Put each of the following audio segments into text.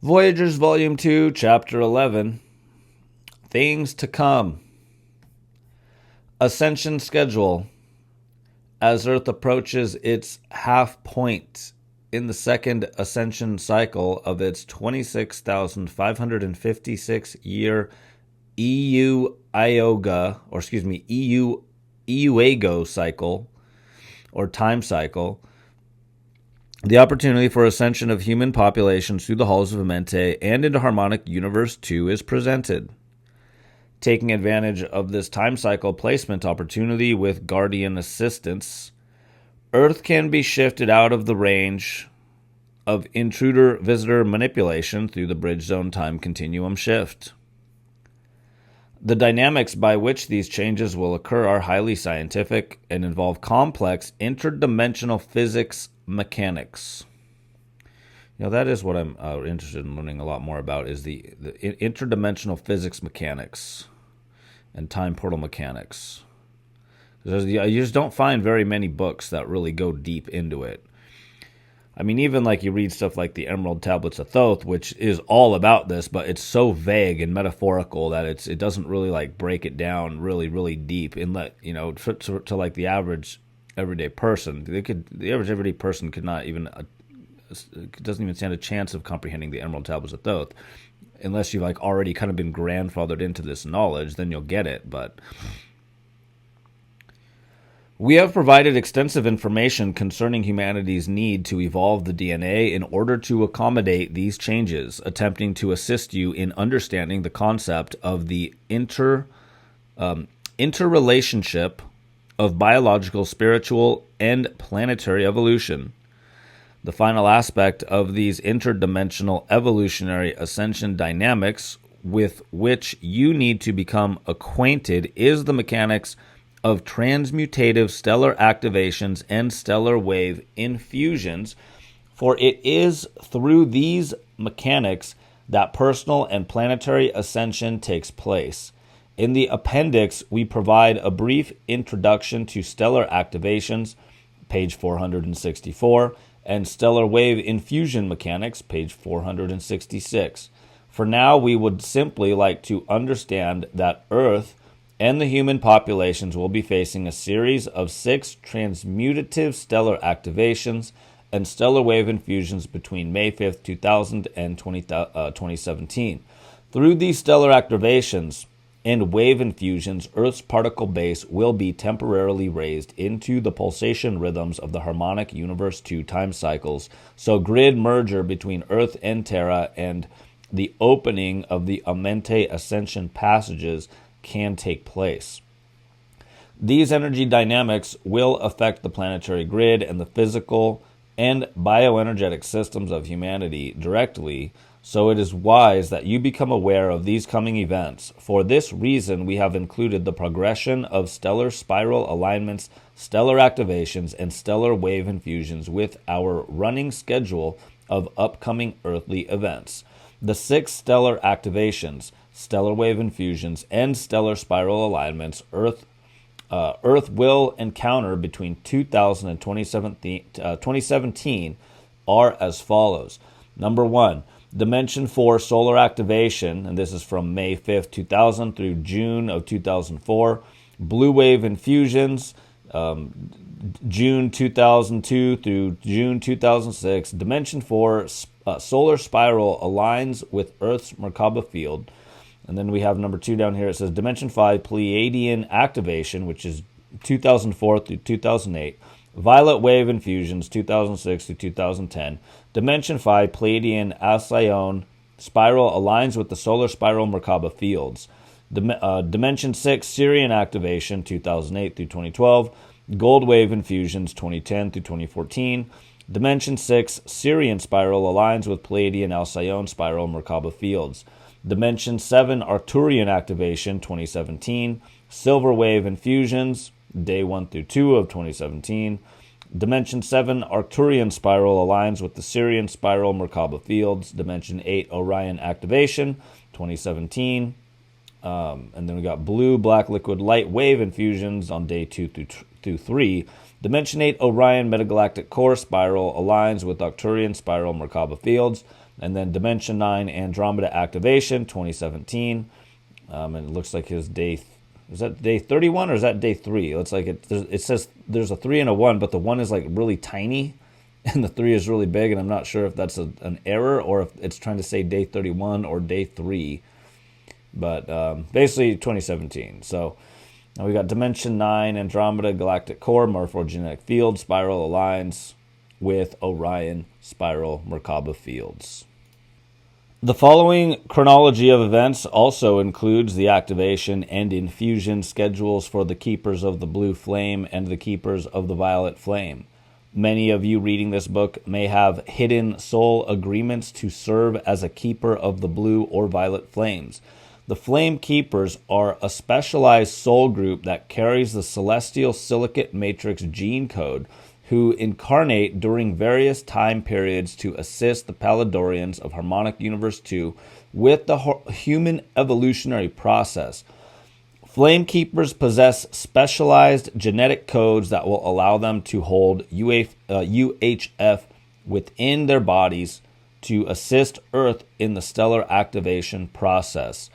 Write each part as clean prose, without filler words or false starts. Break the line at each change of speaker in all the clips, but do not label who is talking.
Voyagers, Volume 2, Chapter 11. Things to come. Ascension schedule. As Earth approaches its half point in the second ascension cycle of its 26,556 year EUAGO cycle, or time cycle, the opportunity for ascension of human populations through the halls of Amenti and into Harmonic Universe 2 is presented. Taking advantage of this time cycle placement opportunity with guardian assistance, Earth can be shifted out of the range of intruder-visitor manipulation through the bridge zone time continuum shift. The dynamics by which these changes will occur are highly scientific and involve complex interdimensional physics mechanics. That is what I'm interested in learning a lot more about, is the interdimensional physics mechanics and time portal mechanics. You just don't find very many books that really go deep into it. I mean, even like you read stuff like the Emerald Tablets of Thoth, which is all about this, but it's so vague and metaphorical that it doesn't really like break it down really, really deep and let, to like the average everyday person. The average everyday person doesn't even stand a chance of comprehending the Emerald Tablets of Thoth. Unless you've like already kind of been grandfathered into this knowledge, then you'll get it, but we have provided extensive information concerning humanity's need to evolve the DNA in order to accommodate these changes, attempting to assist you in understanding the concept of the interrelationship of biological, spiritual, and planetary evolution. The final aspect of these interdimensional evolutionary ascension dynamics with which you need to become acquainted is the mechanics of transmutative stellar activations and stellar wave infusions, for it is through these mechanics that personal and planetary ascension takes place. In the appendix, we provide a brief introduction to stellar activations, page 464, and stellar wave infusion mechanics, page 466. For now, we would simply like to understand that Earth and the human populations will be facing a series of 6 transmutative stellar activations and stellar wave infusions between May 5th, 2000 and 2017. Through these stellar activations and wave infusions, Earth's particle base will be temporarily raised into the pulsation rhythms of the Harmonic Universe 2 time cycles, so grid merger between Earth and Terra and the opening of the Amenti Ascension passages can take place. These energy dynamics will affect the planetary grid and the physical and bioenergetic systems of humanity directly, so it is wise that you become aware of these coming events. For this reason, we have included the progression of stellar spiral alignments, stellar activations, and stellar wave infusions with our running schedule of upcoming earthly events. The 6 stellar activations, stellar wave infusions, and stellar spiral alignments Earth will encounter between 2000 and 2017 are as follows. Number 1, Dimension 4 solar activation, and this is from May 5th, 2000 through June of 2004. Blue wave infusions, June 2002 through June 2006. Dimension 4 solar spiral aligns with Earth's Merkaba field. And then we have number 2 down here. It says Dimension 5 Pleiadian activation, which is 2004 through 2008. Violet wave infusions, 2006 through 2010. Dimension 5 Pleiadian Alcyone spiral aligns with the solar spiral Merkaba fields. Dimension 6 Sirian activation, 2008 through 2012. Gold wave infusions, 2010 through 2014. Dimension 6 Sirian spiral aligns with Pleiadian Alcyone spiral Merkaba fields. Dimension 7 Arcturian activation, 2017. Silver wave infusions, day 1 through 2 of 2017. Dimension 7 Arcturian spiral aligns with the Sirian spiral Merkaba fields. Dimension 8 Orion activation, 2017. And then we got blue, black, liquid, light wave infusions on day 2 through 3. Dimension 8 Orion metagalactic core spiral aligns with Arcturian spiral Merkaba fields. And then Dimension 9 Andromeda activation, 2017. And it looks like his day, is that day 31 or is that day 3? It's like it says there's a 3 and a 1, but the 1 is like really tiny and the 3 is really big. And I'm not sure if that's an error or if it's trying to say day 31 or day 3. But basically 2017. So we got Dimension 9 Andromeda galactic core, morphogenetic field, spiral aligns with Orion spiral Merkaba fields. The following chronology of events also includes the activation and infusion schedules for the Keepers of the Blue Flame and the Keepers of the Violet Flame. Many of you reading this book may have hidden soul agreements to serve as a Keeper of the Blue or Violet Flames. The Flame Keepers are a specialized soul group that carries the Celestial Silicate Matrix gene code, who incarnate during various time periods to assist the Paladorians of Harmonic Universe 2 with the human evolutionary process. Flame Keepers possess specialized genetic codes that will allow them to hold UHF within their bodies to assist Earth in the stellar activation process.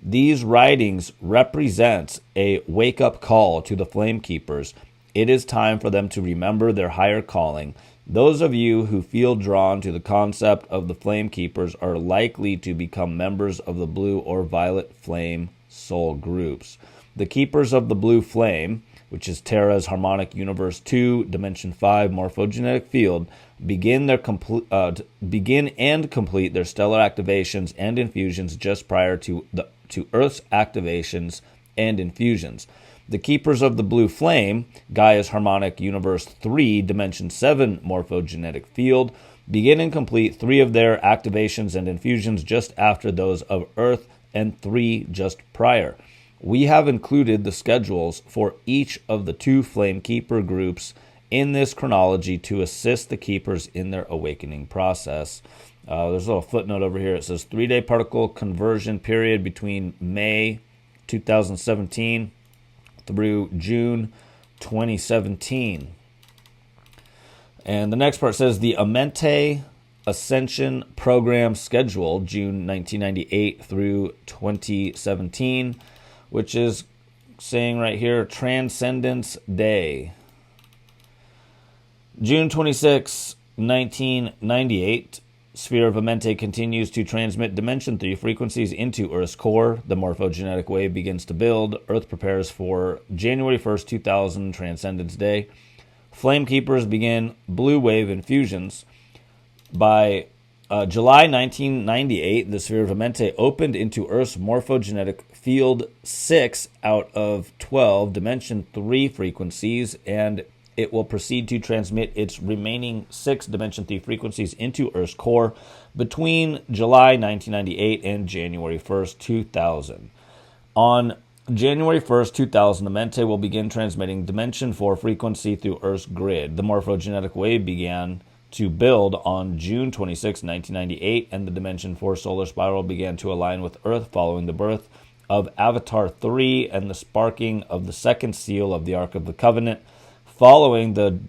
These writings represent a wake-up call to the Flame Keepers. It is time for them to remember their higher calling. Those of you who feel drawn to the concept of the Flame Keepers are likely to become members of the Blue or Violet Flame soul groups. The Keepers of the Blue Flame, which is Terra's Harmonic Universe 2, Dimension 5 morphogenetic field, begin and complete their stellar activations and infusions just prior to Earth's activations and infusions. The Keepers of the Blue Flame, Gaia's Harmonic Universe 3, Dimension 7 morphogenetic field, begin and complete 3 of their activations and infusions just after those of Earth and 3 just prior. We have included the schedules for each of the 2 Flame Keeper groups in this chronology to assist the Keepers in their awakening process. There's a little footnote over here. It says 3-day particle conversion period between May 2017 through June 2017. And the next part says the Amenti Ascension program schedule, June 1998 through 2017, which is saying right here, Transcendence Day. June 26, 1998, Sphere of Amenti continues to transmit Dimension 3 frequencies into Earth's core. The morphogenetic wave begins to build. Earth prepares for January 1st, 2000, Transcendence Day. Flame Keepers begin blue wave infusions. By July 1998, the Sphere of Amenti opened into Earth's morphogenetic field 6 out of 12 Dimension 3 frequencies, and it will proceed to transmit its remaining 6 Dimension 3 frequencies into Earth's core between July 1998 and January 1st, 2000. On January 1st, 2000, Amenti will begin transmitting Dimension 4 frequency through Earth's grid. The morphogenetic wave began to build on June 26, 1998, and the Dimension 4 solar spiral began to align with Earth following the birth of Avatar 3 and the sparking of the second seal of the Ark of the Covenant. Following the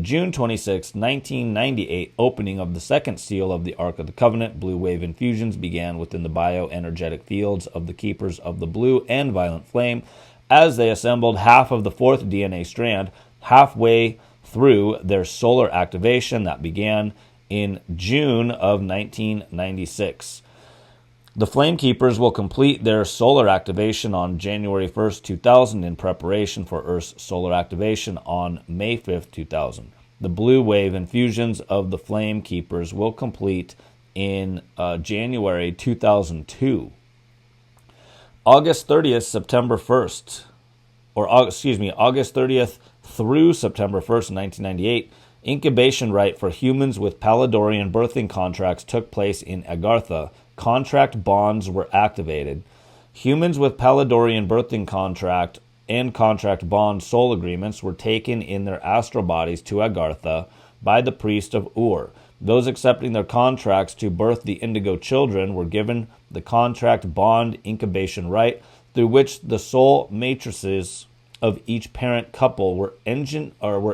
June 26, 1998 opening of the second seal of the Ark of the Covenant, blue wave infusions began within the bioenergetic fields of the Keepers of the Blue and Violet Flame as they assembled half of the 4th DNA strand halfway through their solar activation that began in June of 1996. The Flame Keepers will complete their solar activation on January 1st, 2000 in preparation for Earth's solar activation on May 5th, 2000. The blue wave infusions of the Flame Keepers will complete in January 2002. August 30th, September 1st, August 30th through September 1st, 1998, incubation rite for humans with Paladorian birthing contracts took place in Agartha. Contract bonds were activated. Humans with Paladorian birthing contract and contract bond soul agreements were taken in their astral bodies to Agartha by the priest of Ur. Those accepting their contracts to birth the indigo children were given the contract bond incubation rite, through which the soul matrices of each parent couple were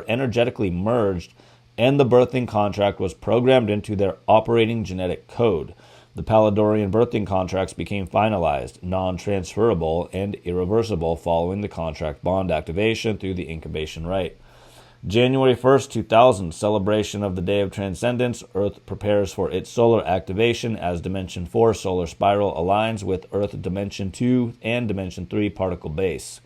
energetically merged and the birthing contract was programmed into their operating genetic code. The Palladorian birthing contracts became finalized, non-transferable, and irreversible following the contract bond activation through the incubation rite. January 1st, 2000, celebration of the Day of Transcendence. Earth prepares for its solar activation as Dimension 4 solar spiral aligns with Earth Dimension 2 and Dimension 3 particle base.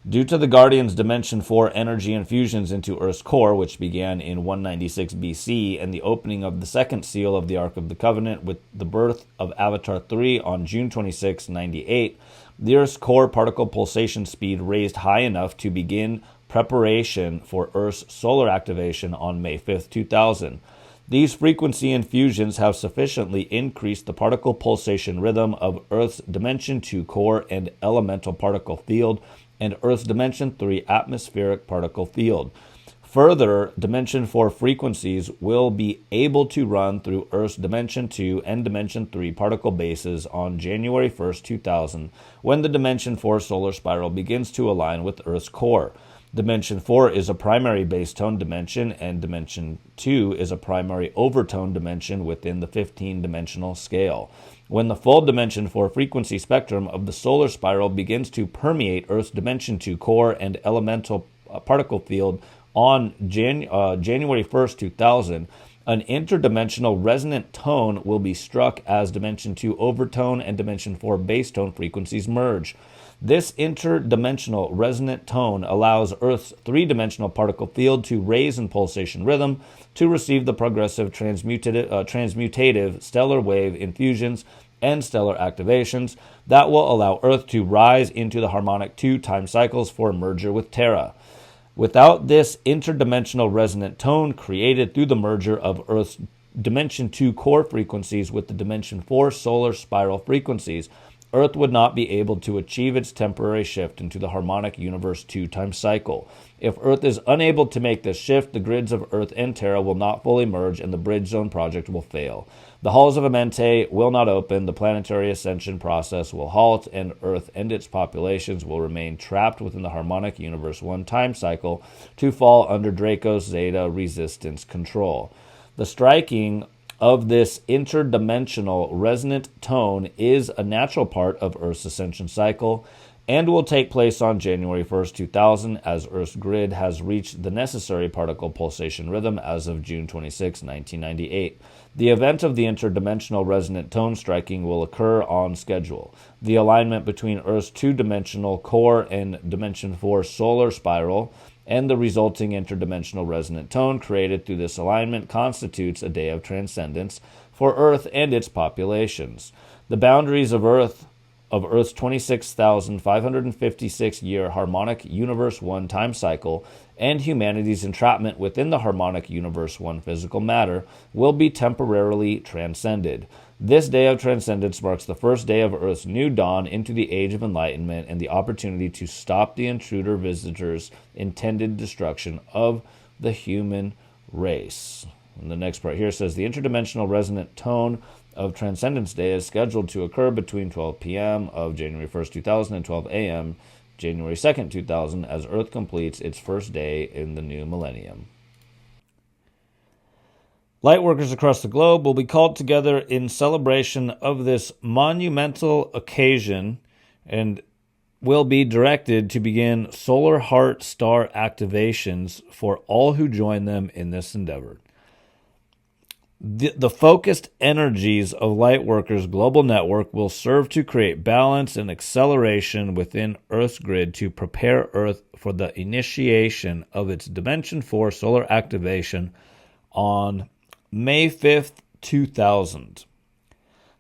Due to the Guardian's Dimension 4 energy infusions into Earth's core, which began in 196 BC, and the opening of the second seal of the Ark of the Covenant with the birth of Avatar 3 on June 26, 98, the Earth's core particle pulsation speed raised high enough to begin preparation for Earth's solar activation on May 5, 2000. These frequency infusions have sufficiently increased the particle pulsation rhythm of Earth's Dimension 2 core and elemental particle field and Earth's Dimension 3 atmospheric particle field. Further, Dimension 4 frequencies will be able to run through Earth's Dimension 2 and Dimension 3 particle bases on January 1, 2000, when the Dimension 4 solar spiral begins to align with Earth's core. Dimension 4 is a primary base tone dimension, and Dimension 2 is a primary overtone dimension within the 15-dimensional scale. When the full Dimension 4 frequency spectrum of the solar spiral begins to permeate Earth's Dimension 2 core and elemental particle field on January 1st, 2000, an interdimensional resonant tone will be struck as Dimension 2 overtone and Dimension 4 base tone frequencies merge. This interdimensional resonant tone allows Earth's three-dimensional particle field to raise in pulsation rhythm to receive the progressive transmutative stellar wave infusions and stellar activations that will allow Earth to rise into the harmonic 2 time cycles for merger with Terra. Without this interdimensional resonant tone created through the merger of Earth's Dimension 2 core frequencies with the Dimension 4 solar spiral frequencies, Earth would not be able to achieve its temporary shift into the harmonic universe 2-time cycle. If Earth is unable to make this shift, the grids of Earth and Terra will not fully merge and the Bridge Zone project will fail. The halls of Amenti will not open, the planetary ascension process will halt, and Earth and its populations will remain trapped within the harmonic universe 1-time cycle to fall under Draco's Zeta resistance control. The striking of this interdimensional resonant tone is a natural part of Earth's ascension cycle and will take place on January 1st, 2000, as Earth's grid has reached the necessary particle pulsation rhythm as of June 26, 1998. The event of the interdimensional resonant tone striking will occur on schedule. The alignment between Earth's two-dimensional core and Dimension 4 solar spiral and the resulting interdimensional resonant tone created through this alignment constitutes a day of transcendence for Earth and its populations. The boundaries of Earth's 26,556-year harmonic universe 1 time cycle and humanity's entrapment within the harmonic universe 1 physical matter will be temporarily transcended. This day of transcendence marks the first day of Earth's new dawn into the Age of Enlightenment and the opportunity to stop the intruder visitors' intended destruction of the human race. And the next part here says the interdimensional resonant tone of Transcendence Day is scheduled to occur between 12 p.m. of January 1st, 2000 and 12 a.m. January 2nd, 2000 as Earth completes its first day in the new millennium. Lightworkers across the globe will be called together in celebration of this monumental occasion and will be directed to begin solar heart star activations for all who join them in this endeavor. The focused energies of Lightworkers' global network will serve to create balance and acceleration within Earth's grid to prepare Earth for the initiation of its Dimension 4 solar activation on May 5th, 2000.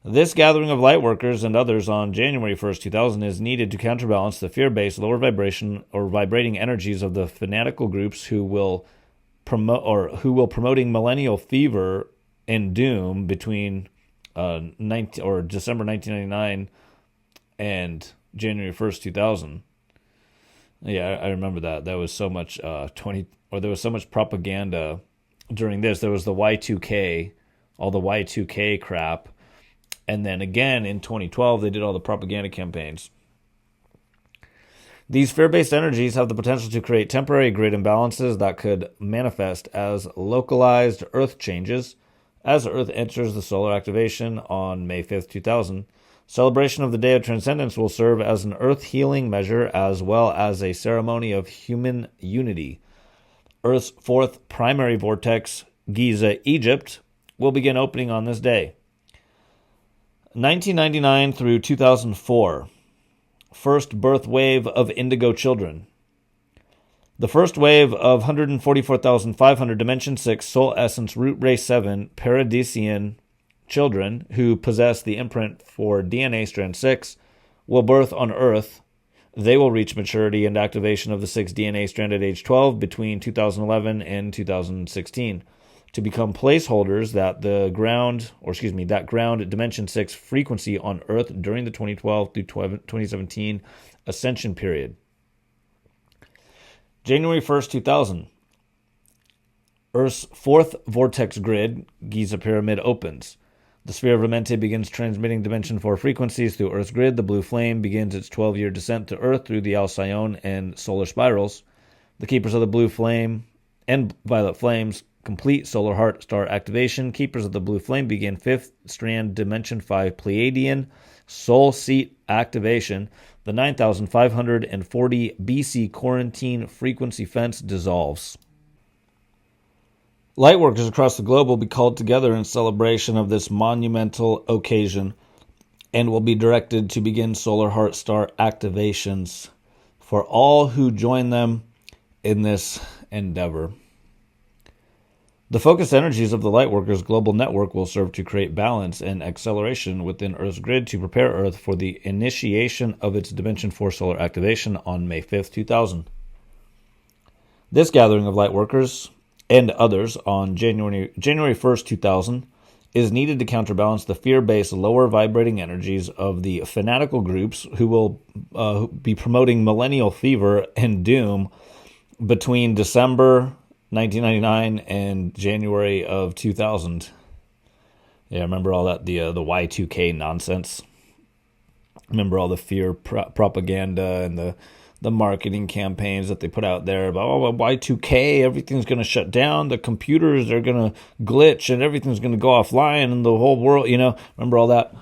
This gathering of Lightworkers and others on January 1st, 2000 is needed to counterbalance the fear-based, lower vibration or vibrating energies of the fanatical groups who will promoting millennial fever and doom between December 1999 and January 1st, 2000. Yeah, I remember that. There was so much there was so much propaganda during this. There was the Y2K, all the Y2K crap. And then again in 2012, they did all the propaganda campaigns. These fear-based energies have the potential to create temporary grid imbalances that could manifest as localized Earth changes as Earth enters the solar activation on May 5th, 2000. Celebration of the Day of Transcendence will serve as an Earth healing measure as well as a ceremony of human unity. Earth's fourth primary vortex, Giza, Egypt, will begin opening on this day. 1999 through 2004. First birth wave of indigo children. The first wave of 144,500 Dimension 6 Soul Essence Root Ray 7 Paradisian children who possess the imprint for DNA Strand 6 will birth on Earth. They will reach maturity and activation of the 6 DNA strand at age 12 between 2011 and 2016 to become placeholders that that ground Dimension 6 frequency on Earth during the 2012 through 2017 Ascension period. January 1st, 2000. Earth's fourth vortex grid, Giza Pyramid, opens. The sphere of Amenti begins transmitting Dimension 4 frequencies through Earth's grid. The blue flame begins its 12-year descent to Earth through the Alcyone and solar spirals. The keepers of the blue flame and violet flames complete solar heart star activation. Keepers of the blue flame begin 5th strand Dimension 5 Pleiadian soul seat activation. The 9,540 BC quarantine frequency fence dissolves. Lightworkers across the globe will be called together in celebration of this monumental occasion and will be directed to begin solar heart star activations for all who join them in this endeavor. The focused energies of the Lightworkers Global Network will serve to create balance and acceleration within Earth's grid to prepare Earth for the initiation of its Dimension 4 solar activation on May 5th, 2000. This gathering of Lightworkers and others on January 1st, 2000 is needed to counterbalance the fear-based lower vibrating energies of the fanatical groups who will be promoting millennial fever and doom between December 1999 and January of 2000. Yeah, remember all that, the Y2K nonsense? Remember all the fear propaganda and the marketing campaigns that they put out there about, oh, Y2K, everything's going to shut down, the computers are going to glitch, and everything's going to go offline, and the whole world, remember all that?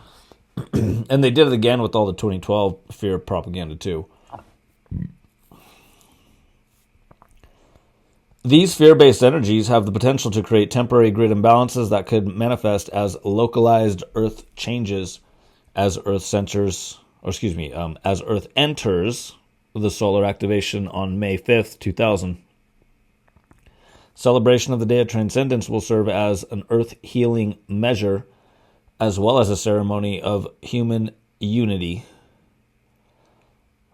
And they did it again with all the 2012 fear propaganda, too. These fear-based energies have the potential to create temporary grid imbalances that could manifest as localized Earth changes as Earth enters the solar activation on May 5th, 2000. Celebration of the Day of Transcendence will serve as an Earth healing measure as well as a ceremony of human unity.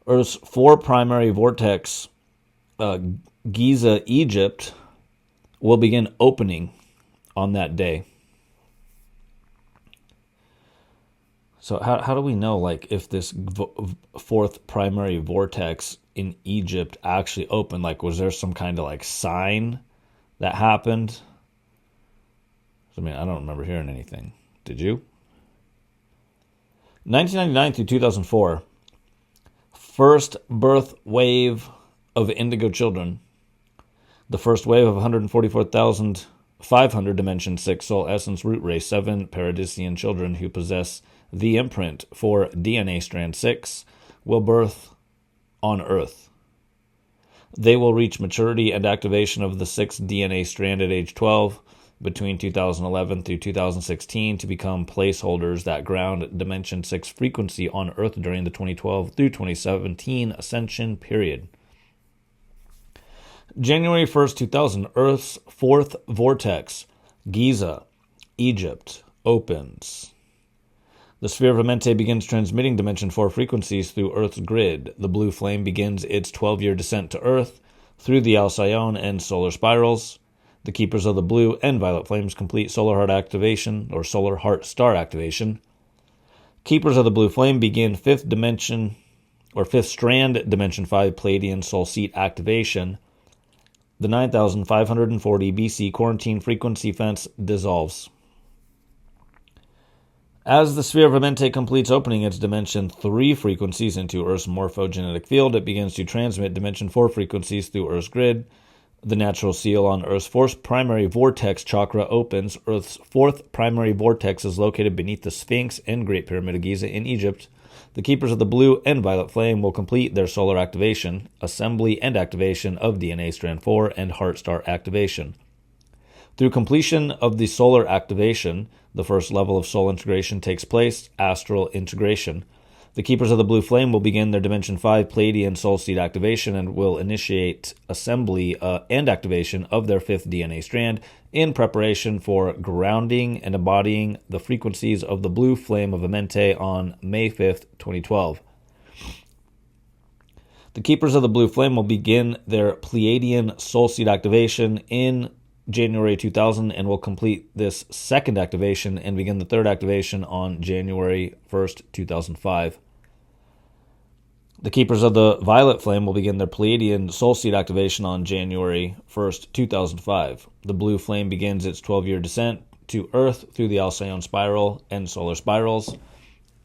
Earth's four primary vortex, Giza, Egypt, will begin opening on that day. So how do we know, if this fourth primary vortex in Egypt actually opened? Was there some kind of, sign that happened? I don't remember hearing anything. Did you? 1999 through 2004, first birth wave of indigo children. The first wave of 144,500 Dimension 6 Soul Essence Root Ray 7 Paradisian children who possess the imprint for DNA Strand 6 will birth on Earth. They will reach maturity and activation of the 6th DNA strand at age 12 between 2011 through 2016 to become placeholders that ground Dimension 6 frequency on Earth during the 2012 through 2017 Ascension period. January 1st, 2000, Earth's fourth vortex, Giza, Egypt, opens. The sphere of Amenti begins transmitting Dimension 4 frequencies through Earth's grid. The blue flame begins its 12-year descent to Earth through the Alcyone and solar spirals. The keepers of the blue and violet flames complete solar heart activation or solar heart star activation. Keepers of the blue flame begin 5th strand Dimension 5 Pleiadian soul seat activation. The 9,540 BC quarantine frequency fence dissolves. As the sphere of Amenti completes opening its Dimension 3 frequencies into Earth's morphogenetic field, it begins to transmit Dimension 4 frequencies through Earth's grid. The natural seal on Earth's fourth primary vortex chakra opens. Earth's fourth primary vortex is located beneath the Sphinx and Great Pyramid of Giza in Egypt. The keepers of the blue and violet flame will complete their solar activation, assembly and activation of DNA strand 4, and heart star activation. Through completion of the solar activation, the first level of soul integration takes place, astral integration. The keepers of the blue flame will begin their Dimension 5 Pleiadian soul seed activation and will initiate assembly and activation of their fifth DNA strand in preparation for grounding and embodying the frequencies of the blue flame of Amenti on May 5th, 2012. The keepers of the blue flame will begin their Pleiadian soul seed activation in January 2000 and will complete this second activation and begin the third activation on January 1st, 2005. The keepers of the violet flame will begin their Pleiadian soul seed activation on January 1st, 2005. The blue flame begins its 12-year descent to Earth through the Alcyon spiral and solar spirals.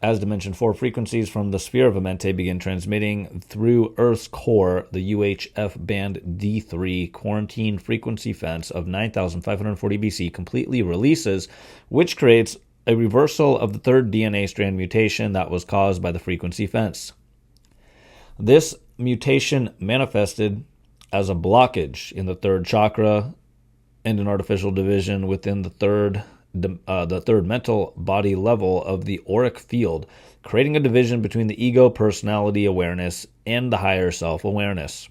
As Dimension 4 frequencies from the sphere of Amenti begin transmitting through Earth's core, the UHF band D3 quarantine frequency fence of 9,540 BC completely releases, which creates a reversal of the third DNA strand mutation that was caused by the frequency fence. This mutation manifested as a blockage in the third chakra and an artificial division within the third mental body level of the auric field, creating a division between the ego personality awareness and the higher self-awareness.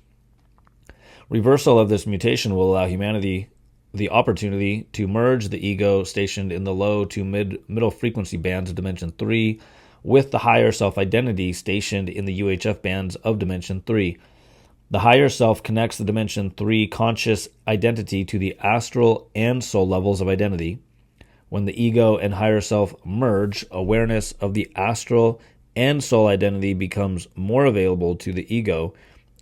Reversal of this mutation will allow humanity the opportunity to merge the ego stationed in the low to middle frequency bands of Dimension 3 with the higher self-identity stationed in the UHF bands of Dimension 3. The higher self connects the Dimension 3 conscious identity to the astral and soul levels of identity. When the ego and higher self merge, awareness of the astral and soul identity becomes more available to the ego.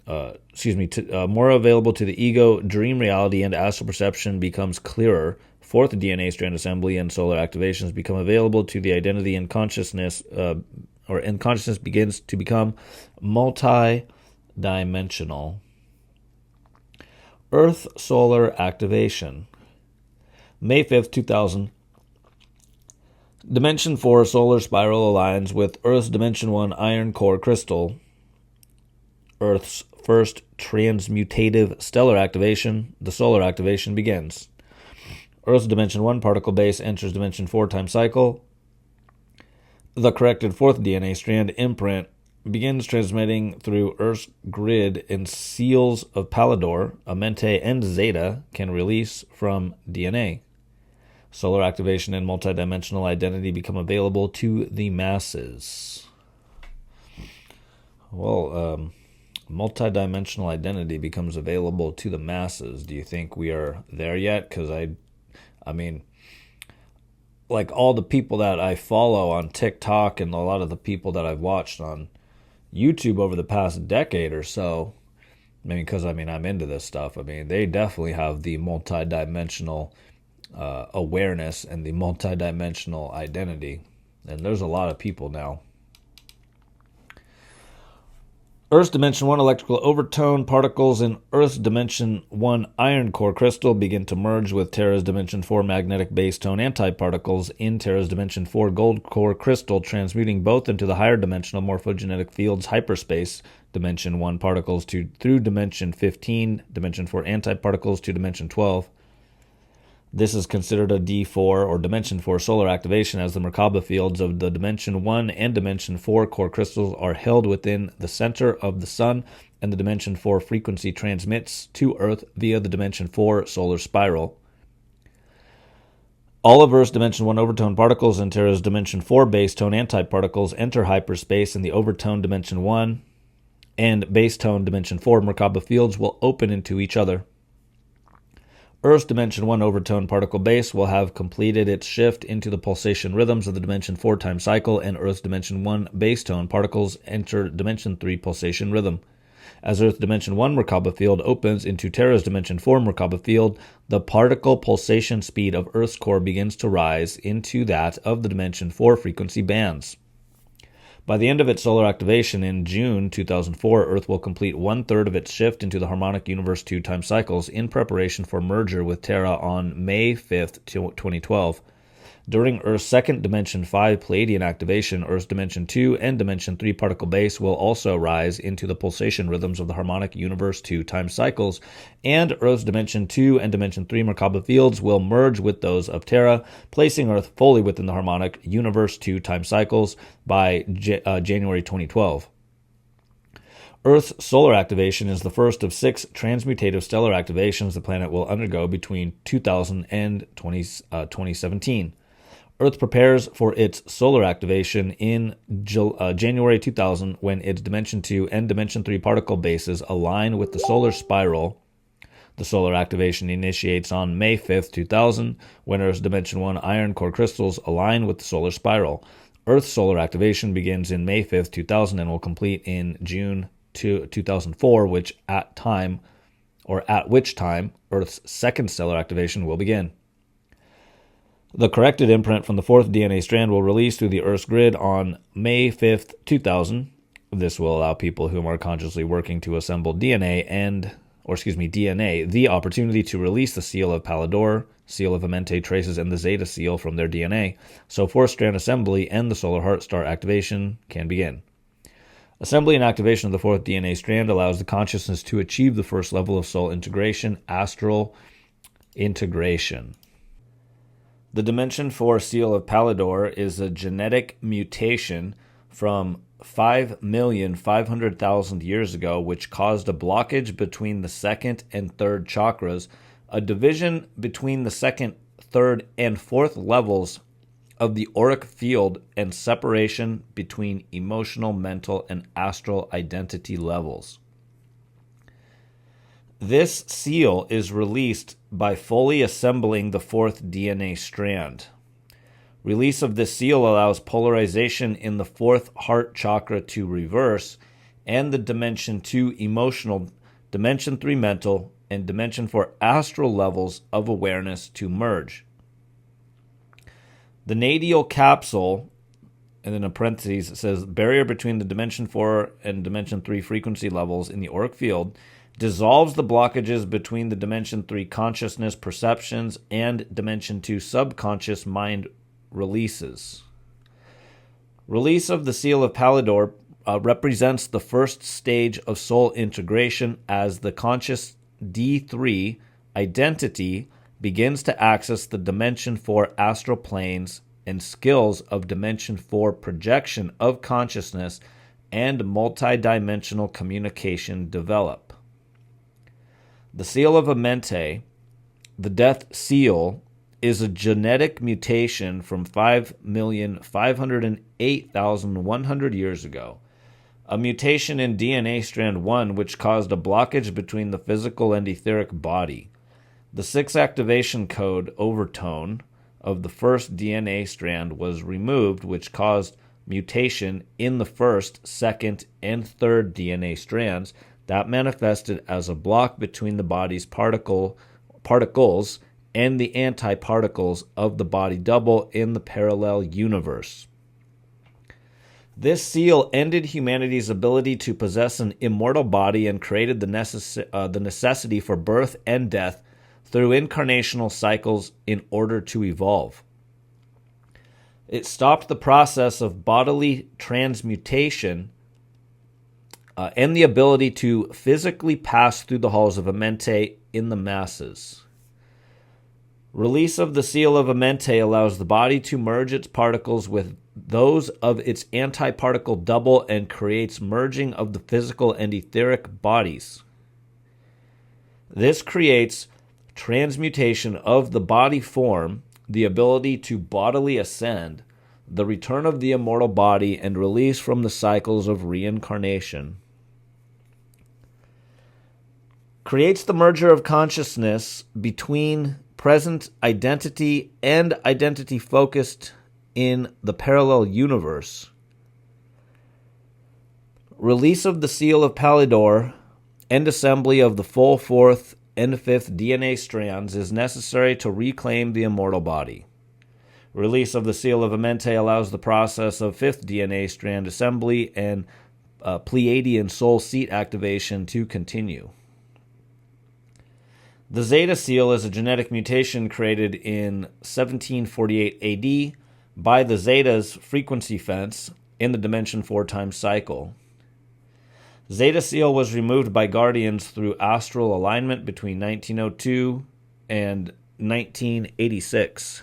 More available to the ego. Dream reality and astral perception becomes clearer. Fourth DNA strand assembly and solar activations become available to the identity, and consciousness, consciousness begins to become multi-dimensional. Earth solar activation. May 5th, 2000. Dimension 4 solar spiral aligns with Earth's Dimension 1 iron core crystal. Earth's first transmutative stellar activation, the solar activation, begins. Earth's Dimension 1 particle base enters Dimension 4 time cycle. The corrected fourth DNA strand imprint begins transmitting through Earth's grid, and seals of Pallador, Amenti, and Zeta can release from DNA. Solar activation and multidimensional identity become available to the masses. Well, multidimensional identity becomes available to the masses. Do you think we are there yet? Because I mean, like all the people that I follow on TikTok and a lot of the people that I've watched on YouTube over the past decade or so, I'm into this stuff. They definitely have the multidimensional awareness and the multidimensional identity, and there's a lot of people now. Earth's Dimension 1 electrical overtone particles in Earth's Dimension 1 iron core crystal begin to merge with Terra's Dimension 4 magnetic base tone antiparticles in Terra's Dimension 4 gold core crystal, transmuting both into the higher dimensional morphogenetic fields hyperspace Dimension 1 particles through Dimension 15, Dimension 4 antiparticles to Dimension 12. This is considered a D4 or Dimension 4 solar activation, as the Merkaba fields of the Dimension 1 and Dimension 4 core crystals are held within the center of the Sun, and the Dimension 4 frequency transmits to Earth via the Dimension 4 solar spiral. All of Earth's Dimension 1 overtone particles and Terra's Dimension 4 base tone antiparticles enter hyperspace, and the overtone Dimension 1 and base tone Dimension 4 Merkaba fields will open into each other. Earth's Dimension 1 overtone particle base will have completed its shift into the pulsation rhythms of the Dimension 4 time cycle, and Earth's Dimension 1 base tone particles enter Dimension 3 pulsation rhythm. As Earth Dimension 1 Merkaba field opens into Terra's Dimension 4 Merkaba field, the particle pulsation speed of Earth's core begins to rise into that of the Dimension 4 frequency bands. By the end of its solar activation in June 2004, Earth will complete one-third of its shift into the harmonic universe 2 time cycles in preparation for merger with Terra on May 5th, 2012. During Earth's second Dimension 5 Pleiadian activation, Earth's Dimension 2 and Dimension 3 particle base will also rise into the pulsation rhythms of the harmonic universe 2 time cycles, and Earth's Dimension 2 and Dimension 3 Merkaba fields will merge with those of Terra, placing Earth fully within the harmonic universe 2 time cycles by January 2012. Earth's solar activation is the first of 6 transmutative stellar activations the planet will undergo between 2000 and 2017. Earth prepares for its solar activation in January 2000 when its Dimension 2 and Dimension 3 particle bases align with the solar spiral. The solar activation initiates on May 5th, 2000, when Earth's Dimension 1 iron core crystals align with the solar spiral. Earth's solar activation begins in May 5th, 2000 and will complete in June 2004, at which time Earth's second stellar activation will begin. The corrected imprint from the 4th DNA strand will release through the Earth's grid on May 5th, 2000. This will allow people who are consciously working to assemble DNA the opportunity to release the seal of Pallador, seal of Amenti traces, and the Zeta seal from their DNA, so 4th strand assembly and the solar heart star activation can begin. Assembly and activation of the 4th DNA strand allows the consciousness to achieve the first level of soul integration, astral integration. The Dimension 4 seal of Pallador is a genetic mutation from 5,500,000 years ago, which caused a blockage between the second and third chakras, a division between the second, third, and fourth levels of the auric field, and separation between emotional, mental, and astral identity levels. This seal is released by fully assembling the 4th DNA strand. Release of this seal allows polarization in the 4th heart chakra to reverse, and the Dimension 2 emotional, Dimension 3 mental, and Dimension 4 astral levels of awareness to merge. The nadial capsule, and then in parentheses it says, barrier between the Dimension 4 and Dimension 3 frequency levels in the auric field, dissolves the blockages between the Dimension 3 consciousness perceptions and Dimension 2 subconscious mind releases. Release of the seal of Pallador represents the first stage of soul integration as the conscious D3 identity begins to access the Dimension 4 astral planes, and skills of Dimension 4 projection of consciousness and multidimensional communication develop. The seal of Amenti, the death seal, is a genetic mutation from 5,508,100 years ago. A mutation in DNA strand 1 which caused a blockage between the physical and etheric body. The 6 activation code overtone of the first DNA strand was removed, which caused mutation in the first, second, and third DNA strands that manifested as a block between the body's particles and the antiparticles of the body double in the parallel universe. This seal ended humanity's ability to possess an immortal body and created the necessity for birth and death through incarnational cycles in order to evolve. It stopped the process of bodily transmutation and the ability to physically pass through the halls of Amenti in the masses. Release of the seal of Amenti allows the body to merge its particles with those of its antiparticle double and creates merging of the physical and etheric bodies. This creates transmutation of the body form, the ability to bodily ascend, the return of the immortal body, and release from the cycles of reincarnation. Creates the merger of consciousness between present identity and identity focused in the parallel universe. Release of the seal of Pallador and assembly of the full fourth and fifth DNA strands is necessary to reclaim the immortal body. Release of the seal of Amenti allows the process of fifth DNA strand assembly and Pleiadian soul seat activation to continue. The Zeta seal is a genetic mutation created in 1748 AD by the Zeta's frequency fence in the Dimension 4 time cycle. Zeta seal was removed by Guardians through astral alignment between 1902 and 1986.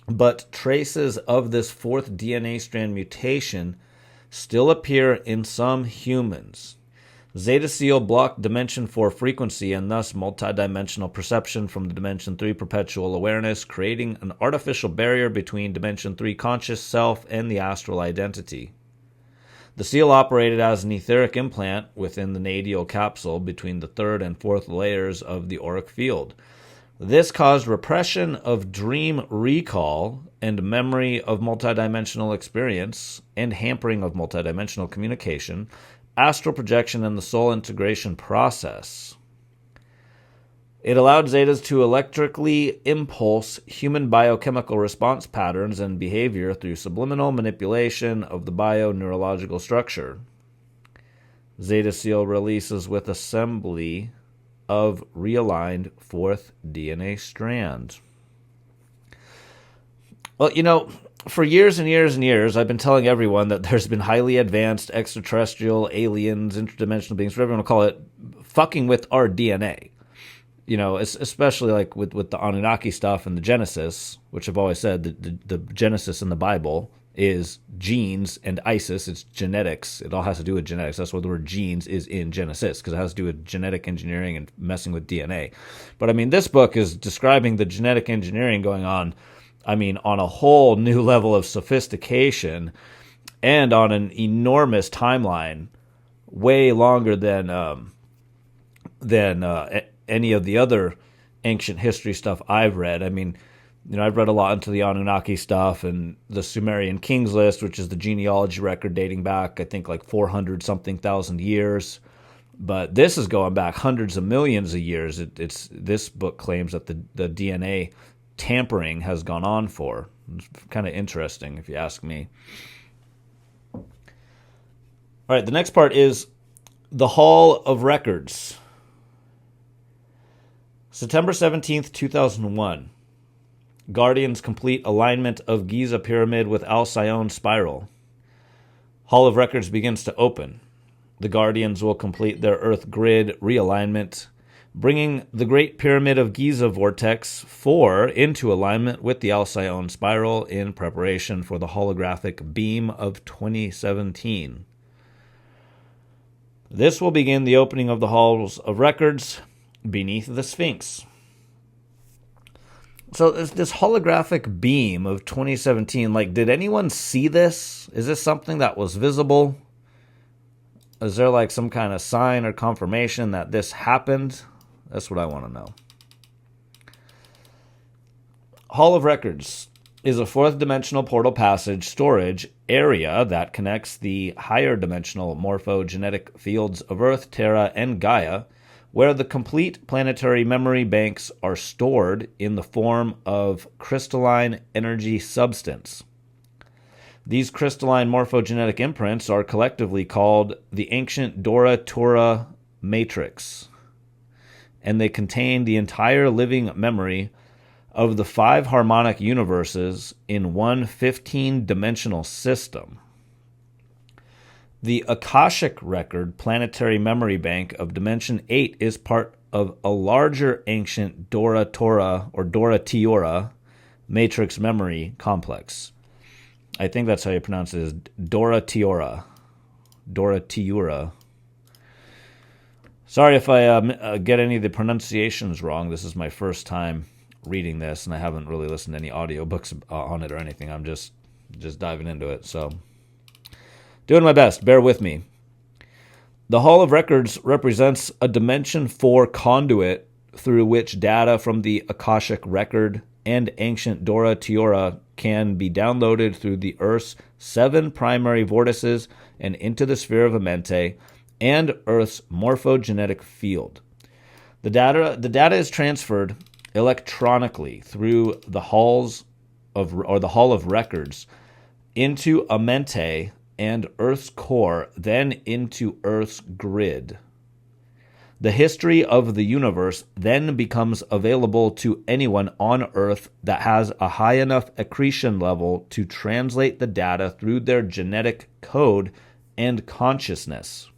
But traces of this fourth DNA strand mutation still appear in some humans. Zeta seal blocked Dimension 4 frequency and thus multidimensional perception from the Dimension 3 perpetual awareness, creating an artificial barrier between Dimension 3 conscious self and the astral identity. The seal operated as an etheric implant within the nadial capsule between the third and fourth layers of the auric field. This caused repression of dream recall and memory of multidimensional experience and hampering of multidimensional communication, astral projection, and the soul integration process. It allowed Zetas to electrically impulse human biochemical response patterns and behavior through subliminal manipulation of the bio-neurological structure. Zeta seal releases with assembly of realigned fourth DNA strand. Well, for years and years and years, I've been telling everyone that there's been highly advanced extraterrestrial aliens, interdimensional beings, whatever you want to call it, fucking with our DNA. Especially like with the Anunnaki stuff and the Genesis, which I've always said that the Genesis in the Bible is genes and Isis. It's genetics. It all has to do with genetics. That's why the word genes is in Genesis, because it has to do with genetic engineering and messing with DNA. But this book is describing the genetic engineering going on, on a whole new level of sophistication and on an enormous timeline, way longer than any of the other ancient history stuff I've read. I've read a lot into the Anunnaki stuff and the Sumerian Kings list, which is the genealogy record dating back, I think, like 400-something thousand years. But this is going back hundreds of millions of years. This book claims that the DNA tampering has gone on for. It's kind of interesting, if you ask me. All right, the next part is the Hall of Records. September 17th, 2001. Guardians complete alignment of Giza Pyramid with Alcyone Spiral. Hall of Records begins to open. The Guardians will complete their Earth grid realignment, bringing the Great Pyramid of Giza Vortex 4 into alignment with the Alcyone Spiral in preparation for the holographic beam of 2017. This will begin the opening of the Halls of Records beneath the Sphinx. So this holographic beam of 2017, did anyone see this? Is this something that was visible? Is there some kind of sign or confirmation that this happened? That's what I want to know. Hall of Records is a fourth dimensional portal passage storage area that connects the higher dimensional morphogenetic fields of Earth, Terra, and Gaia, where the complete planetary memory banks are stored in the form of crystalline energy substance. These crystalline morphogenetic imprints are collectively called the ancient Dora-Tura matrix, and they contain the entire living memory of the 5 harmonic universes in one 15-dimensional system. The Akashic Record Planetary Memory Bank of Dimension 8 is part of a larger ancient Dora-Tura or Dora-Tiura matrix memory complex. I think that's how you pronounce it, is Dora-Tiura. Dora-Tiura. Sorry if I get any of the pronunciations wrong. This is my first time reading this, and I haven't really listened to any audiobooks on it or anything. I'm just diving into it, so doing my best. Bear with me. The Hall of Records represents a Dimension 4 conduit through which data from the Akashic Record and ancient Dora-Tiura can be downloaded through the Earth's 7 primary vortices and into the sphere of Amenti, and Earth's morphogenetic field. The data is transferred electronically through the Hall of Records into Amenti and Earth's core, then into Earth's grid. The history of the universe then becomes available to anyone on Earth that has a high enough accretion level to translate the data through their genetic code and consciousness.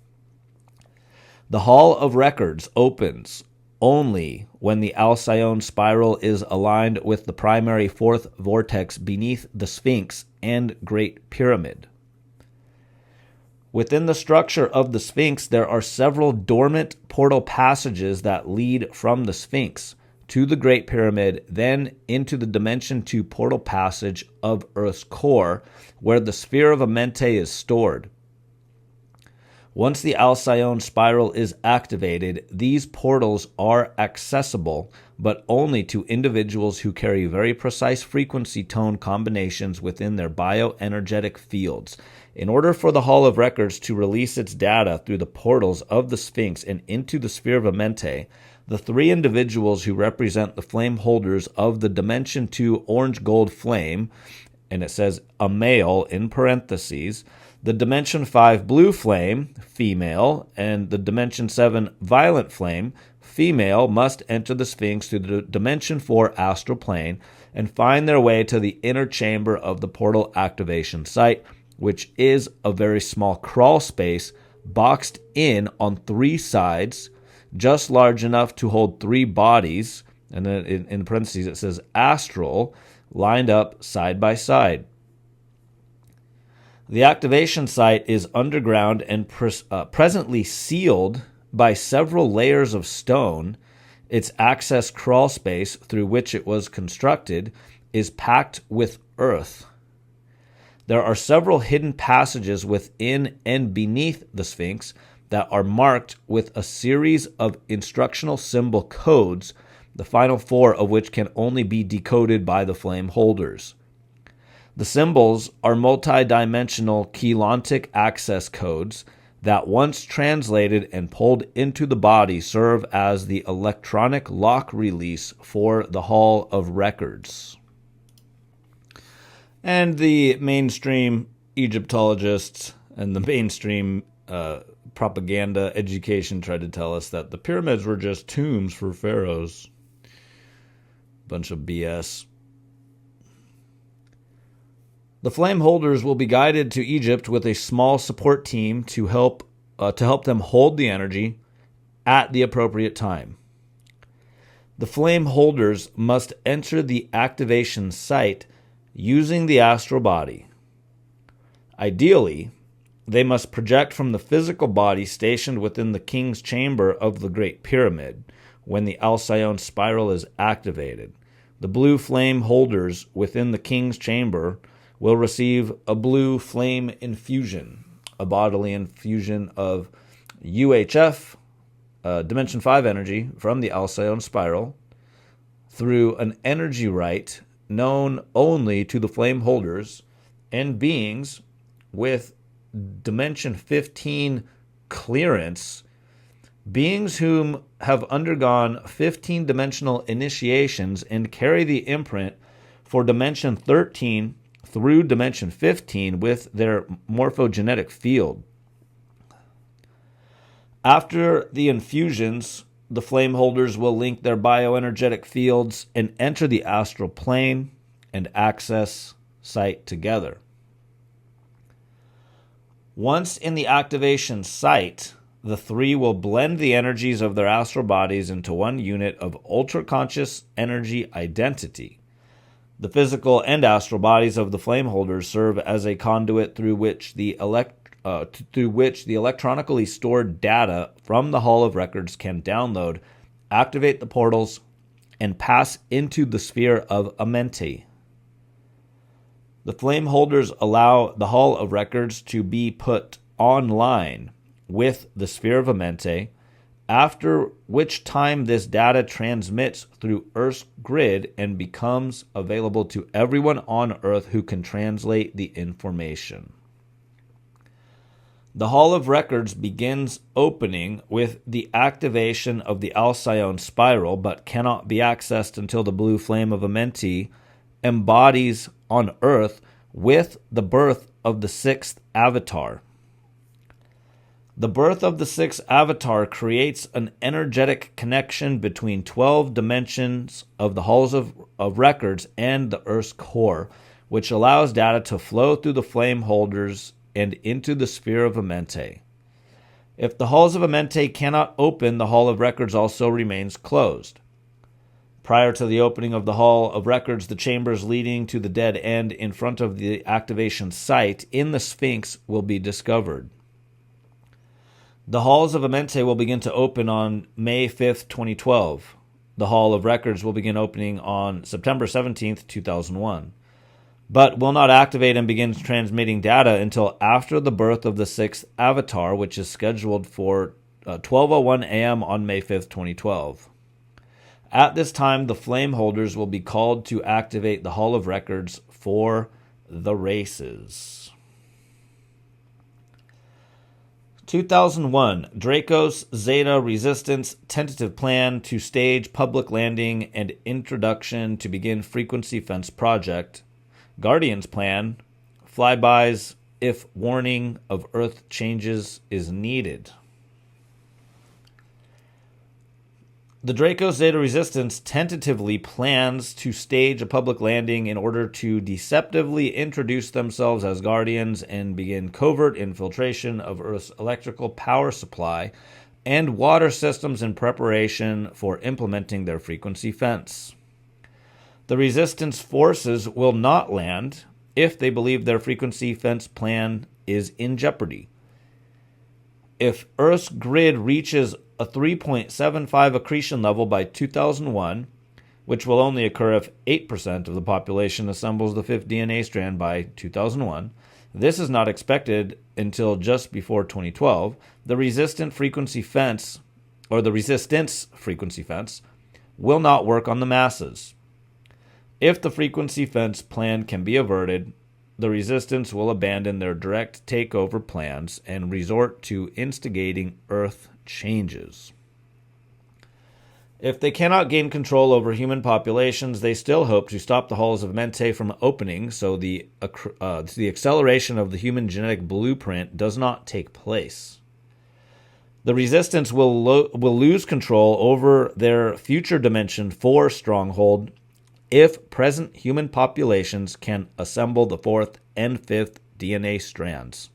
The Hall of Records opens only when the Alcyone spiral is aligned with the primary fourth vortex beneath the Sphinx and Great Pyramid. Within the structure of the Sphinx, there are several dormant portal passages that lead from the Sphinx to the Great Pyramid, then into the Dimension 2 portal passage of Earth's core, where the Sphere of Amenti is stored. Once the Alcyone spiral is activated, these portals are accessible, but only to individuals who carry very precise frequency tone combinations within their bioenergetic fields. In order for the Hall of Records to release its data through the portals of the Sphinx and into the Sphere of Amenti, the three individuals who represent the flame holders of the Dimension 2 orange-gold flame, and it says a male in parentheses, the Dimension 5 blue flame, female, and the Dimension 7 violet flame, female, must enter the Sphinx through the Dimension 4 astral plane and find their way to the inner chamber of the portal activation site, which is a very small crawl space boxed in on three sides, just large enough to hold three bodies, and then in parentheses it says astral, lined up side by side. The activation site is underground and presently sealed by several layers of stone. Its access crawl space through which it was constructed is packed with earth. There are several hidden passages within and beneath the Sphinx that are marked with a series of instructional symbol codes, the final four of which can only be decoded by the flame holders. The symbols are multi-dimensional Keylontic access codes that, once translated and pulled into the body, serve as the electronic lock release for the Hall of Records. And the mainstream Egyptologists and the mainstream propaganda education tried to tell us that the pyramids were just tombs for pharaohs. Bunch of BS. The flame holders will be guided to Egypt with a small support team to help them hold the energy at the appropriate time. The flame holders must enter the activation site using the astral body. Ideally, they must project from the physical body stationed within the king's chamber of the Great Pyramid when the Alcyone spiral is activated. The blue flame holders within the king's chamber will receive a blue flame infusion, a bodily infusion of UHF, Dimension 5 energy from the Alcyone spiral, through an energy rite known only to the flame holders and beings with Dimension 15 clearance, beings whom have undergone 15-dimensional initiations and carry the imprint for Dimension 13 through Dimension 15 with their morphogenetic field. After the infusions, the flame holders will link their bioenergetic fields and enter the astral plane and access site together. Once in the activation site, the three will blend the energies of their astral bodies into one unit of ultra-conscious energy identity. The physical and astral bodies of the flame holders serve as a conduit through which the electronically stored data from the Hall of Records can download, activate the portals, and pass into the sphere of Amenti. The flame holders allow the Hall of Records to be put online with the sphere of Amenti, after which time this data transmits through Earth's grid and becomes available to everyone on Earth who can translate the information. The Hall of Records begins opening with the activation of the Alcyone spiral, but cannot be accessed until the blue flame of Amenti embodies on Earth with the birth of the sixth avatar. The birth of the sixth avatar creates an energetic connection between 12 dimensions of the halls of records and the Earth's core, which allows data to flow through the flame holders and into the sphere of Amenti. If the halls of Amenti cannot open, the Hall of Records also remains closed. Prior to the opening of the Hall of Records, the chambers leading to the dead end in front of the activation site in the Sphinx will be discovered. The halls of Amenti will begin to open on May 5th, 2012. The Hall of Records will begin opening on September 17th, 2001, but will not activate and begin transmitting data until after the birth of the sixth avatar, which is scheduled for 12:01 a.m. on May 5th, 2012. At this time, the flame holders will be called to activate the Hall of Records for the races. 2001, Draco's Zeta Resistance tentative plan to stage public landing and introduction to begin frequency fence project. Guardian's plan, flybys if warning of Earth changes is needed. The Draco Zeta Resistance tentatively plans to stage a public landing in order to deceptively introduce themselves as Guardians and begin covert infiltration of Earth's electrical power supply and water systems in preparation for implementing their frequency fence. The Resistance forces will not land if they believe their frequency fence plan is in jeopardy. If Earth's grid reaches a 3.75 accretion level by 2001, which will only occur if 8% of the population assembles the fifth DNA strand by 2001, this is not expected until just before 2012, the Resistance frequency fence will not work on the masses. If the frequency fence plan can be averted, the Resistance will abandon their direct takeover plans and resort to instigating Earth changes. If they cannot gain control over human populations, they still hope to stop the halls of Amenti from opening so the acceleration of the human genetic blueprint does not take place. The Resistance will lose control over their future Dimension 4 stronghold if present human populations can assemble the fourth and fifth DNA strands.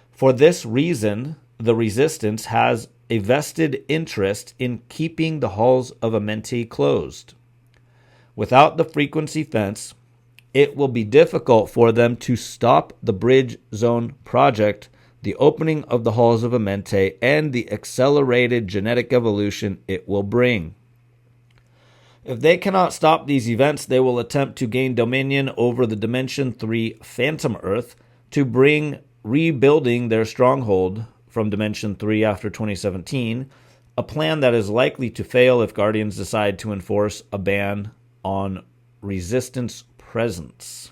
For this reason, the Resistance has a vested interest in keeping the halls of Amenti closed. Without the frequency fence, it will be difficult for them to stop the Bridge Zone project, the opening of the halls of Amenti, and the accelerated genetic evolution it will bring. If they cannot stop these events, they will attempt to gain dominion over the Dimension 3 Phantom Earth to bring rebuilding their stronghold from Dimension 3 after 2017, a plan that is likely to fail if Guardians decide to enforce a ban on Resistance presence.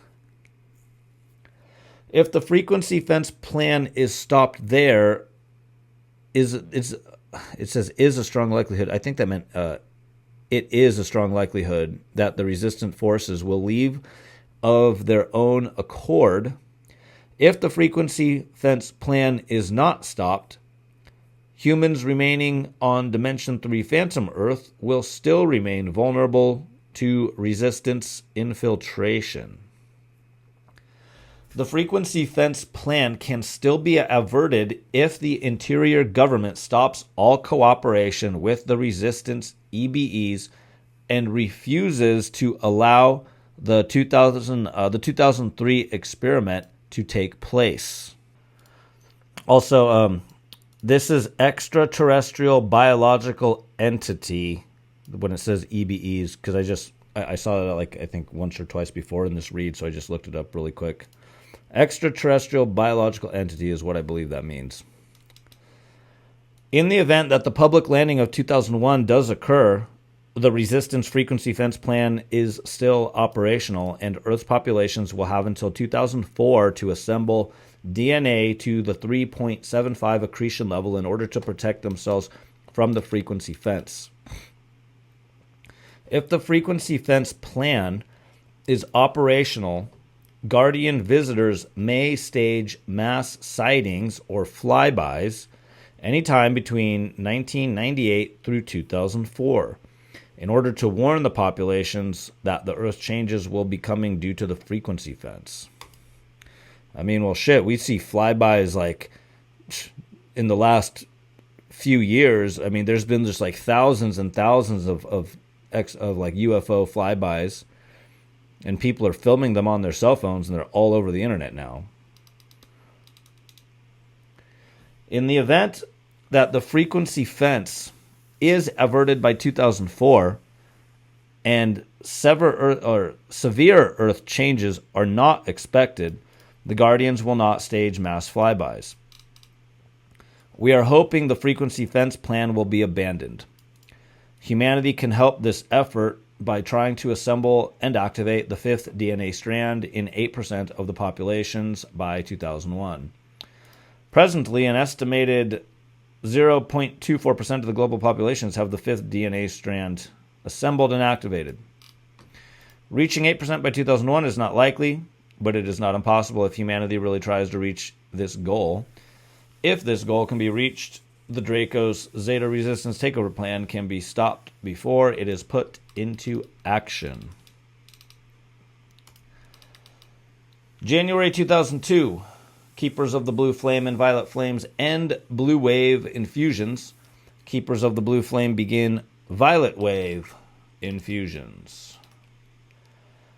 If the frequency fence plan is stopped there, it says is a strong likelihood. I think that meant it is a strong likelihood that the resistant forces will leave of their own accord. If the frequency fence plan is not stopped, humans remaining on Dimension 3 Phantom Earth will still remain vulnerable to resistance infiltration. The frequency fence plan can still be averted if the interior government stops all cooperation with the resistance EBEs and refuses to allow the 2003 experiment to take place. Also, this is extraterrestrial biological entity when it says EBEs, because I saw it I think once or twice before in this read, so I just looked it up really quick. Extraterrestrial biological entity is what I believe that means. In the event that the public landing of 2001 does occur, the resistance frequency fence plan is still operational, and Earth's populations will have until 2004 to assemble DNA to the 3.75 accretion level in order to protect themselves from the frequency fence. If the frequency fence plan is operational, Guardian visitors may stage mass sightings or flybys anytime between 1998 through 2004 in order to warn the populations that the Earth changes will be coming due to the frequency fence. I mean, well, shit, we see flybys like in the last few years. I mean, there's been just like thousands and thousands of like UFO flybys, and people are filming them on their cell phones, and they're all over the internet now. In the event that the frequency fence is averted by 2004 and severe Earth changes are not expected, the Guardians will not stage mass flybys. We are hoping the frequency fence plan will be abandoned. Humanity can help this effort by trying to assemble and activate the fifth DNA strand in 8% of the populations by 2001. Presently, an estimated 0.24% of the global populations have the fifth DNA strand assembled and activated. Reaching 8% by 2001 is not likely, but it is not impossible if humanity really tries to reach this goal. If this goal can be reached, the Draco's Zeta Resistance Takeover Plan can be stopped before it is put into action. January 2002. Keepers of the Blue Flame and Violet Flames end Blue Wave infusions. Keepers of the Blue Flame begin Violet Wave infusions.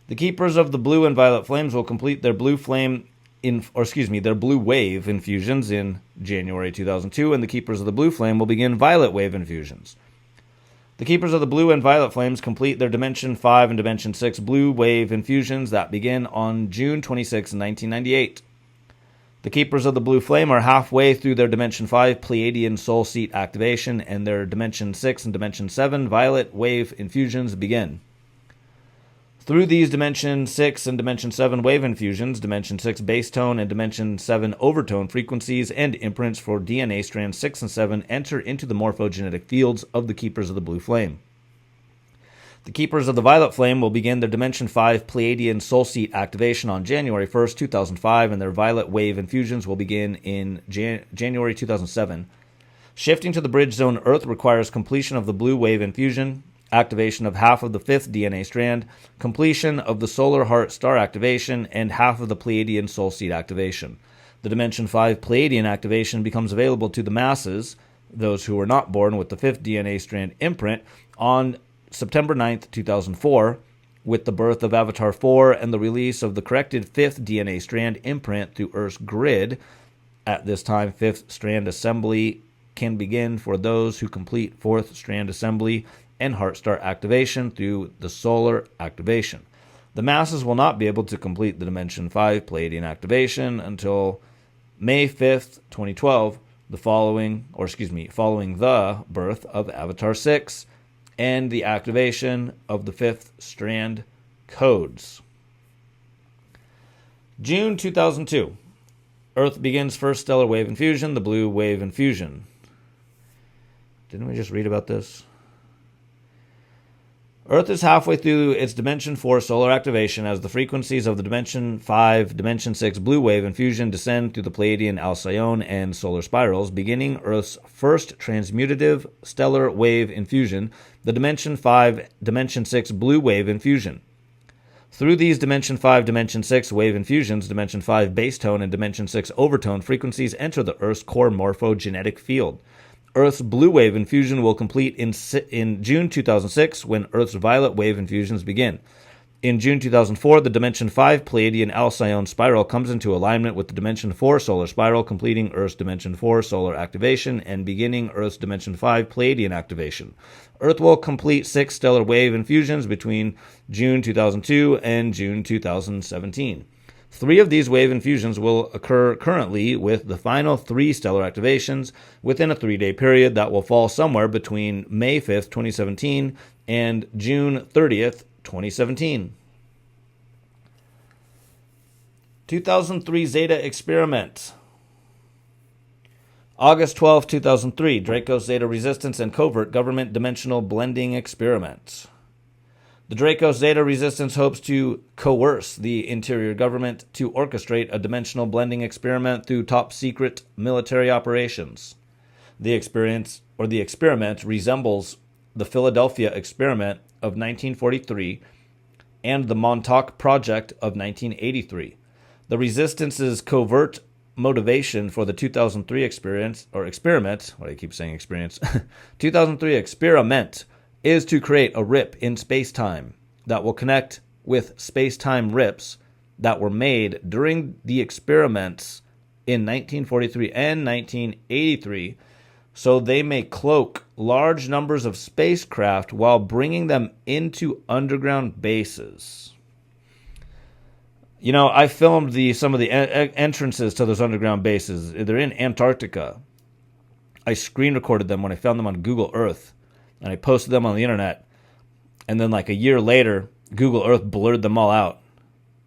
The Keepers of the Blue and Violet Flames will complete their Blue Wave infusions in January 2002, and the Keepers of the Blue Flame will begin Violet Wave infusions. The Keepers of the Blue and Violet Flames complete their Dimension 5 and Dimension 6 Blue Wave infusions that begin on June 26, 1998. The Keepers of the Blue Flame are halfway through their Dimension 5 Pleiadian Soul Seat activation, and their Dimension 6 and Dimension 7 Violet Wave infusions begin. Through these Dimension 6 and Dimension 7 wave infusions, Dimension 6 base tone and Dimension 7 overtone frequencies and imprints for DNA strands 6 and 7 enter into the morphogenetic fields of the Keepers of the Blue Flame. The Keepers of the Violet Flame will begin their Dimension 5 Pleiadian Soul Seat activation on January 1st, 2005, and their Violet Wave infusions will begin in January 2007. Shifting to the Bridge Zone Earth requires completion of the Blue Wave infusion, activation of half of the fifth DNA strand, completion of the Solar Heart Star activation, and half of the Pleiadian Soul Seed activation. The Dimension 5 Pleiadian activation becomes available to the masses, those who were not born with the fifth DNA strand imprint, on September 9th, 2004, with the birth of Avatar 4 and the release of the corrected fifth DNA strand imprint through Earth's grid. At this time, fifth strand assembly can begin for those who complete fourth strand assembly and Heartstar activation through the solar activation. The masses will not be able to complete the Dimension 5 Pleiadian activation until May 5th, 2012, following the birth of Avatar 6 and the activation of the fifth strand codes. June 2002. Earth begins first stellar wave infusion, the Blue Wave infusion. Didn't we just read about this? Earth is halfway through its Dimension 4 solar activation as the frequencies of the Dimension 5, Dimension 6 Blue Wave infusion descend through the Pleiadian Alcyone and solar spirals, beginning Earth's first transmutative stellar wave infusion, the Dimension 5, Dimension 6 Blue Wave infusion. Through these Dimension 5, Dimension 6 wave infusions, Dimension 5 base tone and Dimension 6 overtone frequencies enter the Earth's core morphogenetic field. Earth's Blue Wave infusion will complete in June 2006 when Earth's Violet Wave infusions begin. In June 2004, the Dimension 5 Pleiadian Alcyone spiral comes into alignment with the Dimension 4 solar spiral, completing Earth's Dimension 4 solar activation and beginning Earth's Dimension 5 Pleiadian activation. Earth will complete 6 stellar wave infusions between June 2002 and June 2017. 3 of these wave infusions will occur currently, with the final 3 stellar activations within a 3-day period that will fall somewhere between May 5th, 2017 and June 30th, 2017. 2003 Zeta experiment. August 12, 2003, Dracos Zeta resistance and covert government dimensional blending experiment. The Dracos Zeta resistance hopes to coerce the interior government to orchestrate a dimensional blending experiment through top secret military operations. The experiment resembles the Philadelphia experiment of 1943 and the Montauk Project of 1983. The resistance's covert motivation for the 2003 experiment, 2003 experiment is to create a rip in space-time that will connect with space-time rips that were made during the experiments in 1943 and 1983, so they may cloak large numbers of spacecraft while bringing them into underground bases. You know, I filmed some of the entrances to those underground bases. They're in Antarctica. I screen recorded them when I found them on Google Earth, and I posted them on the internet. And then like a year later, Google Earth blurred them all out.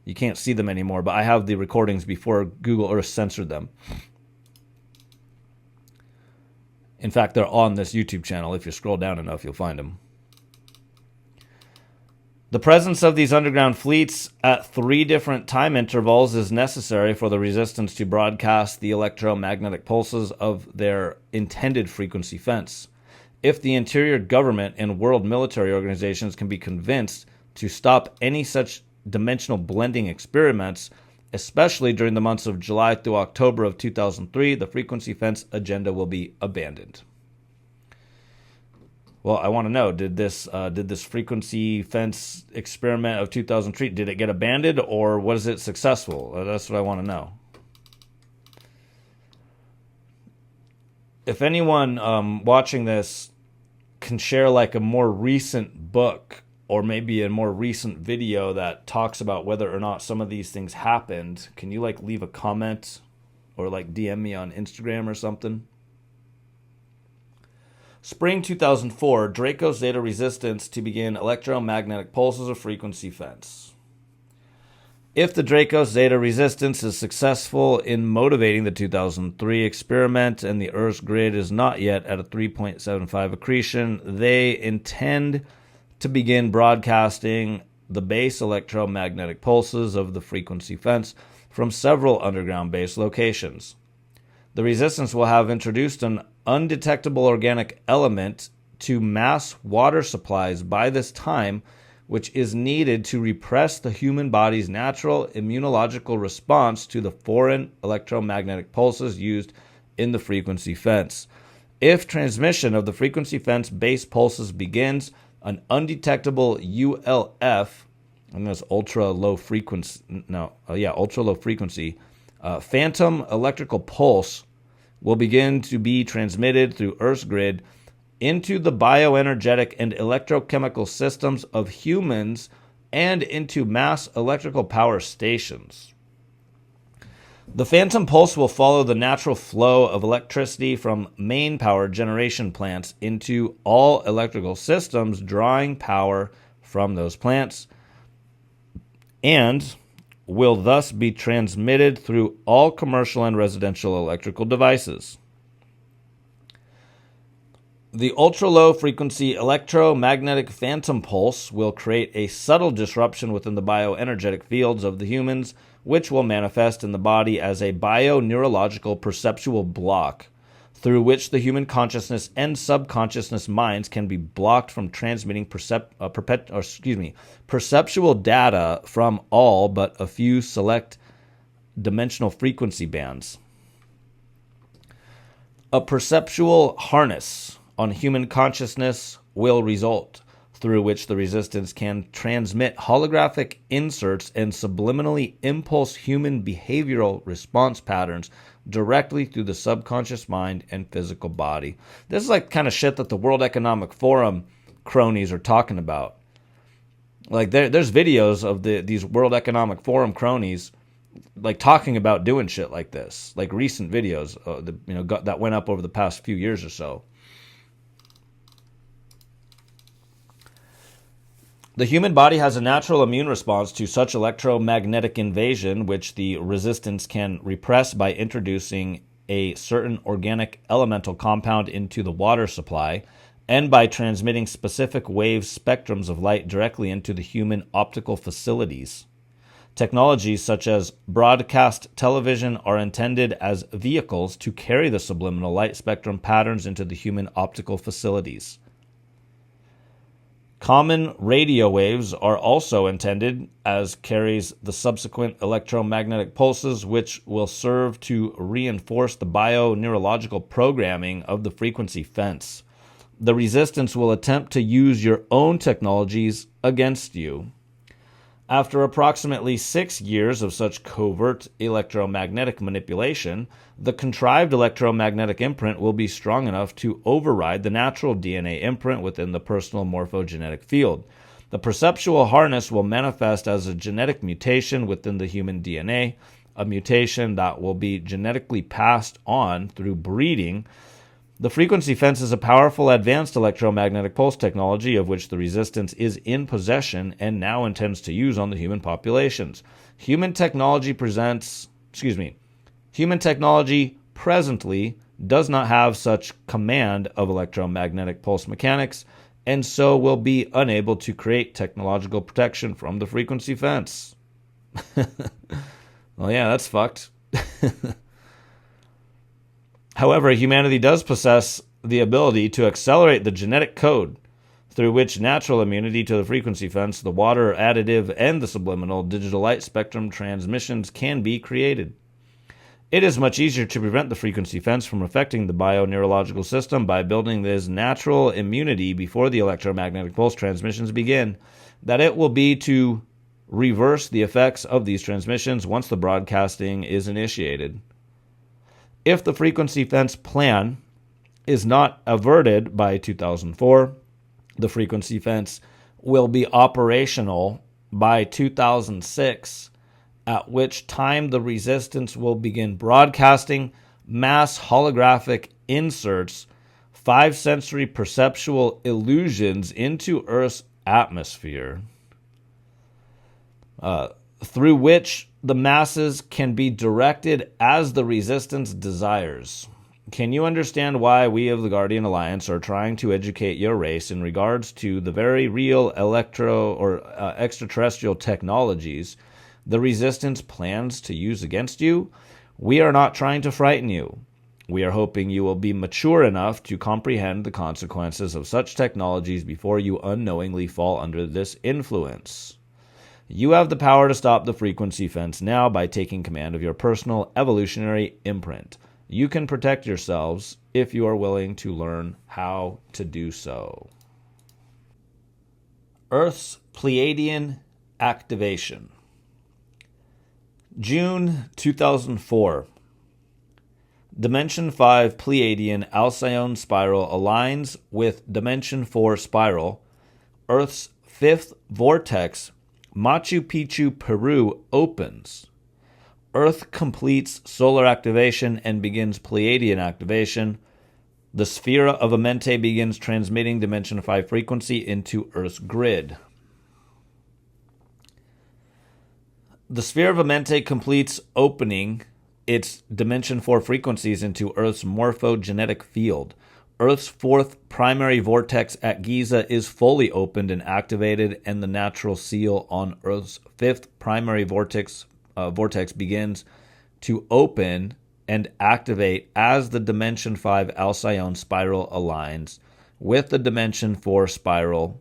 You can't see them anymore, but I have the recordings before Google Earth censored them. In fact, they're on this YouTube channel. If you scroll down enough, you'll find them. The presence of these underground fleets at 3 different time intervals is necessary for the resistance to broadcast the electromagnetic pulses of their intended frequency fence. If the interior government and world military organizations can be convinced to stop any such dimensional blending experiments, especially during the months of July through October of 2003, the frequency fence agenda will be abandoned. Well, I want to know, did this frequency fence experiment of 2003, did it get abandoned or was it successful? That's what I want to know. If anyone watching this can share like a more recent book or maybe a more recent video that talks about whether or not some of these things happened, can you like leave a comment or like DM me on Instagram or something? Spring 2004, Dracos Zeta resistance to begin electromagnetic pulses of frequency fence. If the Dracos Zeta resistance is successful in motivating the 2003 experiment and the Earth's grid is not yet at a 3.75 accretion, they intend to begin broadcasting the base electromagnetic pulses of the frequency fence from several underground base locations. The resistance will have introduced an undetectable organic element to mass water supplies by this time, which is needed to repress the human body's natural immunological response to the foreign electromagnetic pulses used in the frequency fence. If transmission of the frequency fence base pulses begins, an undetectable ULF, and that's ultra low frequency, phantom electrical pulse will begin to be transmitted through Earth's grid into the bioenergetic and electrochemical systems of humans and into mass electrical power stations. The phantom pulse will follow the natural flow of electricity from main power generation plants into all electrical systems, drawing power from those plants, and will thus be transmitted through all commercial and residential electrical devices. The ultra-low frequency electromagnetic phantom pulse will create a subtle disruption within the bioenergetic fields of the humans, which will manifest in the body as a bio-neurological perceptual block, through which the human consciousness and subconsciousness minds can be blocked from transmitting perceptual data from all but a few select dimensional frequency bands. A perceptual harness on human consciousness will result, through which the resistance can transmit holographic inserts and subliminally impulse human behavioral response patterns directly through the subconscious mind and physical body. This is like kind of shit that the World Economic Forum cronies are talking about. Like there's videos of these World Economic Forum cronies like talking about doing shit like this, like recent videos that went up over the past few years or so. The human body has a natural immune response to such electromagnetic invasion, which the resistance can repress by introducing a certain organic elemental compound into the water supply and by transmitting specific wave spectrums of light directly into the human optical facilities. Technologies such as broadcast television are intended as vehicles to carry the subliminal light spectrum patterns into the human optical facilities. Common radio waves are also intended as carries the subsequent electromagnetic pulses, which will serve to reinforce the bio-neurological programming of the frequency fence. The resistance will attempt to use your own technologies against you. After approximately 6 years of such covert electromagnetic manipulation, the contrived electromagnetic imprint will be strong enough to override the natural DNA imprint within the personal morphogenetic field. The perceptual harness will manifest as a genetic mutation within the human DNA, a mutation that will be genetically passed on through breeding. The frequency fence is a powerful advanced electromagnetic pulse technology of which the resistance is in possession and now intends to use on the human populations. Human technology presently does not have such command of electromagnetic pulse mechanics and so will be unable to create technological protection from the frequency fence. Well, yeah, that's fucked. However, humanity does possess the ability to accelerate the genetic code through which natural immunity to the frequency fence, the water additive, and the subliminal digital light spectrum transmissions can be created. It is much easier to prevent the frequency fence from affecting the bio-neurological system by building this natural immunity before the electromagnetic pulse transmissions begin, that it will be to reverse the effects of these transmissions once the broadcasting is initiated. If the frequency fence plan is not averted by 2004, the frequency fence will be operational by 2006, at which time the resistance will begin broadcasting mass holographic inserts, 5-sensory perceptual illusions into Earth's atmosphere, through which the masses can be directed as the resistance desires. Can you understand why we of the Guardian Alliance are trying to educate your race in regards to the very real extraterrestrial technologies the resistance plans to use against you? We are not trying to frighten you. We are hoping you will be mature enough to comprehend the consequences of such technologies before you unknowingly fall under this influence. You have the power to stop the frequency fence now by taking command of your personal evolutionary imprint. You can protect yourselves if you are willing to learn how to do so. Earth's Pleiadian activation. June 2004. Dimension 5 Pleiadian Alcyone spiral aligns with Dimension 4 spiral. Earth's fifth vortex, Machu Picchu, Peru, opens. Earth completes solar activation and begins Pleiadian activation. The sphere of Amenti begins transmitting Dimension 5 frequency into Earth's grid. The sphere of Amenti completes opening its Dimension 4 frequencies into Earth's morphogenetic field. Earth's fourth primary vortex at Giza is fully opened and activated, and the natural seal on Earth's fifth primary vortex begins to open and activate as the Dimension 5 Alcyone spiral aligns with the Dimension 4 spiral.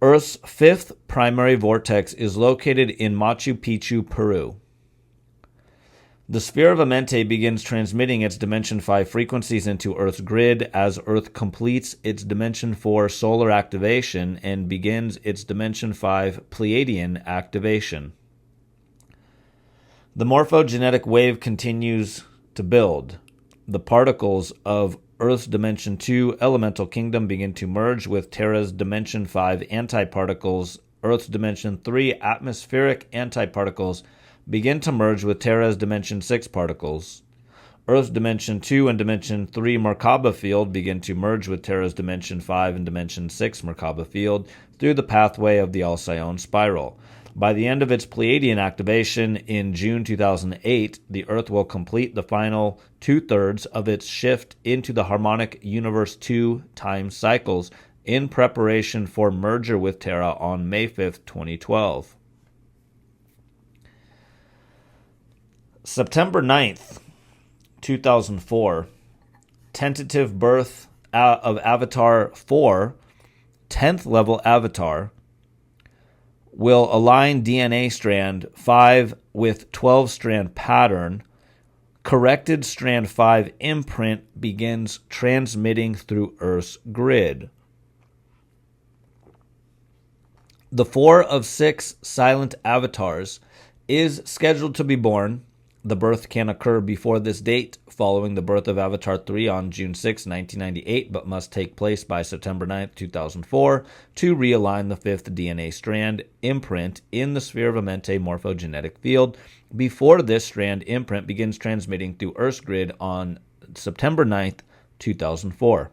Earth's fifth primary vortex is located in Machu Picchu, Peru. The sphere of Amenti begins transmitting its Dimension 5 frequencies into Earth's grid as Earth completes its Dimension 4 solar activation and begins its Dimension 5 Pleiadian activation. The morphogenetic wave continues to build. The particles of Earth's Dimension 2 elemental kingdom begin to merge with Terra's Dimension 5 antiparticles. Earth's Dimension 3 atmospheric antiparticles begin to merge with Terra's Dimension 6 particles. Earth's Dimension 2 and Dimension 3 Merkaba field begin to merge with Terra's Dimension 5 and Dimension 6 Merkaba field through the pathway of the Alcyone spiral. By the end of its Pleiadian activation in June 2008, the Earth will complete the final two-thirds of its shift into the harmonic Universe 2 time cycles in preparation for merger with Terra on May 5th, 2012. September 9th, 2004, tentative birth of Avatar 4, 10th level Avatar, will align DNA strand 5 with 12-strand pattern. Corrected strand 5 imprint begins transmitting through Earth's grid. The 4 of 6 silent avatars is scheduled to be born. The birth can occur before this date, following the birth of Avatar 3 on June 6, 1998, but must take place by September 9, 2004, to realign the 5th DNA strand imprint in the sphere of Amenti morphogenetic field before this strand imprint begins transmitting through Earth's grid on September 9, 2004.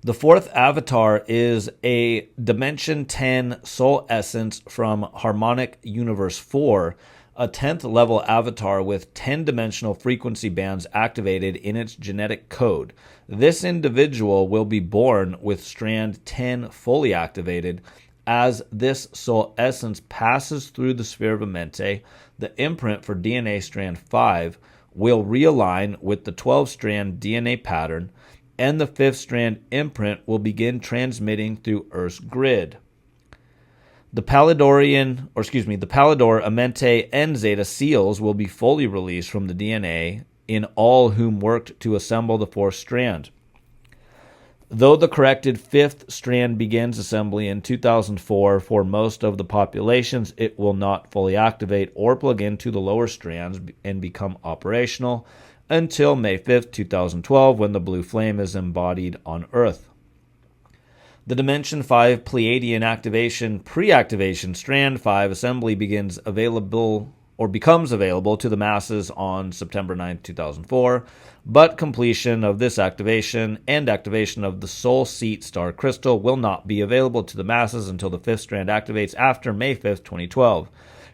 The 4th avatar is a Dimension 10 soul essence from Harmonic Universe 4, a 10th level avatar with 10-dimensional frequency bands activated in its genetic code. This individual will be born with strand 10 fully activated. As this soul essence passes through the sphere of Amenti, the imprint for DNA strand 5 will realign with the 12-strand DNA pattern, and the 5th strand imprint will begin transmitting through Earth's grid. The Pallador, Amenti, and Zeta seals will be fully released from the DNA in all whom worked to assemble the 4th strand. Though the corrected 5th strand begins assembly in 2004 for most of the populations, it will not fully activate or plug into the lower strands and become operational until May 5th, 2012, when the blue flame is embodied on Earth. The Dimension 5 Pleiadian activation pre-activation strand 5 assembly becomes available to the masses on September 9, 2004, but completion of this activation and activation of the Soul Seat Star Crystal will not be available to the masses until the 5th strand activates after May 5th, 2012.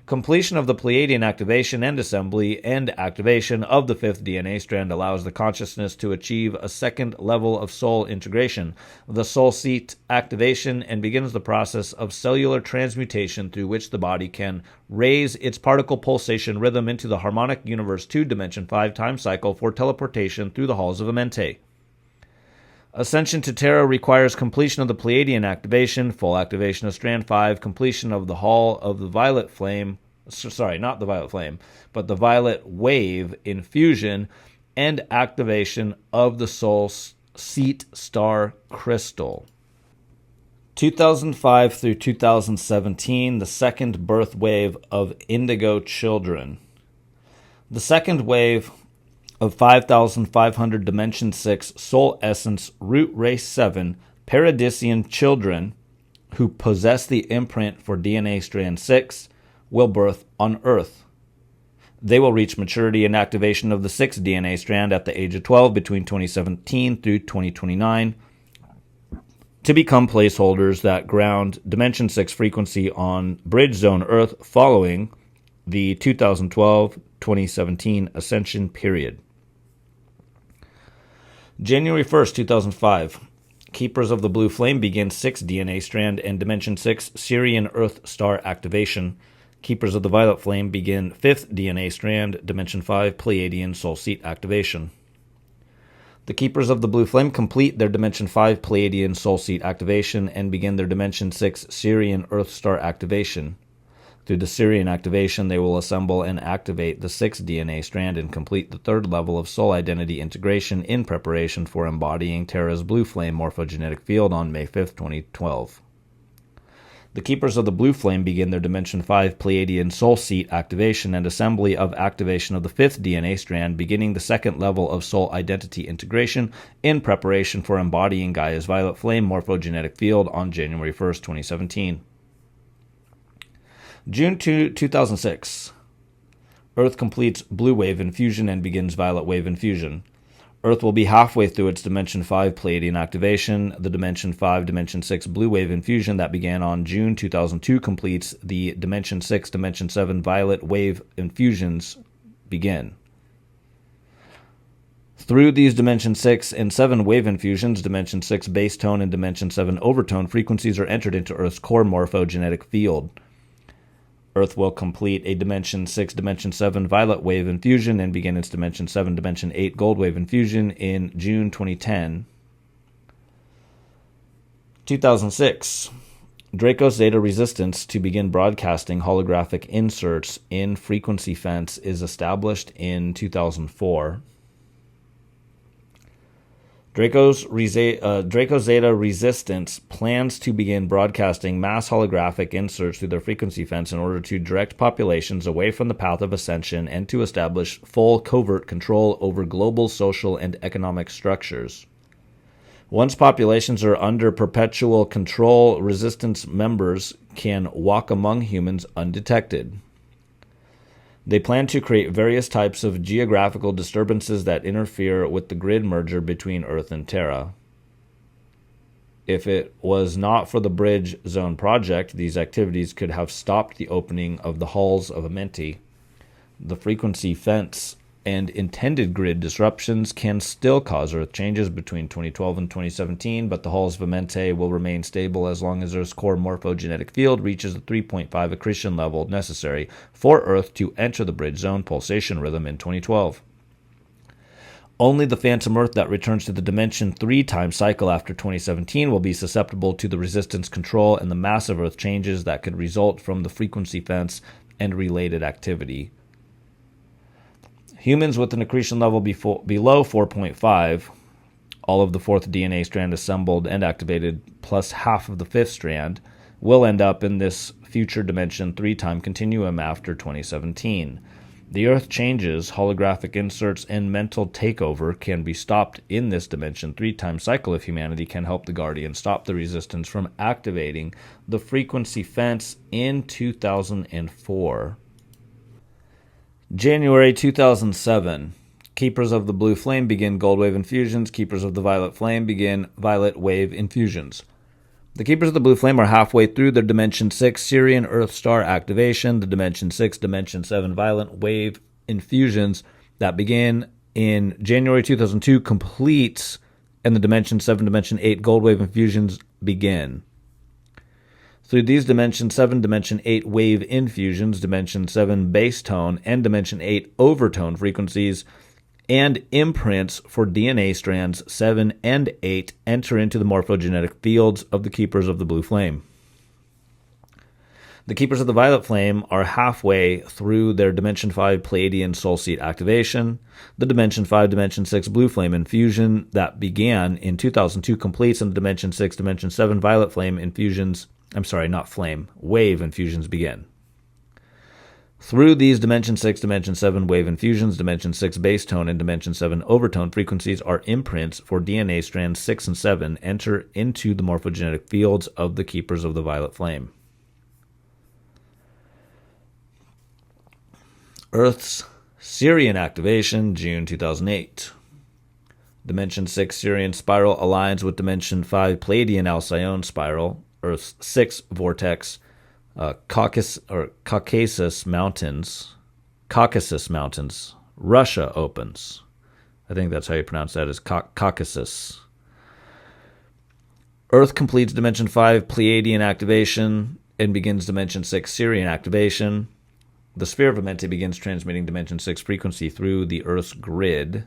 Completion of the Pleiadian activation and assembly and activation of the 5th DNA strand allows the consciousness to achieve a second level of soul integration, the soul seat activation, and begins the process of cellular transmutation through which the body can raise its particle pulsation rhythm into the harmonic universe 2 dimension 5 time cycle for teleportation through the halls of Amenti. Ascension to Terra requires completion of the Pleiadian activation, full activation of Strand 5, completion of the Hall of the Violet Flame, not the Violet Flame, but the Violet Wave infusion, and activation of the Soul Seat Star Crystal. 2005 through 2017, the second birth wave of Indigo Children. The second wave of 5,500 Dimension 6 Soul Essence Root Race 7 Paradisian children who possess the imprint for DNA Strand 6 will birth on Earth. They will reach maturity and activation of the 6th DNA strand at the age of 12 between 2017 through 2029 to become placeholders that ground Dimension 6 frequency on Bridge Zone Earth following the 2012-2017 Ascension period. January 1st, 2005. Keepers of the Blue Flame begin 6th DNA strand and Dimension 6 Syrian Earth Star activation. Keepers of the Violet Flame begin 5th DNA strand, Dimension 5 Pleiadian Soul Seat activation. The Keepers of the Blue Flame complete their Dimension 5 Pleiadian Soul Seat activation and begin their Dimension 6 Syrian Earth Star activation. Through the Syrian activation, they will assemble and activate the 6th DNA strand and complete the 3rd level of soul identity integration in preparation for embodying Terra's Blue Flame morphogenetic field on May 5th, 2012. The Keepers of the Blue Flame begin their Dimension 5 Pleiadian Soul Seat activation and assembly of activation of the 5th DNA strand, beginning the 2nd level of soul identity integration in preparation for embodying Gaia's Violet Flame morphogenetic field on January 1st, 2017. June 2006. Earth completes blue wave infusion and begins violet wave infusion. Earth will be halfway through its Dimension 5 Pleiadian activation. The Dimension 5, Dimension 6 blue wave infusion that began on June 2002 completes. The Dimension 6, Dimension 7 violet wave infusions begin. Through these Dimension 6 and 7 wave infusions, Dimension 6 base tone and Dimension 7 overtone frequencies are entered into Earth's core morphogenetic field. Earth will complete a Dimension 6, Dimension 7 violet wave infusion and begin its Dimension 7, Dimension 8 gold wave infusion in June 2010. 2006. Draco Zeta resistance to begin broadcasting holographic inserts in frequency fence is established in 2004. Draco Zeta Resistance plans to begin broadcasting mass holographic inserts through their frequency fence in order to direct populations away from the path of ascension and to establish full covert control over global social and economic structures. Once populations are under perpetual control, resistance members can walk among humans undetected. They plan to create various types of geographical disturbances that interfere with the grid merger between Earth and Terra. If it was not for the Bridge Zone project, these activities could have stopped the opening of the halls of Amenti. The frequency fence and intended grid disruptions can still cause Earth changes between 2012 and 2017, but the halls of Amenti will remain stable as long as Earth's core morphogenetic field reaches the 3.5 accretion level necessary for Earth to enter the Bridge Zone pulsation rhythm in 2012. Only the phantom Earth that returns to the Dimension 3 time cycle after 2017 will be susceptible to the resistance control and the massive Earth changes that could result from the frequency fence and related activity. Humans with an accretion level below 4.5, all of the fourth DNA strand assembled and activated, plus half of the fifth strand, will end up in this future Dimension 3 time continuum after 2017. The Earth changes, holographic inserts, and mental takeover can be stopped in this Dimension 3 time cycle if humanity can help the Guardian stop the resistance from activating the frequency fence in 2004. January 2007. Keepers of the Blue Flame begin Gold Wave infusions. Keepers of the Violet Flame begin Violet Wave infusions. The Keepers of the Blue Flame are halfway through their Dimension 6 Sirian Earth Star activation. The Dimension 6, Dimension 7 Violet Wave infusions that begin in January 2002 completes, and the Dimension 7, Dimension 8 Gold Wave infusions begin. Through these Dimension 7, Dimension 8 wave infusions, Dimension 7 base tone, and Dimension 8 overtone frequencies, and imprints for DNA strands 7 and 8 enter into the morphogenetic fields of the Keepers of the Blue Flame. The Keepers of the Violet Flame are halfway through their Dimension 5 Pleiadian Soul Seed activation. The Dimension 5, Dimension 6 Blue Flame infusion that began in 2002 completes, and the Dimension 6, Dimension 7 Violet Flame infusions wave infusions begin. Through these Dimension 6, Dimension 7 wave infusions, Dimension 6 base tone and Dimension 7 overtone frequencies are imprints for DNA strands 6 and 7 enter into the morphogenetic fields of the Keepers of the Violet Flame. Earth's Sirian activation, June 2008. Dimension 6 Sirian spiral aligns with Dimension 5 Pleiadian Alcyone spiral, Earth's 6 vortex, Caucasus Mountains, Russia opens. I think that's how you pronounce that, is Caucasus. Earth completes Dimension 5 Pleiadian activation and begins Dimension 6 Sirian activation. The sphere of Amenti begins transmitting Dimension 6 frequency through the Earth's grid.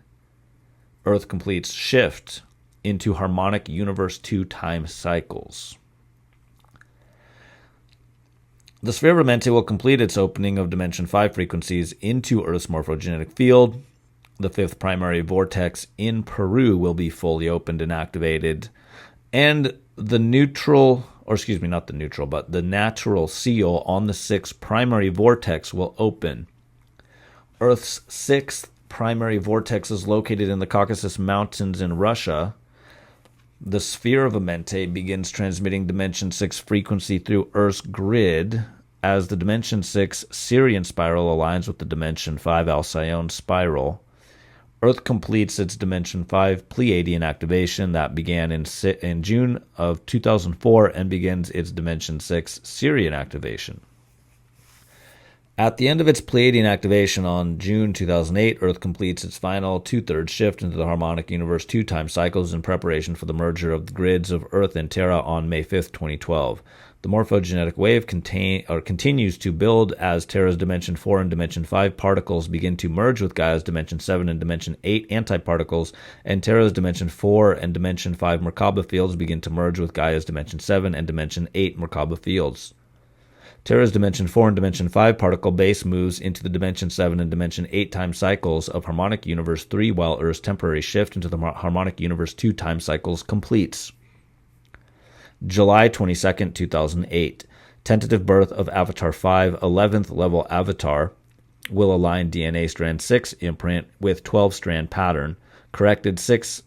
Earth completes shift into harmonic Universe 2 time cycles. The sphere of Amenti will complete its opening of Dimension 5 frequencies into Earth's morphogenetic field. The fifth primary vortex in Peru will be fully opened and activated. And the natural seal on the sixth primary vortex will open. Earth's sixth primary vortex is located in the Caucasus Mountains in Russia. The sphere of Amenti begins transmitting Dimension 6 frequency through Earth's grid as the Dimension 6 Sirian spiral aligns with the Dimension 5 Alcyone spiral, Earth completes its Dimension 5 Pleiadian activation that began in June of 2004 and begins its Dimension 6 Sirian activation. At the end of its Pleiadian activation on June 2008, Earth completes its final two-thirds shift into the harmonic universe 2 time cycles in preparation for the merger of the grids of Earth and Terra on May 5, 2012. The morphogenetic wave continues to build as Terra's Dimension 4 and Dimension 5 particles begin to merge with Gaia's Dimension 7 and Dimension 8 antiparticles, and Terra's Dimension 4 and Dimension 5 Merkaba fields begin to merge with Gaia's Dimension 7 and Dimension 8 Merkaba fields. Terra's Dimension 4 and Dimension 5 particle base moves into the Dimension 7 and Dimension 8 time cycles of Harmonic Universe 3, while Earth's temporary shift into the Harmonic Universe 2 time cycles completes. July 22, 2008. Tentative birth of Avatar 5, 11th level Avatar, will align DNA strand 6 imprint with 12-strand pattern. Corrected strand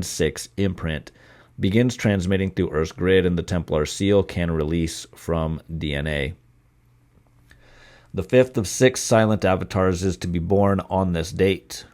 6 imprint begins transmitting through Earth's grid, and the Templar seal can release from DNA. The 5th of 6 silent avatars is to be born on this date.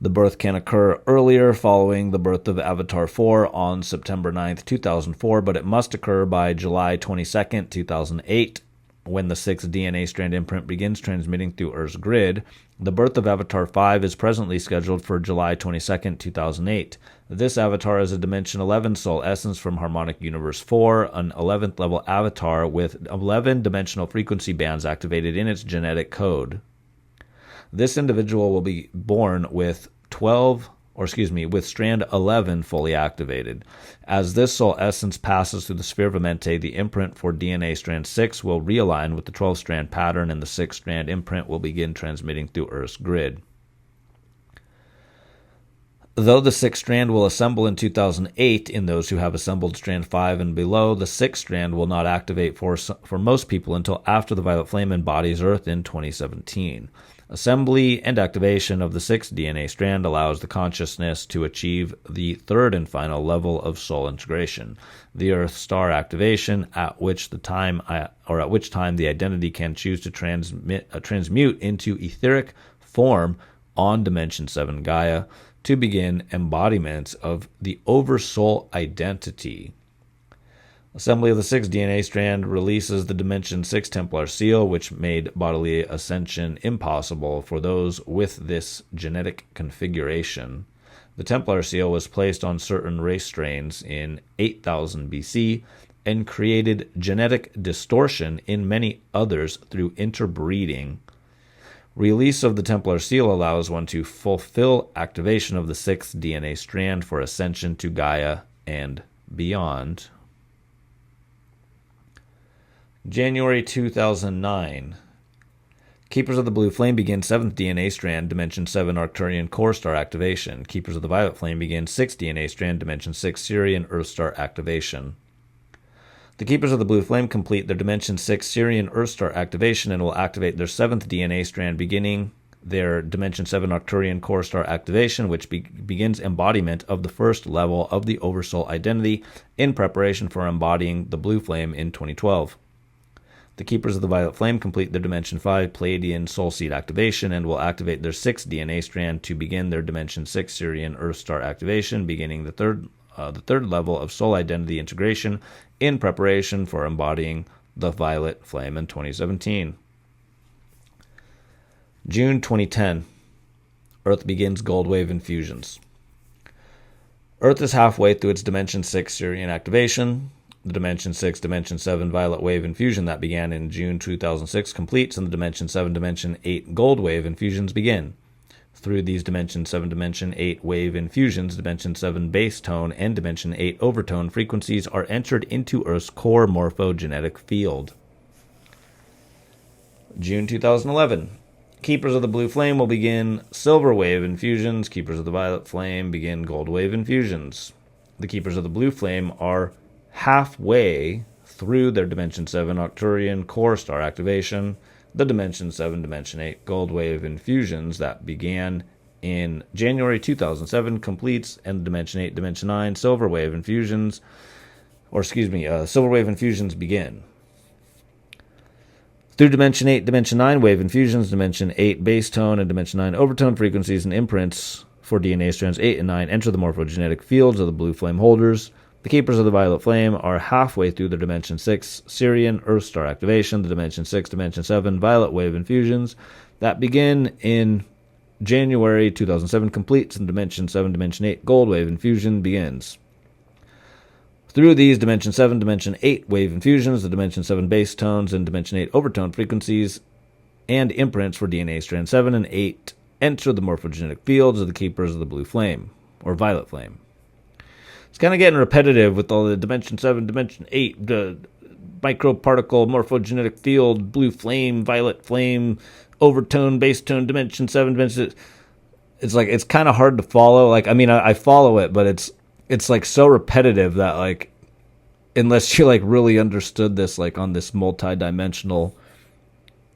The birth can occur earlier, following the birth of Avatar 4 on September 9, 2004, but it must occur by July 22, 2008, when the 6th DNA strand imprint begins transmitting through Earth's grid. The birth of Avatar 5 is presently scheduled for July 22, 2008. This avatar is a Dimension 11 soul essence from Harmonic Universe 4, an 11th level avatar with 11 dimensional frequency bands activated in its genetic code. This individual will be born with strand 11 fully activated. As this soul essence passes through the sphere of Amenti, the imprint for DNA strand 6 will realign with the 12-strand pattern, and the 6-strand imprint will begin transmitting through Earth's grid. Though the 6th strand will assemble in 2008 in those who have assembled strand 5 and below, the 6th strand will not activate for most people until after the violet flame embodies Earth in 2017. Assembly and activation of the 6th DNA strand allows the consciousness to achieve the 3rd and final level of soul integration, the Earth star activation, at which time the identity can choose to transmute into etheric form on Dimension 7 Gaia to begin embodiments of the Oversoul identity. Assembly of the 6th DNA strand releases the Dimension 6 Templar seal, which made bodily ascension impossible for those with this genetic configuration. The Templar seal was placed on certain race strains in 8000 BC and created genetic distortion in many others through interbreeding. Release of the Templar seal allows one to fulfill activation of the 6th DNA strand for ascension to Gaia and beyond. January 2009. Keepers of the Blue Flame begin 7th DNA strand, Dimension 7 Arcturian Core Star activation. Keepers of the Violet Flame begin 6th DNA strand, Dimension 6 Sirian Earth Star activation. The Keepers of the Blue Flame complete their Dimension 6 Sirian Earth Star activation and will activate their 7th DNA strand, beginning their Dimension 7 Arcturian Core Star activation, which begins embodiment of the 1st level of the Oversoul identity in preparation for embodying the Blue Flame in 2012. The Keepers of the Violet Flame complete their Dimension 5 Pleiadian Soul Seed activation and will activate their 6th DNA strand to begin their Dimension 6 Sirian Earth Star activation, beginning the third level of Soul Identity integration in preparation for embodying the Violet Flame in 2017. June 2010. Earth begins Gold Wave infusions. Earth is halfway through its Dimension 6 Sirian activation. The Dimension 6, Dimension 7 Violet Wave infusion that began in June 2006 completes, and the Dimension 7, Dimension 8 Gold Wave infusions begin. Through these Dimension 7, Dimension 8 wave infusions, Dimension 7 base tone and Dimension 8 overtone frequencies are entered into Earth's core morphogenetic field. June 2011. Keepers of the Blue Flame will begin Silver Wave infusions. Keepers of the Violet Flame begin Gold Wave infusions. The Keepers of the Blue Flame are halfway through their Dimension 7 Arcturian Core Star activation, the Dimension 7, Dimension 8 Gold Wave infusions that began in January 2007 completes, and the Dimension 8, Dimension 9 Silver Wave infusions silver wave infusions begin. Through Dimension 8, Dimension 9 wave infusions, Dimension 8 base tone, and Dimension 9 overtone frequencies and imprints for DNA strands 8 and 9 enter the morphogenetic fields of the blue flame holders. The keepers of the violet flame are halfway through the Dimension 6 Sirian Earth Star activation, the Dimension 6, Dimension 7 violet wave infusions that begin in January 2007 completes, and Dimension 7, Dimension 8 gold wave infusion begins. Through these Dimension 7, Dimension 8 wave infusions, the Dimension 7 base tones and Dimension 8 overtone frequencies and imprints for DNA strand 7 and 8 enter the morphogenetic fields of the keepers of the blue flame, or violet flame. It's kind of getting repetitive with all the Dimension 7, Dimension 8, the microparticle, morphogenetic field, blue flame, violet flame, overtone, base tone, Dimension 7, Dimension... It's like, it's kind of hard to follow. Like, I mean, I follow it, but it's like so repetitive that, like, unless you like really understood this, like on this multi-dimensional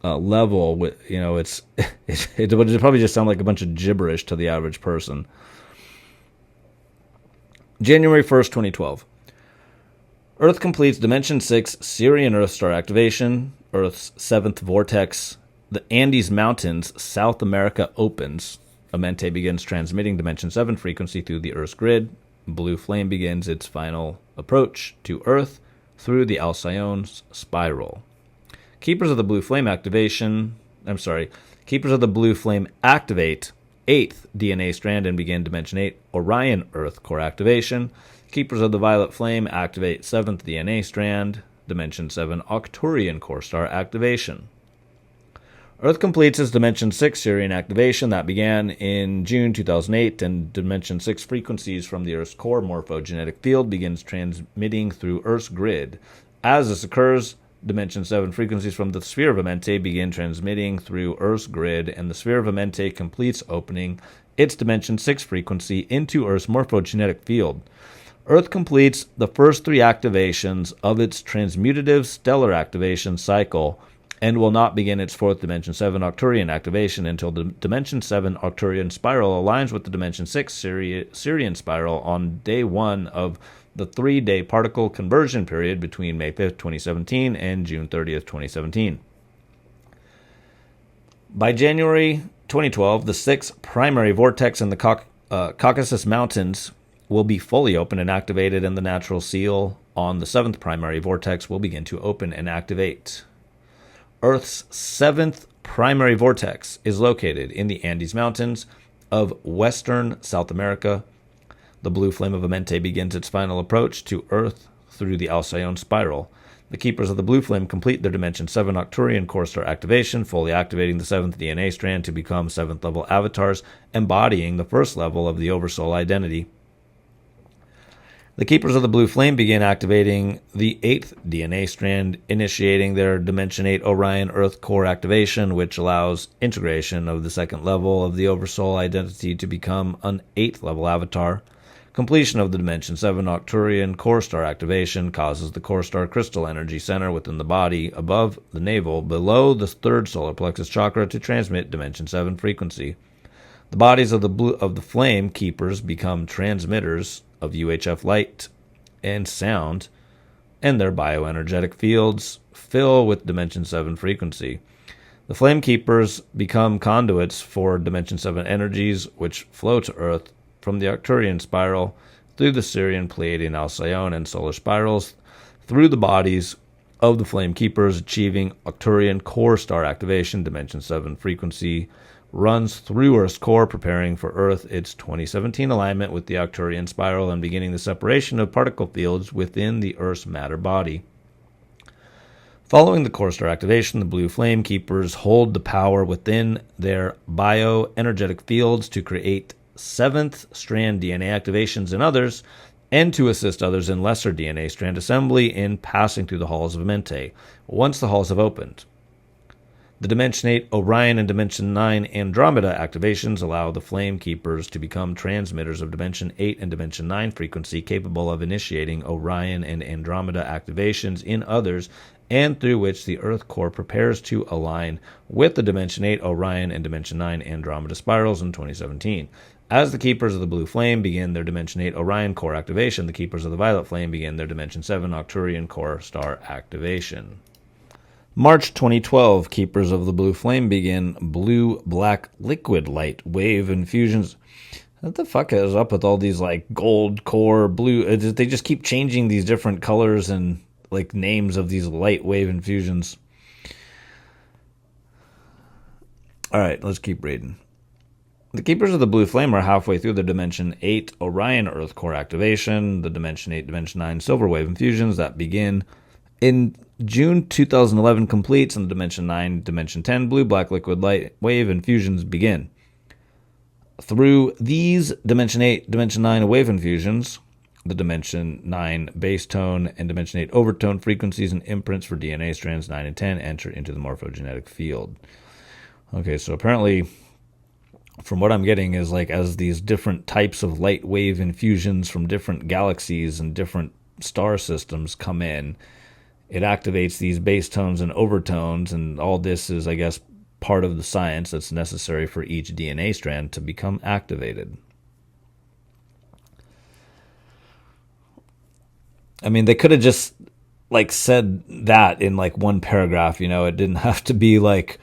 level, with, you know, it would probably just sound like a bunch of gibberish to the average person. January 1st, 2012. Earth completes Dimension 6 Sirian Earth Star activation. Earth's 7th vortex. The Andes Mountains, South America opens. Amenti begins transmitting Dimension 7 frequency through the Earth's grid. Blue flame begins its final approach to Earth through the Alcyone spiral. Keepers of the blue flame activate 8th DNA strand and begin Dimension 8 Orion Earth core activation. Keepers of the violet flame activate 7th DNA strand, Dimension 7 Arcturian core star activation. Earth completes its Dimension 6 Sirian activation that began in June 2008, and Dimension 6 frequencies from the Earth's core morphogenetic field begins transmitting through Earth's grid. As this occurs, Dimension 7 frequencies from the Sphere of Amenti begin transmitting through Earth's grid, and the Sphere of Amenti completes opening its Dimension 6 frequency into Earth's morphogenetic field. Earth completes the first 3 activations of its transmutative stellar activation cycle and will not begin its 4th Dimension 7 Arcturian activation until the Dimension 7 Arcturian spiral aligns with the Dimension 6 Sirian spiral on day 1 of the 3-day particle conversion period between May 5th, 2017 and June 30th, 2017. By January 2012, the 6th primary vortex in the Caucasus Mountains will be fully open and activated, and the natural seal on the 7th primary vortex will begin to open and activate. Earth's 7th primary vortex is located in the Andes Mountains of western South America. The blue flame of Amenti begins its final approach to Earth through the Alcyone spiral. The keepers of the blue flame complete their Dimension 7 Arcturian core star activation, fully activating the 7th DNA strand to become 7th level avatars, embodying the 1st level of the Oversoul identity. The keepers of the blue flame begin activating the 8th DNA strand, initiating their Dimension 8 Orion Earth core activation, which allows integration of the 2nd level of the Oversoul identity to become an 8th level avatar. Completion of the Dimension 7 Arcturian core star activation causes the core star crystal energy center within the body, above the navel, below the 3rd solar plexus chakra, to transmit Dimension 7 frequency. The bodies of the flame keepers become transmitters of UHF light and sound, and their bioenergetic fields fill with Dimension 7 frequency. The flame keepers become conduits for Dimension 7 energies, which flow to Earth from the Arcturian spiral through the Sirian, Pleiadian, Alcyone, and solar spirals, through the bodies of the flame keepers, achieving Arcturian core star activation. Dimension 7 frequency runs through Earth's core, preparing for Earth its 2017 alignment with the Arcturian spiral and beginning the separation of particle fields within the Earth's matter body. Following the core star activation, the blue flame keepers hold the power within their bioenergetic fields to create 7th strand DNA activations in others, and to assist others in lesser DNA strand assembly in passing through the halls of Amenti, once the halls have opened. The Dimension 8 Orion and Dimension 9 Andromeda activations allow the Flame Keepers to become transmitters of Dimension 8 and Dimension 9 frequency, capable of initiating Orion and Andromeda activations in others and through which the Earth core prepares to align with the Dimension 8 Orion and Dimension 9 Andromeda spirals in 2017. As the Keepers of the Blue Flame begin their Dimension 8 Orion core activation, the Keepers of the Violet Flame begin their Dimension 7 Arcturian core star activation. March 2012, Keepers of the Blue Flame begin blue-black liquid light wave infusions. What the fuck is up with all these like gold core, blue? They just keep changing these different colors and like names of these light wave infusions. All right, let's keep reading. The Keepers of the Blue Flame are halfway through the Dimension 8 Orion Earth Core activation, the Dimension 8, Dimension 9 Silver Wave infusions that begin in June 2011 completes, and the Dimension 9, Dimension 10 Blue-Black Liquid Light Wave infusions begin. Through these Dimension 8, Dimension 9 wave infusions, the Dimension 9 base tone and Dimension 8 overtone frequencies and imprints for DNA strands 9 and 10 enter into the morphogenetic field. Okay, so apparently, from what I'm getting is like as these different types of light wave infusions from different galaxies and different star systems come in, it activates these base tones and overtones, and all this is, I guess, part of the science that's necessary for each DNA strand to become activated. I mean, they could have just like said that in like one paragraph, you know, it didn't have to be like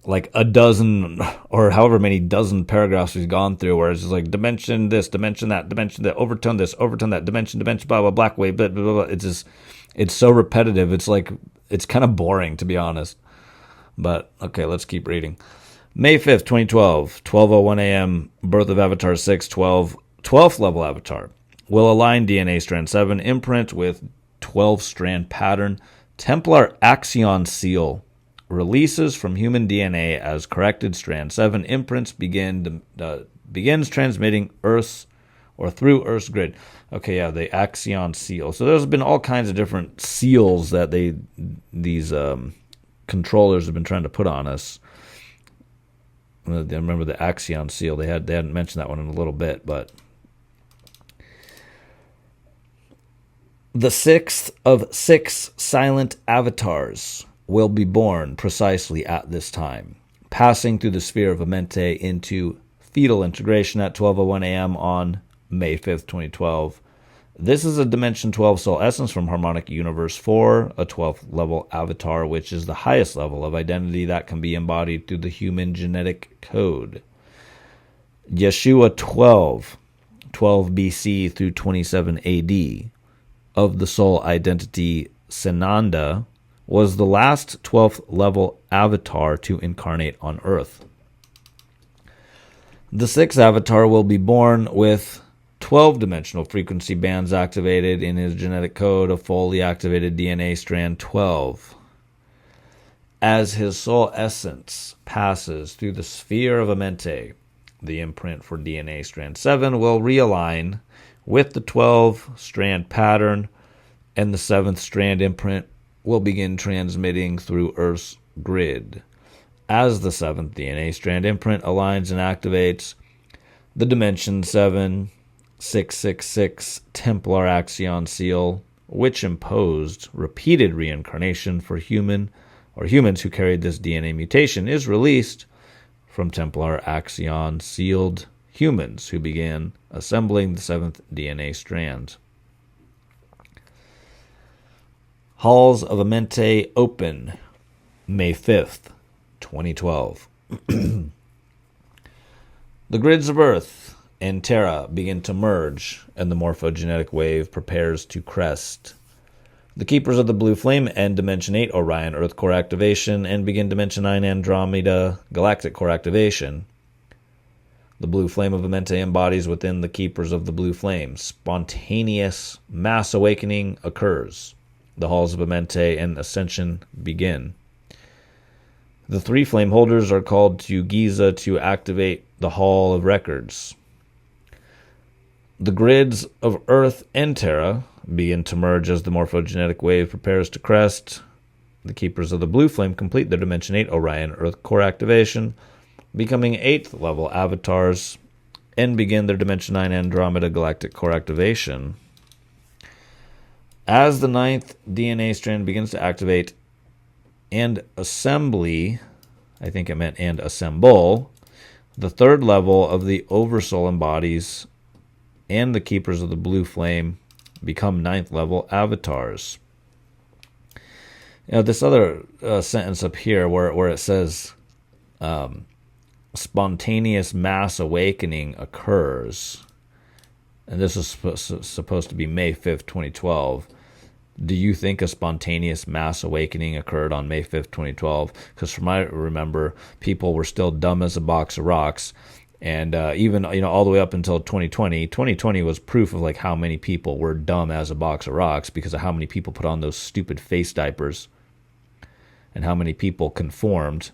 a dozen or however many dozen paragraphs we've gone through where it's just like dimension this, dimension that, dimension that, overtone this, overtone that, dimension, blah, blah, black wave, blah, blah, blah. It's just, it's so repetitive. It's like, it's kind of boring, to be honest. But, okay, let's keep reading. May 5th, 2012, 12:01 a.m., birth of Avatar 6, 12th level Avatar. Will align DNA strand 7 imprint with 12-strand pattern. Templar Axion seal. Releases from human DNA as corrected strand 7 imprints begins transmitting Earth's or through Earth's grid. Okay, yeah, the Axion seal. So there's been all kinds of different seals that these controllers have been trying to put on us. I remember the Axion seal. They hadn't mentioned that one in a little bit, but the 6th of 6 silent avatars will be born precisely at this time, passing through the sphere of Amenti into fetal integration at 12:01 a.m. on May 5th, 2012. This is a Dimension 12 soul essence from Harmonic Universe 4, a 12th level avatar, which is the highest level of identity that can be embodied through the human genetic code. Yeshua 12 BC through 27 AD, of the soul identity Sananda, was the last 12th level avatar to incarnate on Earth. The 6th avatar will be born with 12-dimensional frequency bands activated in his genetic code, a fully activated DNA strand 12. As his soul essence passes through the sphere of Amenti, the imprint for DNA strand 7 will realign with the 12-strand pattern, and the 7th strand imprint will begin transmitting through Earth's grid. As the 7th DNA strand imprint aligns and activates, the Dimension 7 666 Templar Axion seal, which imposed repeated reincarnation for humans who carried this DNA mutation, is released from Templar Axion sealed humans who began assembling the 7th DNA strand. Halls of Amenti open May 5th, 2012. The grids of Earth and Terra begin to merge, and the morphogenetic wave prepares to crest. The Keepers of the Blue Flame end Dimension 8 Orion Earth Core activation and begin Dimension 9 Andromeda Galactic Core activation. The Blue Flame of Amenti embodies within the Keepers of the Blue Flame. Spontaneous mass awakening occurs. The halls of Amenti and Ascension begin. The 3 flame holders are called to Giza to activate the Hall of Records. The grids of Earth and Terra begin to merge as the morphogenetic wave prepares to crest. The Keepers of the Blue Flame complete their Dimension 8 Orion Earth Core activation, becoming 8th level avatars, and begin their Dimension 9 Andromeda Galactic Core activation. As the 9th DNA strand begins to activate, and assembly, I think it meant and assemble, the third level of the Oversoul embodies and the keepers of the blue flame become ninth level avatars. This other sentence up here where it says spontaneous mass awakening occurs, and this is supposed to be May 5th, 2012. Do you think a spontaneous mass awakening occurred on May 5th, 2012? Because from what I remember, people were still dumb as a box of rocks. And even, all the way up until 2020 was proof of like how many people were dumb as a box of rocks because of how many people put on those stupid face diapers and how many people conformed.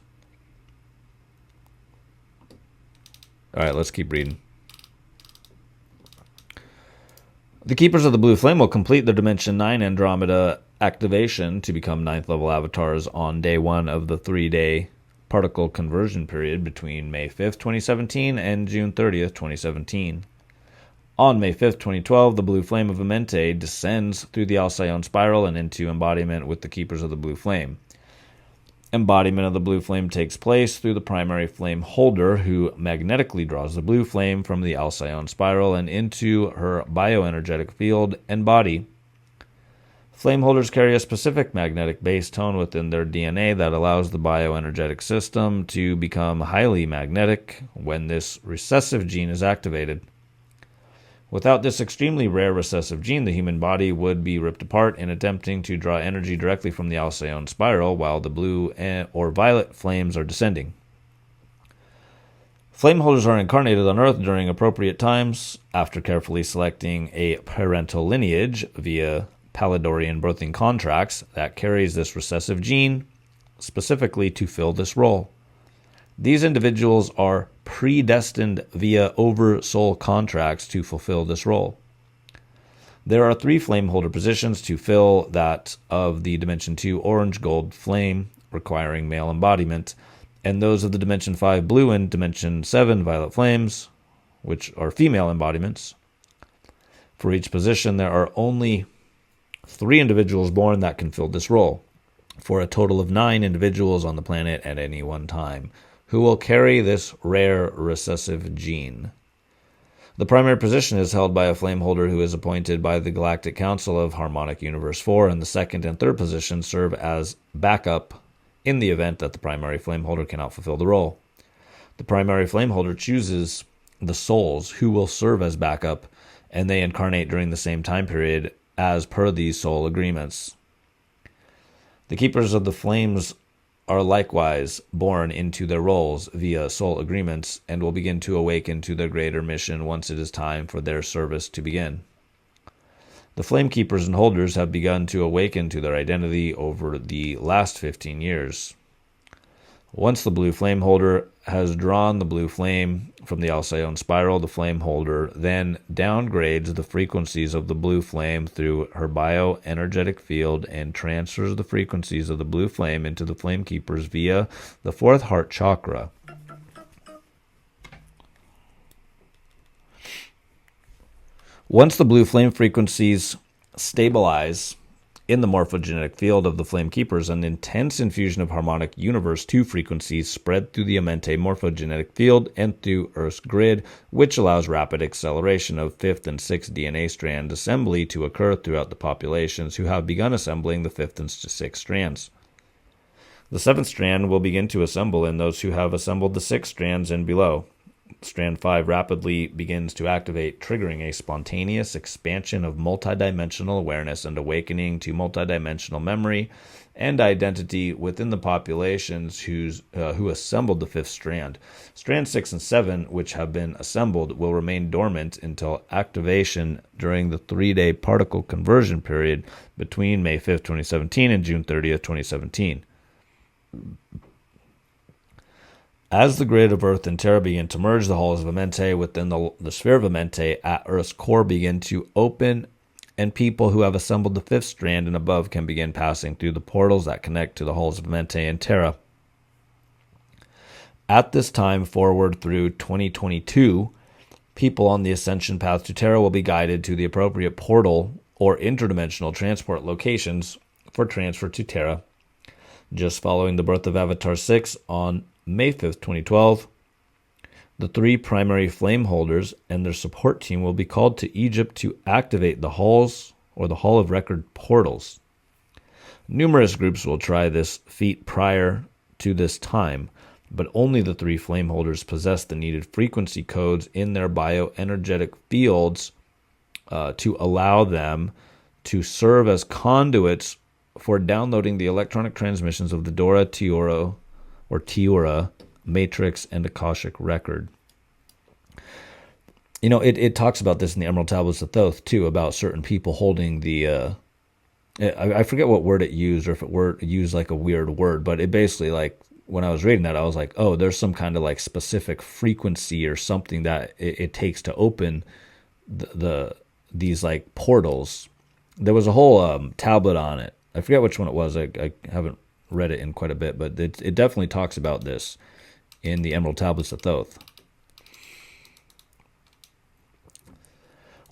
All right, let's keep reading. The Keepers of the Blue Flame will complete their Dimension 9 Andromeda activation to become 9th level avatars on day 1 of the 3-day particle conversion period between May 5th, 2017 and June 30th, 2017. On May 5th, 2012, the Blue Flame of Amenti descends through the Alcyon spiral and into embodiment with the Keepers of the Blue Flame. Embodiment of the blue flame takes place through the primary flame holder, who magnetically draws the blue flame from the Alcyon spiral and into her bioenergetic field and body. Flame holders carry a specific magnetic base tone within their DNA that allows the bioenergetic system to become highly magnetic when this recessive gene is activated. Without this extremely rare recessive gene, the human body would be ripped apart in attempting to draw energy directly from the Alcyon spiral while the blue or violet flames are descending. Flame holders are incarnated on Earth during appropriate times after carefully selecting a parental lineage via Palladorian birthing contracts that carries this recessive gene specifically to fill this role. These individuals are predestined via oversoul contracts to fulfill this role. There are 3 flame holder positions to fill that of the Dimension 2 orange gold flame, requiring male embodiment, and those of the Dimension 5 blue and Dimension 7 violet flames, which are female embodiments. For each position, there are only 3 individuals born that can fill this role, for a total of 9 individuals on the planet at any one time, who will carry this rare recessive gene. The primary position is held by a flame holder who is appointed by the Galactic Council of Harmonic Universe 4, and the second and third positions serve as backup in the event that the primary flame holder cannot fulfill the role. The primary flame holder chooses the souls who will serve as backup, and they incarnate during the same time period as per these soul agreements. The Keepers of the Flames are likewise born into their roles via soul agreements and will begin to awaken to their greater mission once it is time for their service to begin. The Flame Keepers and Holders have begun to awaken to their identity over the last 15 years. Once the blue flame holder has drawn the blue flame from the Alcyon spiral, the flame holder then downgrades the frequencies of the blue flame through her bioenergetic field and transfers the frequencies of the blue flame into the flame keepers via the 4th heart chakra. Once the blue flame frequencies stabilize in the morphogenetic field of the Flame Keepers, an intense infusion of harmonic universe 2 frequencies spread through the Amenti morphogenetic field and through Earth's grid, which allows rapid acceleration of 5th and 6th DNA strand assembly to occur throughout the populations who have begun assembling the 5th and 6th strands. The 7th strand will begin to assemble in those who have assembled the 6 strands and below. Strand 5 rapidly begins to activate, triggering a spontaneous expansion of multidimensional awareness and awakening to multidimensional memory and identity within the populations who assembled the 5th strand. Strand 6 and 7, which have been assembled, will remain dormant until activation during the 3-day particle conversion period between May 5th, 2017 and June 30th, 2017. As the grid of Earth and Terra begin to merge, the halls of Amenti within the sphere of Amenti at Earth's core begin to open, and people who have assembled the 5th strand and above can begin passing through the portals that connect to the halls of Amenti and Terra. At this time forward through 2022, people on the Ascension path to Terra will be guided to the appropriate portal or interdimensional transport locations for transfer to Terra. Just following the birth of Avatar 6 on May 5th, 2012, the 3 primary flame holders and their support team will be called to Egypt to activate the halls or the Hall of Record portals. Numerous groups will try this feat prior to this time, but only the 3 flame holders possess the needed frequency codes in their bioenergetic fields to allow them to serve as conduits for downloading the electronic transmissions of the Dora, Tiura, Matrix, and Akashic record. It talks about this in the Emerald Tablets of Thoth, too, about certain people holding the... I forget what word it used, or if it used like a weird word, but it basically, like, when I was reading that, I was like, oh, there's some kind of like specific frequency or something that it takes to open these like portals. There was a whole tablet on it. I forget which one it was. I haven't read it in quite a bit, but it definitely talks about this in the Emerald Tablets of Thoth.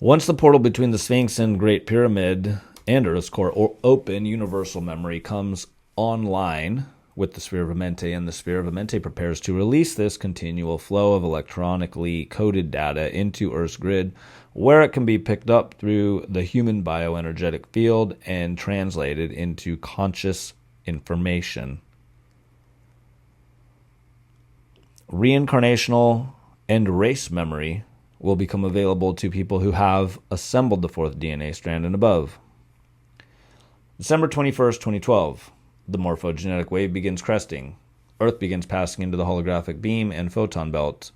Once the portal between the Sphinx and Great Pyramid and Earth's core open, universal memory comes online with the Sphere of Amenti, and the Sphere of Amenti prepares to release this continual flow of electronically coded data into Earth's grid, where it can be picked up through the human bioenergetic field and translated into conscious information. Reincarnational and race memory will become available to people who have assembled the 4th DNA strand and above. December 21st, 2012. The morphogenetic wave begins cresting. Earth begins passing into the holographic beam and photon belt.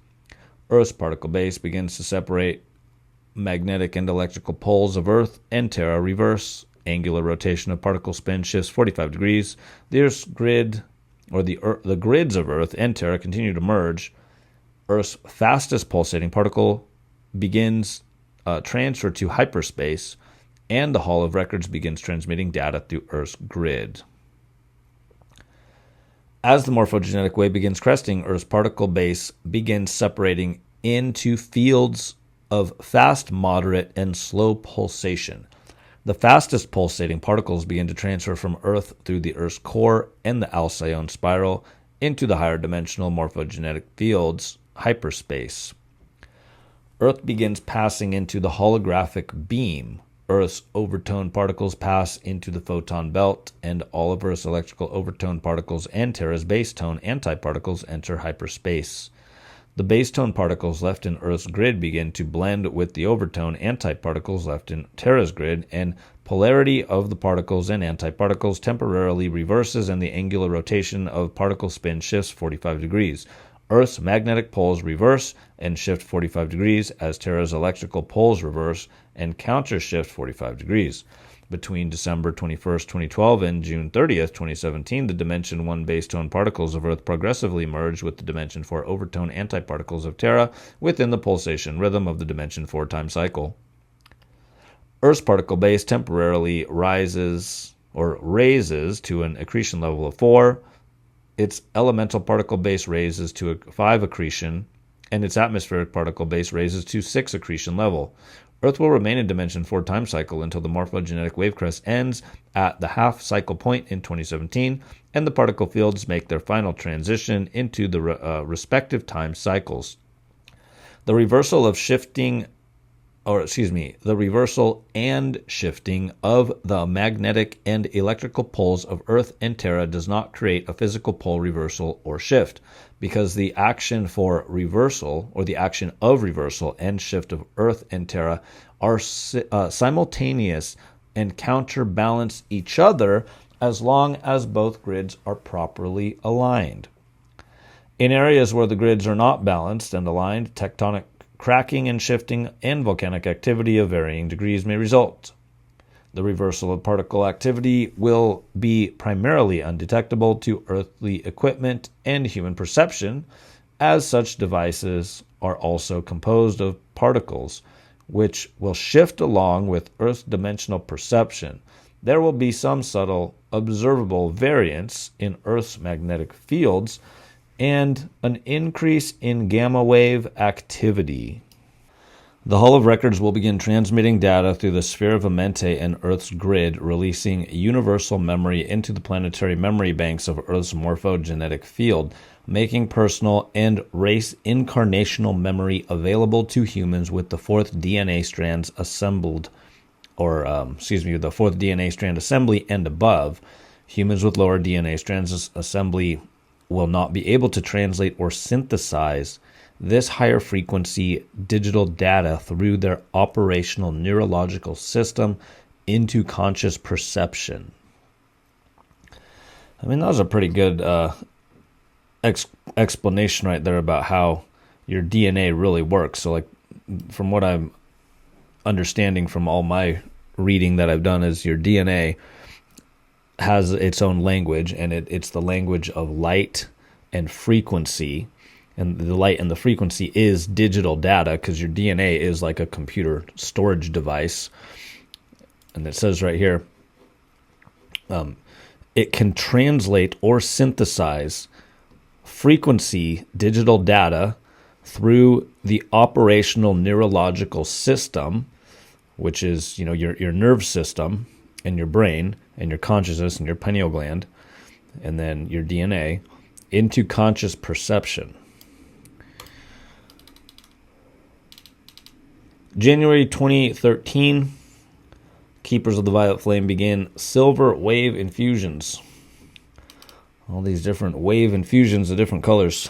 Earth's particle base begins to separate. Magnetic and electrical poles of Earth and Terra reverse. Angular rotation of particle spin shifts 45 degrees. The Earth's grid, or the grids of Earth and Terra continue to merge. Earth's fastest pulsating particle begins transfer to hyperspace, and the Hall of Records begins transmitting data through Earth's grid. As the morphogenetic wave begins cresting, Earth's particle base begins separating into fields of fast, moderate, and slow pulsation. The fastest pulsating particles begin to transfer from Earth through the Earth's core and the Alcyone spiral into the higher dimensional morphogenetic fields, hyperspace. Earth begins passing into the holographic beam. Earth's overtone particles pass into the photon belt, and all of Earth's electrical overtone particles and Terra's base tone antiparticles enter hyperspace. The base tone particles left in Earth's grid begin to blend with the overtone antiparticles left in Terra's grid, and polarity of the particles and antiparticles temporarily reverses, and the angular rotation of particle spin shifts 45 degrees. Earth's magnetic poles reverse and shift 45 degrees as Terra's electrical poles reverse and counter-shift 45 degrees. Between December 21st, 2012 and June 30th, 2017, the Dimension 1 base tone particles of Earth progressively merge with the Dimension 4 overtone antiparticles of Terra within the pulsation rhythm of the Dimension 4 time cycle. Earth's particle base temporarily raises to an accretion level of 4. Its elemental particle base raises to a 5 accretion, and its atmospheric particle base raises to 6 accretion level. Earth will remain in Dimension 4 time cycle until the morphogenetic wave crest ends at the half cycle point in 2017, and the particle fields make their final transition into the respective time cycles. The reversal and shifting of the magnetic and electrical poles of Earth and Terra does not create a physical pole reversal or shift, because the action for reversal, or the action of reversal and shift of Earth and Terra, are simultaneous and counterbalance each other as long as both grids are properly aligned. In areas where the grids are not balanced and aligned, tectonic cracking and shifting and volcanic activity of varying degrees may result. The reversal of particle activity will be primarily undetectable to earthly equipment and human perception, as such devices are also composed of particles, which will shift along with Earth's dimensional perception. There will be some subtle observable variance in Earth's magnetic fields and an increase in gamma wave activity. The Hall of Records will begin transmitting data through the sphere of Amenti and Earth's grid, releasing universal memory into the planetary memory banks of Earth's morphogenetic field, making personal and race incarnational memory available to humans with the fourth DNA strands assembled, the fourth DNA strand assembly and above. Humans with lower DNA strands assembly will not be able to translate or synthesize this higher frequency digital data through their operational neurological system into conscious perception. I mean, that was a pretty good explanation right there about how your DNA really works. So, like, from what I'm understanding from all my reading that I've done, is your DNA has its own language, and it's the language of light and frequency. And the light and the frequency is digital data, because your DNA is like a computer storage device. And it says right here, it can translate or synthesize frequency digital data through the operational neurological system, which is, your nerve system and your brain and your consciousness and your pineal gland, and then your DNA, into conscious perception. January 2013, Keepers of the Violet Flame begin silver wave infusions. All these different wave infusions of different colors.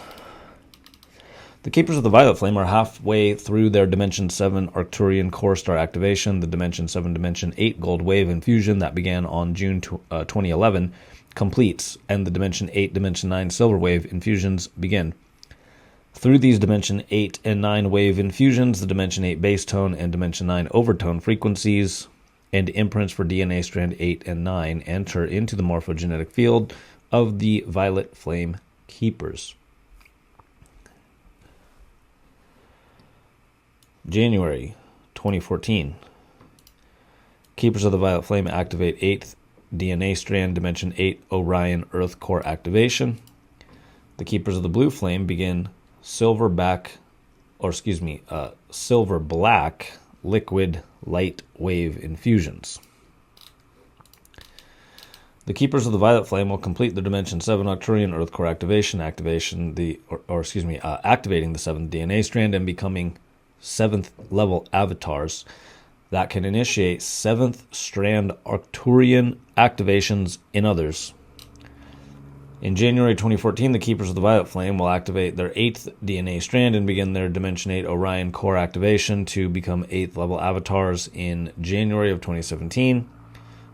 The Keepers of the Violet Flame are halfway through their Dimension 7 Arcturian Core Star activation. The Dimension 7 Dimension 8 Gold Wave infusion that began on June 2011 completes, and the Dimension 8 Dimension 9 Silver Wave infusions begin. Through these Dimension 8 and 9 wave infusions, the Dimension 8 base tone and Dimension 9 overtone frequencies and imprints for DNA strand 8 and 9 enter into the morphogenetic field of the Violet Flame Keepers. January 2014. Keepers of the Violet Flame activate 8th DNA strand Dimension 8 Orion Earth Core activation. The Keepers of the Blue Flame begin silver black liquid light wave infusions. The Keepers of the Violet Flame will complete the Dimension 7 Arcturian Earth Core activating the 7th DNA strand and becoming 7th level avatars that can initiate 7th strand Arcturian activations in others. In January 2014, the Keepers of the Violet Flame will activate their 8th DNA strand and begin their Dimension 8 Orion Core activation to become 8th level avatars in January of 2017.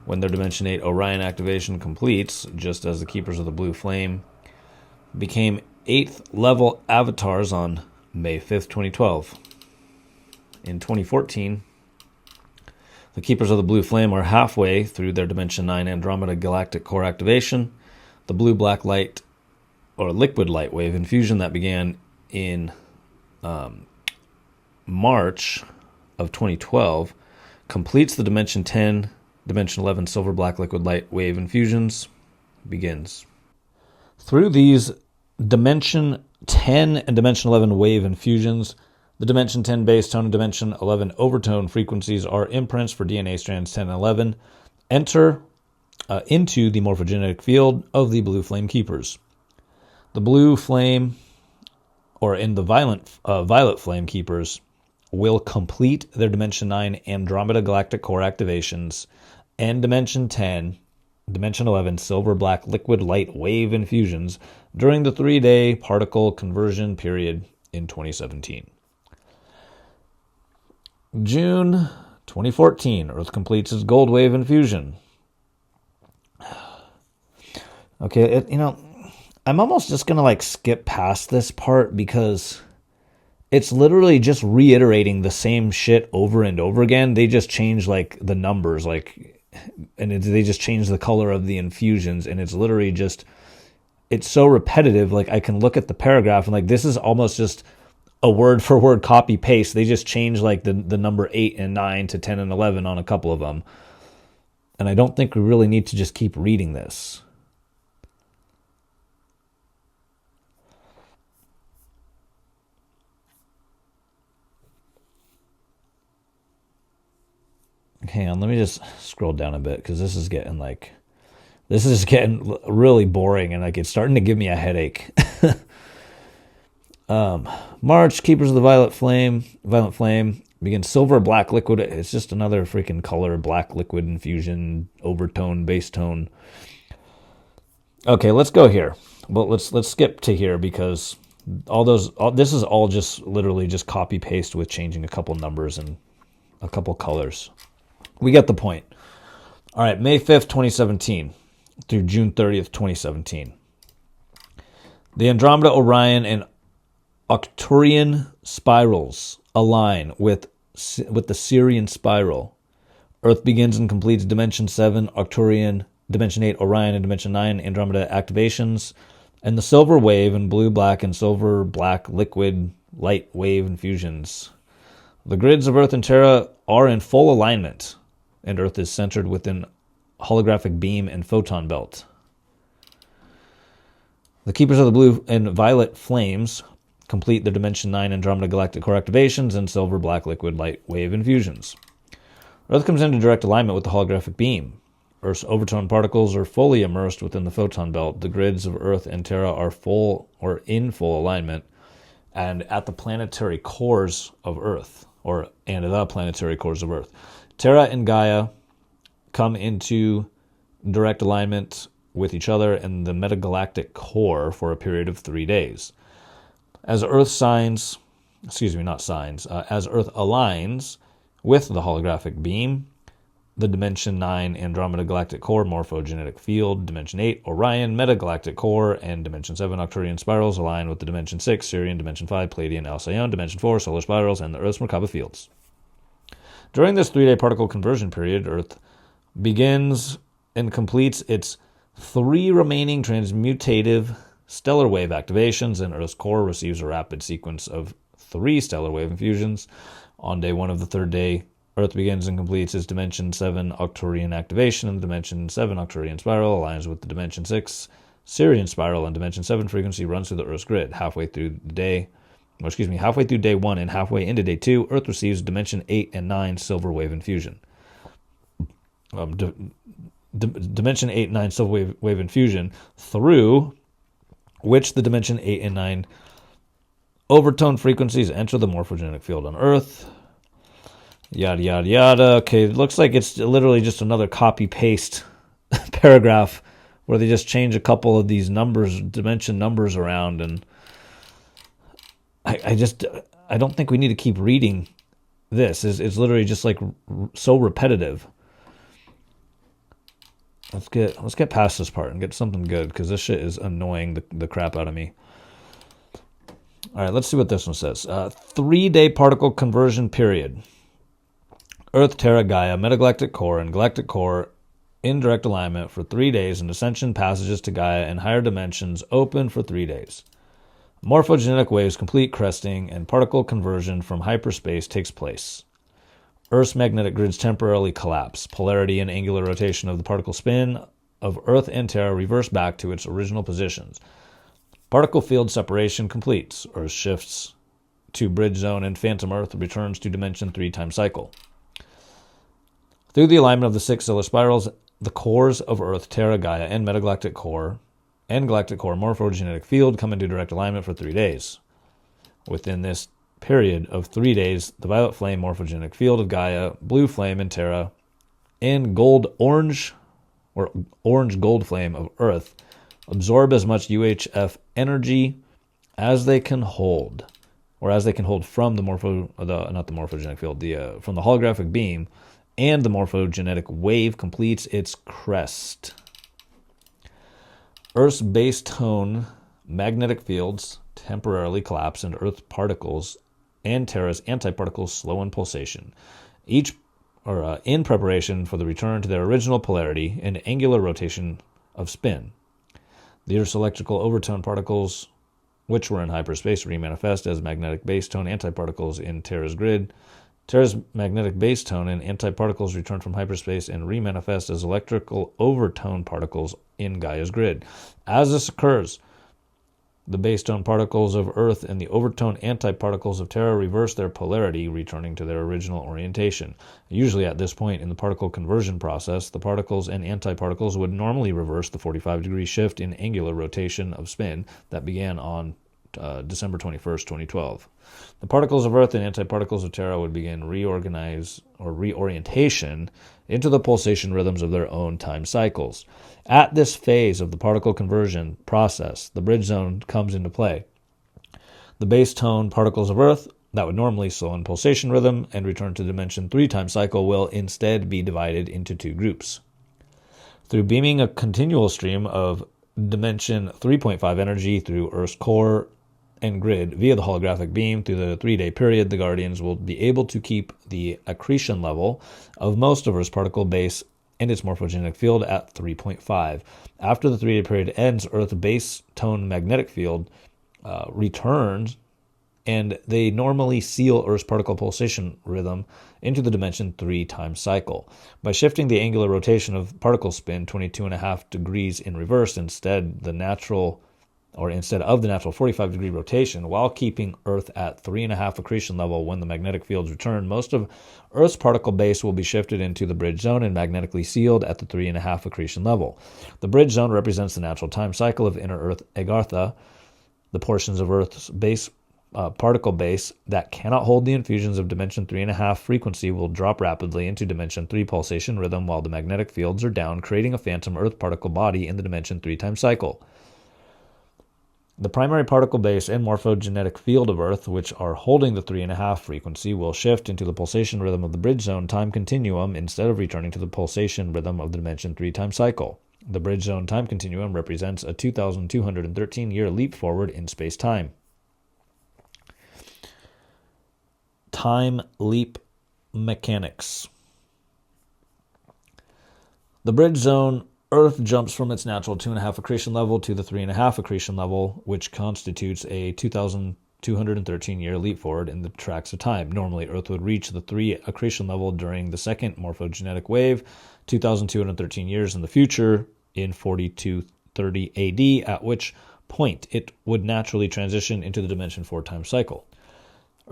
When their Dimension 8 Orion activation completes, just as the Keepers of the Blue Flame became 8th level avatars on May 5th, 2012. In 2014, the Keepers of the Blue Flame are halfway through their Dimension 9 Andromeda Galactic Core activation. The blue-black light, or liquid light wave infusion that began in March of 2012 completes the Dimension 10, Dimension 11 silver-black liquid light wave infusions, begins. Through these Dimension 10 and Dimension 11 wave infusions, the Dimension 10 base tone and Dimension 11 overtone frequencies are imprints for DNA strands 10 and 11 enter into the morphogenetic field of the Blue Flame Keepers. The Blue Flame, the Violet Flame Keepers, will complete their Dimension 9 Andromeda Galactic Core activations and Dimension 10, Dimension 11 silver-black liquid light wave infusions during the 3-day particle conversion period in 2017. June 2014, Earth completes its gold wave infusion. Okay, I'm almost just going to skip past this part because it's literally just reiterating the same shit over and over again. They just change the numbers, they just change the color of the infusions, and it's literally just, it's so repetitive. I can look at the paragraph and this is almost just a word for word copy paste. They just change the number 8 and 9 to 10 and 11 on a couple of them. And I don't think we really need to just keep reading this. hang on, let me just scroll down a bit because this is getting really boring and like it's starting to give me a headache. March, Keepers of the Violent Flame begins silver black liquid. It's just another freaking color, black liquid infusion, overtone, base tone. Okay, let's go here. Well, let's skip to here because this is all just literally just copy paste with changing a couple numbers and a couple colors. We get the point. All right, May 5th, 2017 through June 30th, 2017. The Andromeda, Orion, and Arcturian spirals align with the Sirian spiral. Earth begins and completes Dimension 7, Arcturian, Dimension 8, Orion, and Dimension 9, Andromeda activations, and the silver wave and blue-black and silver-black liquid light wave infusions. The grids of Earth and Terra are in full alignment, and Earth is centered within holographic beam and photon belt. The Keepers of the Blue and Violet Flames complete the Dimension 9 Andromeda Galactic Core activations and silver-black liquid light wave infusions. Earth comes into direct alignment with the holographic beam. Earth's overtone particles are fully immersed within the photon belt. The grids of Earth and Terra are in full alignment, and at the planetary cores of Earth, Terra and Gaia come into direct alignment with each other and the metagalactic core for a period of 3 days. As Earth aligns with the holographic beam, the Dimension 9 Andromeda Galactic Core morphogenetic field, Dimension 8 Orion Metagalactic Core, and Dimension 7 Arcturian spirals align with the Dimension 6 Sirian, Dimension 5 Pleiadian Alcyon, Dimension 4 solar spirals, and the Earth's Merkaba fields. During this 3-day particle conversion period, Earth begins and completes its 3 remaining transmutative stellar wave activations, and Earth's core receives a rapid sequence of 3 stellar wave infusions. On day 1 of the 3rd day, Earth begins and completes its Dimension 7 Arcturian activation, and the Dimension 7 Arcturian spiral aligns with the Dimension 6 Sirian spiral, and Dimension 7 frequency runs through the Earth's grid. Halfway through day 1 and halfway into day 2, Earth receives Dimension 8 and 9 silver wave infusion. Dimension 8 and 9 silver wave infusion, through which the Dimension 8 and 9 overtone frequencies enter the morphogenetic field on Earth. Yada, yada, yada. Okay, it looks like it's literally just another copy-paste paragraph where they just change a couple of these numbers, dimension numbers around, and I don't think we need to keep reading this. It's literally just like so repetitive. Let's get past this part and get something good, because this shit is annoying the crap out of me. All right, let's see what this one says. 3-day particle conversion period. Earth, Terra, Gaia, Metagalactic Core, and Galactic Core in direct alignment for 3 days, and ascension passages to Gaia and higher dimensions open for 3 days. Morphogenetic waves complete cresting, and particle conversion from hyperspace takes place. Earth's magnetic grids temporarily collapse. Polarity and angular rotation of the particle spin of Earth and Terra reverse back to its original positions. Particle field separation completes. Earth shifts to bridge zone, and Phantom Earth returns to Dimension 3 time cycle. Through the alignment of the 6 stellar spirals, the cores of Earth, Terra, Gaia, and Metagalactic Core and Galactic Core morphogenetic field come into direct alignment for 3 days. Within this period of 3 days, the violet flame morphogenic field of Gaia, blue flame and Terra, and orange gold flame of Earth absorb as much UHF energy as they can hold, from the from the holographic beam, and the morphogenetic wave completes its crest. Earth's base tone magnetic fields temporarily collapse, and Earth particles and Terra's antiparticles slow in pulsation, in preparation for the return to their original polarity and angular rotation of spin. The Earth's electrical overtone particles, which were in hyperspace, remanifest as magnetic base tone antiparticles in Terra's grid. Terra's magnetic base tone and antiparticles return from hyperspace and remanifest as electrical overtone particles in Gaia's grid. As this occurs, The base tone particles of Earth and the overtone antiparticles of Terra reverse their polarity, returning to their original orientation. Usually at this point in the particle conversion process, the particles and antiparticles would normally reverse the 45-degree shift in angular rotation of spin that began on December 21st, 2012. The particles of Earth and antiparticles of Terra would begin reorientation into the pulsation rhythms of their own time cycles. At this phase of the particle conversion process, the bridge zone comes into play. The base tone particles of Earth that would normally slow in pulsation rhythm and return to dimension 3 time cycle will instead be divided into two groups. Through beaming a continual stream of dimension 3.5 energy through Earth's core and grid via the holographic beam through the 3-day period, the Guardians will be able to keep the accretion level of most of Earth's particle base and its morphogenic field at 3.5. After the 3-day period ends, Earth's base tone magnetic field returns, and they normally seal Earth's particle pulsation rhythm into the dimension 3 time cycle. By shifting the angular rotation of particle spin 22.5 degrees in reverse instead of the natural 45-degree rotation, while keeping Earth at 3.5 accretion level when the magnetic fields return, most of Earth's particle base will be shifted into the bridge zone and magnetically sealed at the 3.5 accretion level. The bridge zone represents the natural time cycle of inner Earth agartha, the portions of Earth's particle base that cannot hold the infusions of dimension 3.5 frequency will drop rapidly into dimension 3 pulsation rhythm while the magnetic fields are down, creating a phantom Earth particle body in the dimension 3 time cycle. The primary particle base and morphogenetic field of Earth, which are holding the 3.5 frequency, will shift into the pulsation rhythm of the bridge zone time continuum instead of returning to the pulsation rhythm of the dimension 3 time cycle. The bridge zone time continuum represents a 2,213-year leap forward in space-time. Time leap mechanics. The bridge zone, Earth jumps from its natural 2.5 accretion level to the 3.5 accretion level, which constitutes a 2,213-year leap forward in the tracks of time. Normally, Earth would reach the 3 accretion level during the second morphogenetic wave, 2,213 years in the future, in 4230 AD, at which point it would naturally transition into the dimension 4 time cycle.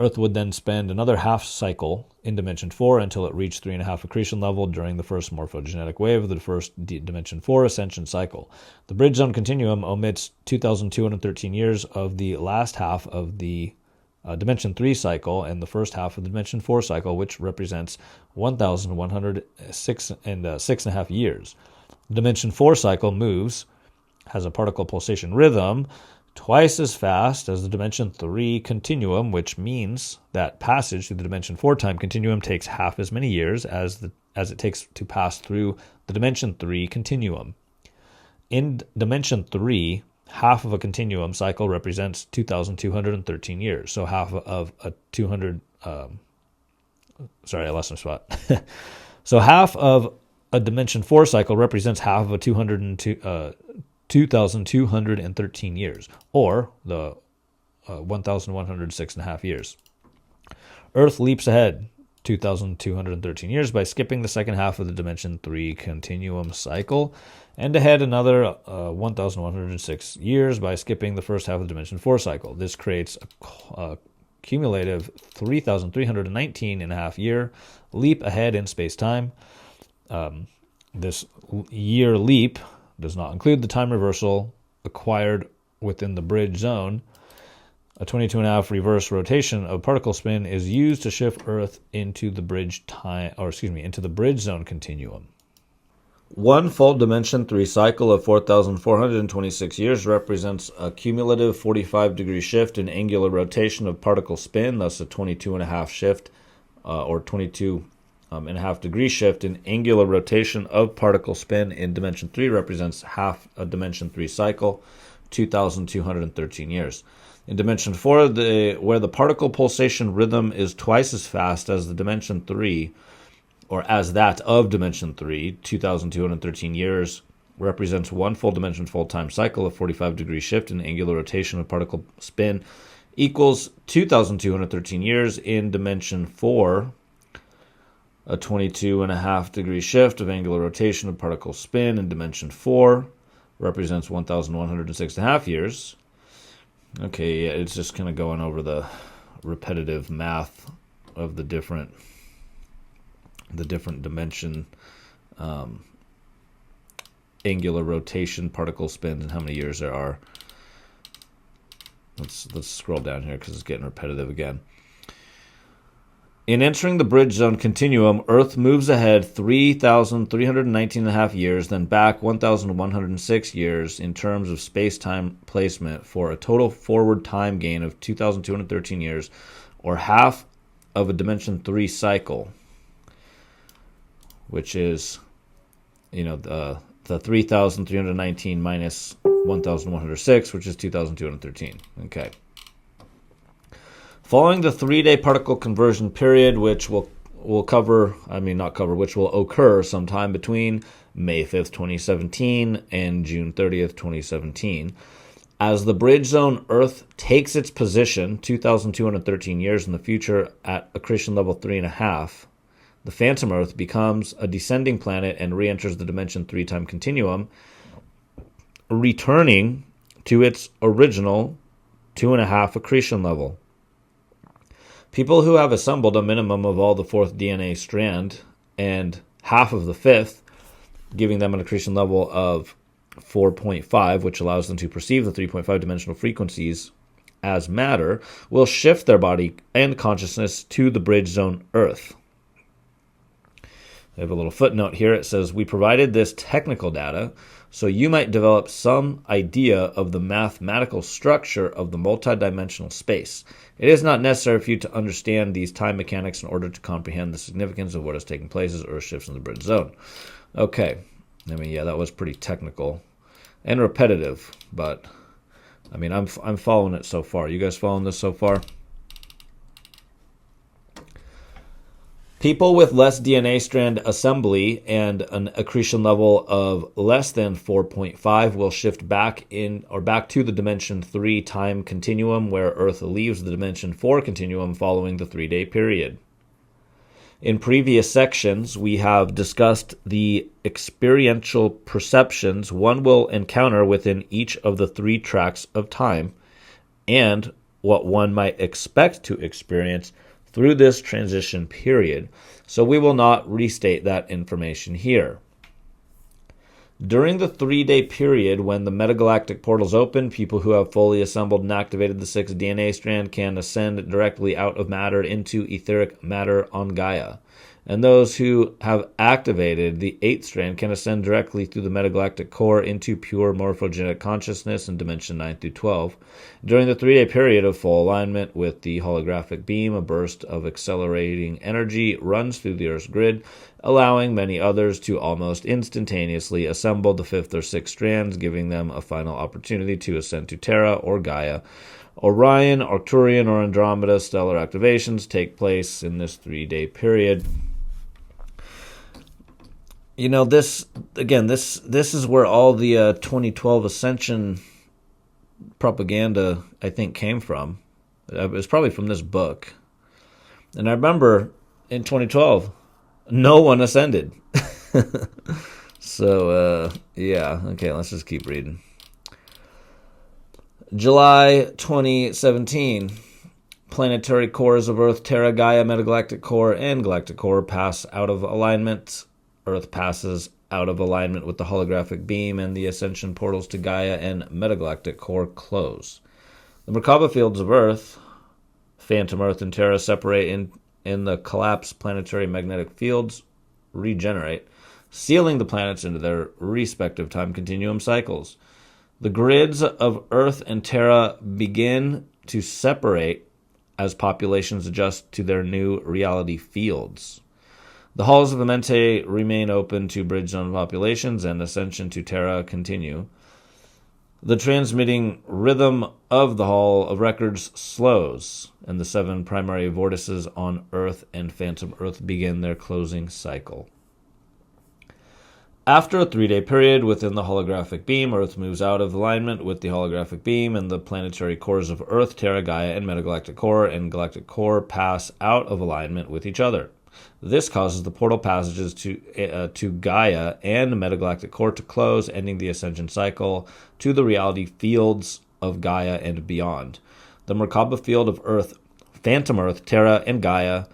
Earth would then spend another half cycle in dimension 4 until it reached 3.5 accretion level during the first morphogenetic wave of the first dimension 4 ascension cycle. The bridge zone continuum omits 2,213 years of the last half of the dimension 3 cycle and the first half of the dimension 4 cycle, which represents 1,106 and 6.5 years. The dimension 4 cycle has a particle pulsation rhythm twice as fast as the dimension 3 continuum, which means that passage through the dimension 4 time continuum takes half as many years as it takes to pass through the dimension 3 continuum. In dimension 3, half of a continuum cycle represents 2,213 years. So half of a 200... sorry, I lost my spot. So half of a dimension 4 cycle represents half of a 2,213 years, or the 1,106.5 years. Earth leaps ahead 2,213 years by skipping the second half of the dimension 3 continuum cycle, and ahead another 1,106 years by skipping the first half of the dimension 4 cycle. This creates a cumulative 3,319.5 year leap ahead in space-time. This year leap does not include the time reversal acquired within the bridge zone. A 22.5 reverse rotation of particle spin is used to shift Earth into the bridge zone continuum. One full dimension 3 cycle of 4,426 years represents a cumulative 45-degree shift in angular rotation of particle spin, thus a 22.5 shift or 22.5 degree shift in angular rotation of particle spin in dimension 3 represents half a dimension 3 cycle, 2,213 years. In dimension 4, where the particle pulsation rhythm is twice as fast as the dimension 3, or as that of dimension 3, 2,213 years represents one full dimension full-time cycle of 45-degree shift in angular rotation of particle spin equals 2,213 years in dimension 4. A 22.5 degree shift of angular rotation of particle spin in dimension 4 represents 1,106.5 years. Okay, yeah, it's just kind of going over the repetitive math of the different dimension, angular rotation, particle spins, and how many years there are. Let's scroll down here because it's getting repetitive again. In entering the bridge zone continuum, Earth moves ahead 3,319.5 years, then back 1,106 years in terms of space-time placement for a total forward time gain of 2,213 years, or half of a Dimension 3 cycle, which is, the 3,319 minus 1,106, which is 2,213. Okay. Following the 3-day particle conversion period, which will occur sometime between May 5th, 2017 and June 30th, 2017, as the bridge zone Earth takes its position 2,213 years in the future at accretion level 3.5, the phantom Earth becomes a descending planet and re-enters the Dimension 3 time continuum, returning to its original 2.5 accretion level. People who have assembled a minimum of all the 4th DNA strand and half of the 5th, giving them an accretion level of 4.5, which allows them to perceive the 3.5 dimensional frequencies as matter, will shift their body and consciousness to the bridge zone Earth. I have a little footnote here. It says, we provided this technical data so you might develop some idea of the mathematical structure of the multidimensional space. It is not necessary for you to understand these time mechanics in order to comprehend the significance of what is taking place as Earth shifts in the bridge zone. Okay. That was pretty technical and repetitive, but I'm following it so far. You guys following this so far? People with less DNA strand assembly and an accretion level of less than 4.5 will shift back to the Dimension 3 time continuum, where Earth leaves the Dimension 4 continuum following the 3-day period. In previous sections, we have discussed the experiential perceptions one will encounter within each of the 3 tracks of time, and what one might expect to experience through this transition period, so we will not restate that information here. During the 3-day period when the metagalactic portals open, people who have fully assembled and activated the 6th DNA strand can ascend directly out of matter into etheric matter on Gaia. And those who have activated the 8th strand can ascend directly through the metagalactic core into pure morphogenetic consciousness in Dimension 9 through 12. During the 3-day period of full alignment with the holographic beam, a burst of accelerating energy runs through the Earth's grid, allowing many others to almost instantaneously assemble the 5th or 6th strands, giving them a final opportunity to ascend to Terra or Gaia. Orion, Arcturian, or Andromeda stellar activations take place in this 3-day period. This is where all the 2012 Ascension propaganda, I think, came from. It was probably from this book. And I remember in 2012, no one ascended. So, okay, let's just keep reading. July 2017, planetary cores of Earth, Terra, Gaia, Metagalactic Core, and Galactic Core pass out of alignment. Earth passes out of alignment with the holographic beam, and the Ascension portals to Gaia and Metagalactic Core close. The Merkaba fields of Earth, Phantom Earth and Terra, separate in the collapsed planetary magnetic fields, regenerate, sealing the planets into their respective time continuum cycles. The grids of Earth and Terra begin to separate as populations adjust to their new reality fields. The halls of Amenti remain open to bridge zone populations, and Ascension to Terra continue. The transmitting rhythm of the Hall of Records slows, and the 7 primary vortices on Earth and Phantom Earth begin their closing cycle. After a 3-day period within the holographic beam, Earth moves out of alignment with the holographic beam, and the planetary cores of Earth, Terra, Gaia, and Metagalactic Core and Galactic Core pass out of alignment with each other. This causes the portal passages to Gaia and Metagalactic Core to close, ending the Ascension cycle to the reality fields of Gaia and beyond. The Merkaba field of Earth, Phantom Earth, Terra, and Gaia,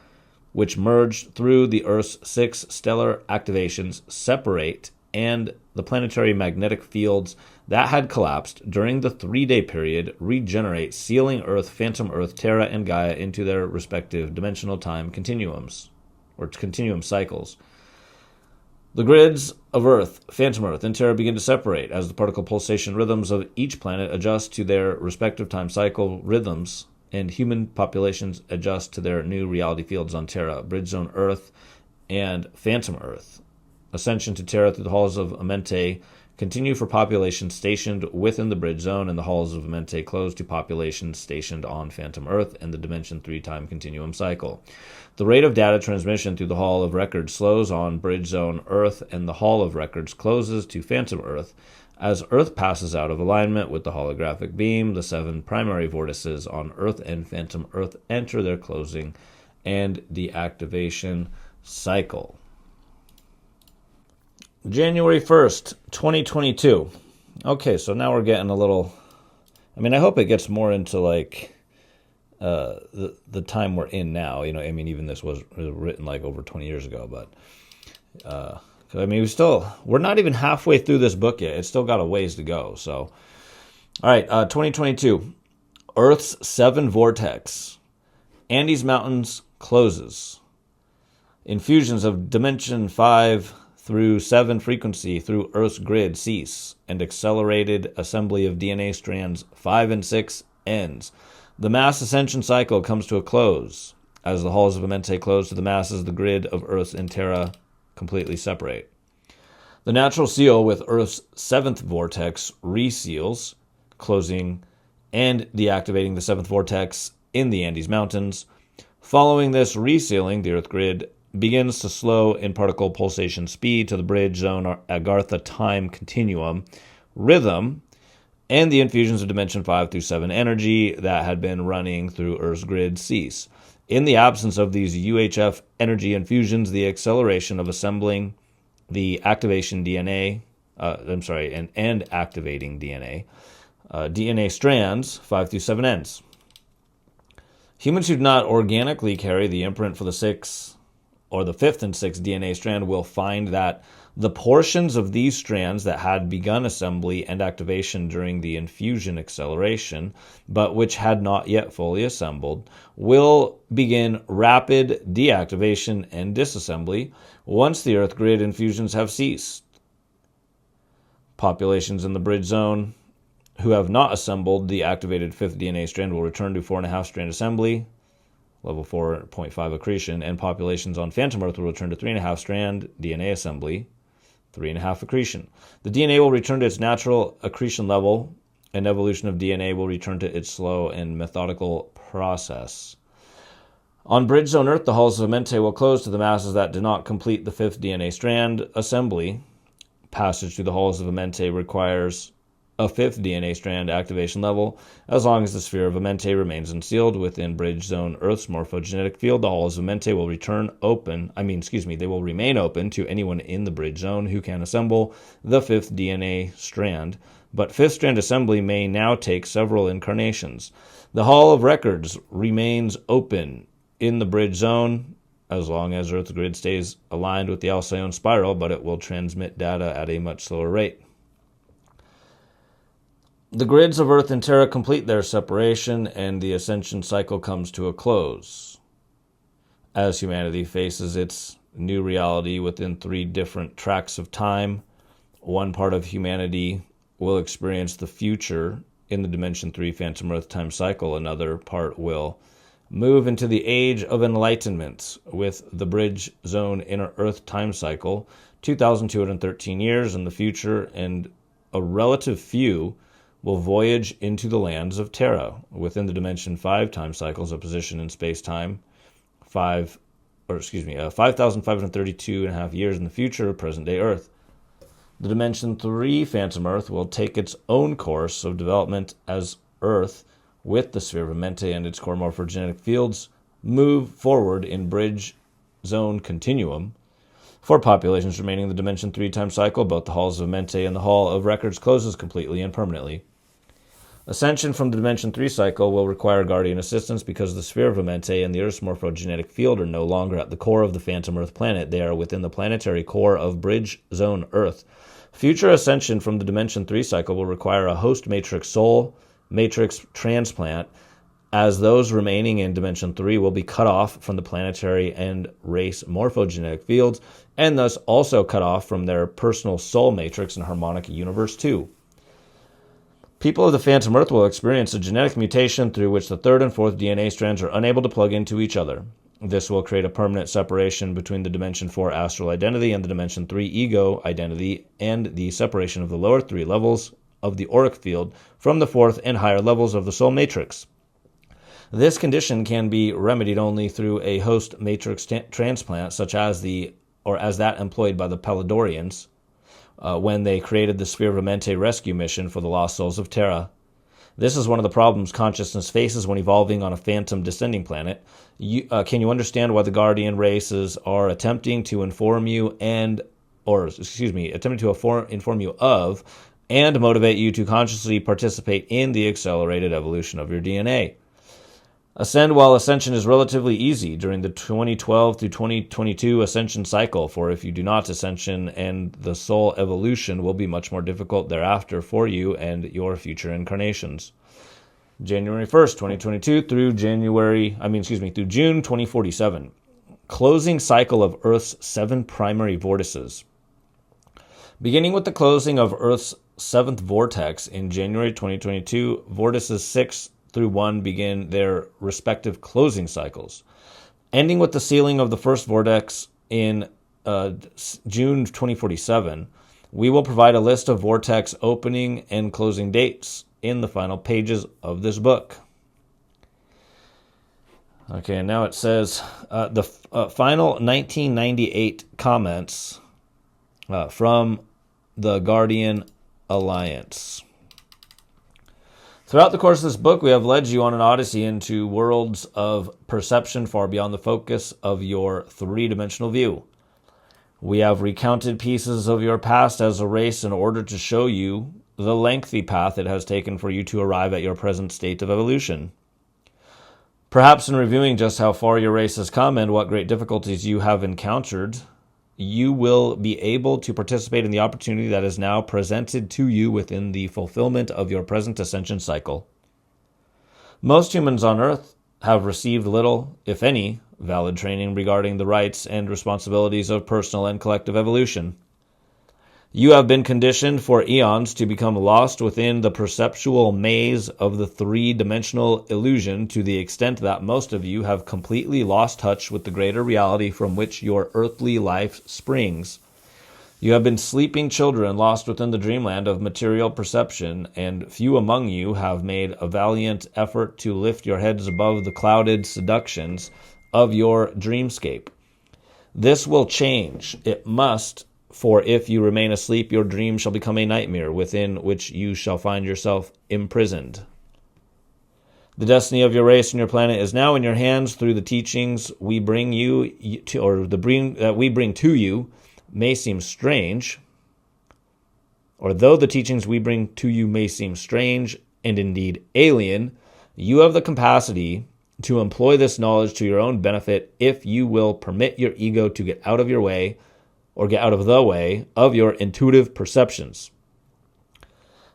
which merge through the Earth's 6 stellar activations, separate, and the planetary magnetic fields that had collapsed during the 3-day period regenerate, sealing Earth, Phantom Earth, Terra, and Gaia into their respective dimensional time continuums, or continuum cycles. The grids of Earth, Phantom Earth, and Terra begin to separate as the particle pulsation rhythms of each planet adjust to their respective time cycle rhythms, and human populations adjust to their new reality fields on Terra, Bridge Zone Earth, and Phantom Earth. Ascension to Terra through the halls of Amenti continue for populations stationed within the Bridge Zone, and the halls of Amenti close to populations stationed on Phantom Earth and the Dimension 3 time continuum cycle. The rate of data transmission through the Hall of Records slows on Bridge Zone Earth, and the Hall of Records closes to Phantom Earth. As Earth passes out of alignment with the holographic beam, the 7 primary vortices on Earth and Phantom Earth enter their closing and deactivation cycle. January 1st, 2022. Okay, so now we're getting a little... I hope it gets more into, the time we're in now. Even this was written, over 20 years ago, but... we're not even halfway through this book yet. It's still got a ways to go. So, all right, 2022. Earth's 7 vortex. Andes Mountains closes. Infusions of Dimension 5 through 7 frequency through Earth's grid cease, and accelerated assembly of DNA strands 5 and 6 ends. The mass ascension cycle comes to a close. As the halls of Amenti close to the masses, the grid of Earth and Terra completely separate. The natural seal with Earth's 7th vortex reseals, closing and deactivating the 7th vortex in the Andes Mountains. Following this resealing, the Earth grid begins to slow in particle pulsation speed to the Bridge Zone Agartha time continuum rhythm, and the infusions of Dimension 5 through 7 energy that had been running through Earth's grid cease. In the absence of these UHF energy infusions, the acceleration of assembling the activation DNA, and activating DNA, DNA strands 5 through 7 ends. Humans who do not organically carry the imprint for the 6th or the 5th and 6th DNA strand will find that the portions of these strands that had begun assembly and activation during the infusion acceleration, but which had not yet fully assembled, will begin rapid deactivation and disassembly once the Earth grid infusions have ceased. Populations in the Bridge Zone who have not assembled the activated 5th DNA strand will return to 4.5 strand assembly, level 4.5 accretion, and populations on Phantom Earth will return to 3.5 strand DNA assembly, 3.5 accretion. The DNA will return to its natural accretion level, and evolution of DNA will return to its slow and methodical process. On Bridge Zone Earth, the halls of Amenti will close to the masses that did not complete the 5th DNA strand assembly. Passage through the halls of Amenti requires a 5th DNA strand activation level. As long as the sphere of Amenti remains unsealed within Bridge Zone Earth's morphogenetic field, the halls of Amenti will they will remain open to anyone in the Bridge Zone who can assemble the 5th DNA strand, but 5th strand assembly may now take several incarnations. The Hall of Records remains open in the Bridge Zone as long as Earth's grid stays aligned with the Alcyone spiral, but it will transmit data at a much slower rate. The grids of Earth and Terra complete their separation, and the ascension cycle comes to a close. As humanity faces its new reality within 3 different tracks of time, one part of humanity will experience the future in the Dimension 3 Phantom Earth time cycle. Another part will move into the Age of Enlightenment with the Bridge Zone Inner Earth time cycle, 2,213 years in the future, and a relative few will voyage into the lands of Terra within the Dimension 5 time cycles of position in space-time, 5,532 and a half years in the future of present-day Earth. The Dimension 3 Phantom Earth will take its own course of development as Earth, with the sphere of Amenti and its core morphogenetic fields, move forward in Bridge Zone Continuum. For populations remaining in the Dimension 3 time cycle, both the halls of Amenti and the Hall of Records closes completely and permanently. Ascension from the Dimension 3 cycle will require Guardian assistance because the sphere of Amenti and the Earth's morphogenetic field are no longer at the core of the Phantom Earth planet. They are within the planetary core of Bridge Zone Earth. Future Ascension from the Dimension 3 cycle will require a host matrix soul matrix transplant, as those remaining in Dimension 3 will be cut off from the planetary and race morphogenetic fields, and thus also cut off from their personal soul matrix in Harmonic Universe 2. People of the Phantom Earth will experience a genetic mutation through which the third and fourth DNA strands are unable to plug into each other. This will create a permanent separation between the Dimension 4 astral identity and the Dimension 3 ego identity, and the separation of the lower three levels of the auric field from the fourth and higher levels of the soul matrix. This condition can be remedied only through a host matrix transplant, such as that employed by the Palladorians when they created the Sphere of Amenti rescue mission for the lost souls of Terra. This is one of the problems consciousness faces when evolving on a phantom descending planet. Can you understand why the Guardian races are attempting to inform you inform you of and motivate you to consciously participate in the accelerated evolution of your DNA? Ascend while ascension is relatively easy during the 2012 through 2022 ascension cycle, for if you do not, ascension and the soul evolution will be much more difficult thereafter for you and your future incarnations. January 1st, 2022 through June 2047. Closing cycle of Earth's 7 primary vortices. Beginning with the closing of Earth's 7th vortex in January 2022, vortices 6 through 1 begin their respective closing cycles. Ending with the sealing of the first vortex in June 2047, we will provide a list of vortex opening and closing dates in the final pages of this book. Okay, and now it says the final 1998 comments from the Guardian Alliance. Throughout the course of this book, we have led you on an odyssey into worlds of perception far beyond the focus of your three-dimensional view. We have recounted pieces of your past as a race in order to show you the lengthy path it has taken for you to arrive at your present state of evolution. Perhaps in reviewing just how far your race has come and what great difficulties you have encountered, you will be able to participate in the opportunity that is now presented to you within the fulfillment of your present ascension cycle. Most humans on Earth have received little, if any, valid training regarding the rights and responsibilities of personal and collective evolution. You have been conditioned for eons to become lost within the perceptual maze of the three-dimensional illusion, to the extent that most of you have completely lost touch with the greater reality from which your earthly life springs. You have been sleeping children lost within the dreamland of material perception, and few among you have made a valiant effort to lift your heads above the clouded seductions of your dreamscape. This will change. It must. For if you remain asleep, your dream shall become a nightmare within which you shall find yourself imprisoned. The destiny of your race and your planet is now in your hands through the teachings we bring that we bring to you may seem strange, or though the teachings we bring to you may seem strange and indeed alien, you have the capacity to employ this knowledge to your own benefit if you will permit your ego to get out of your way, or get out of the way of your intuitive perceptions.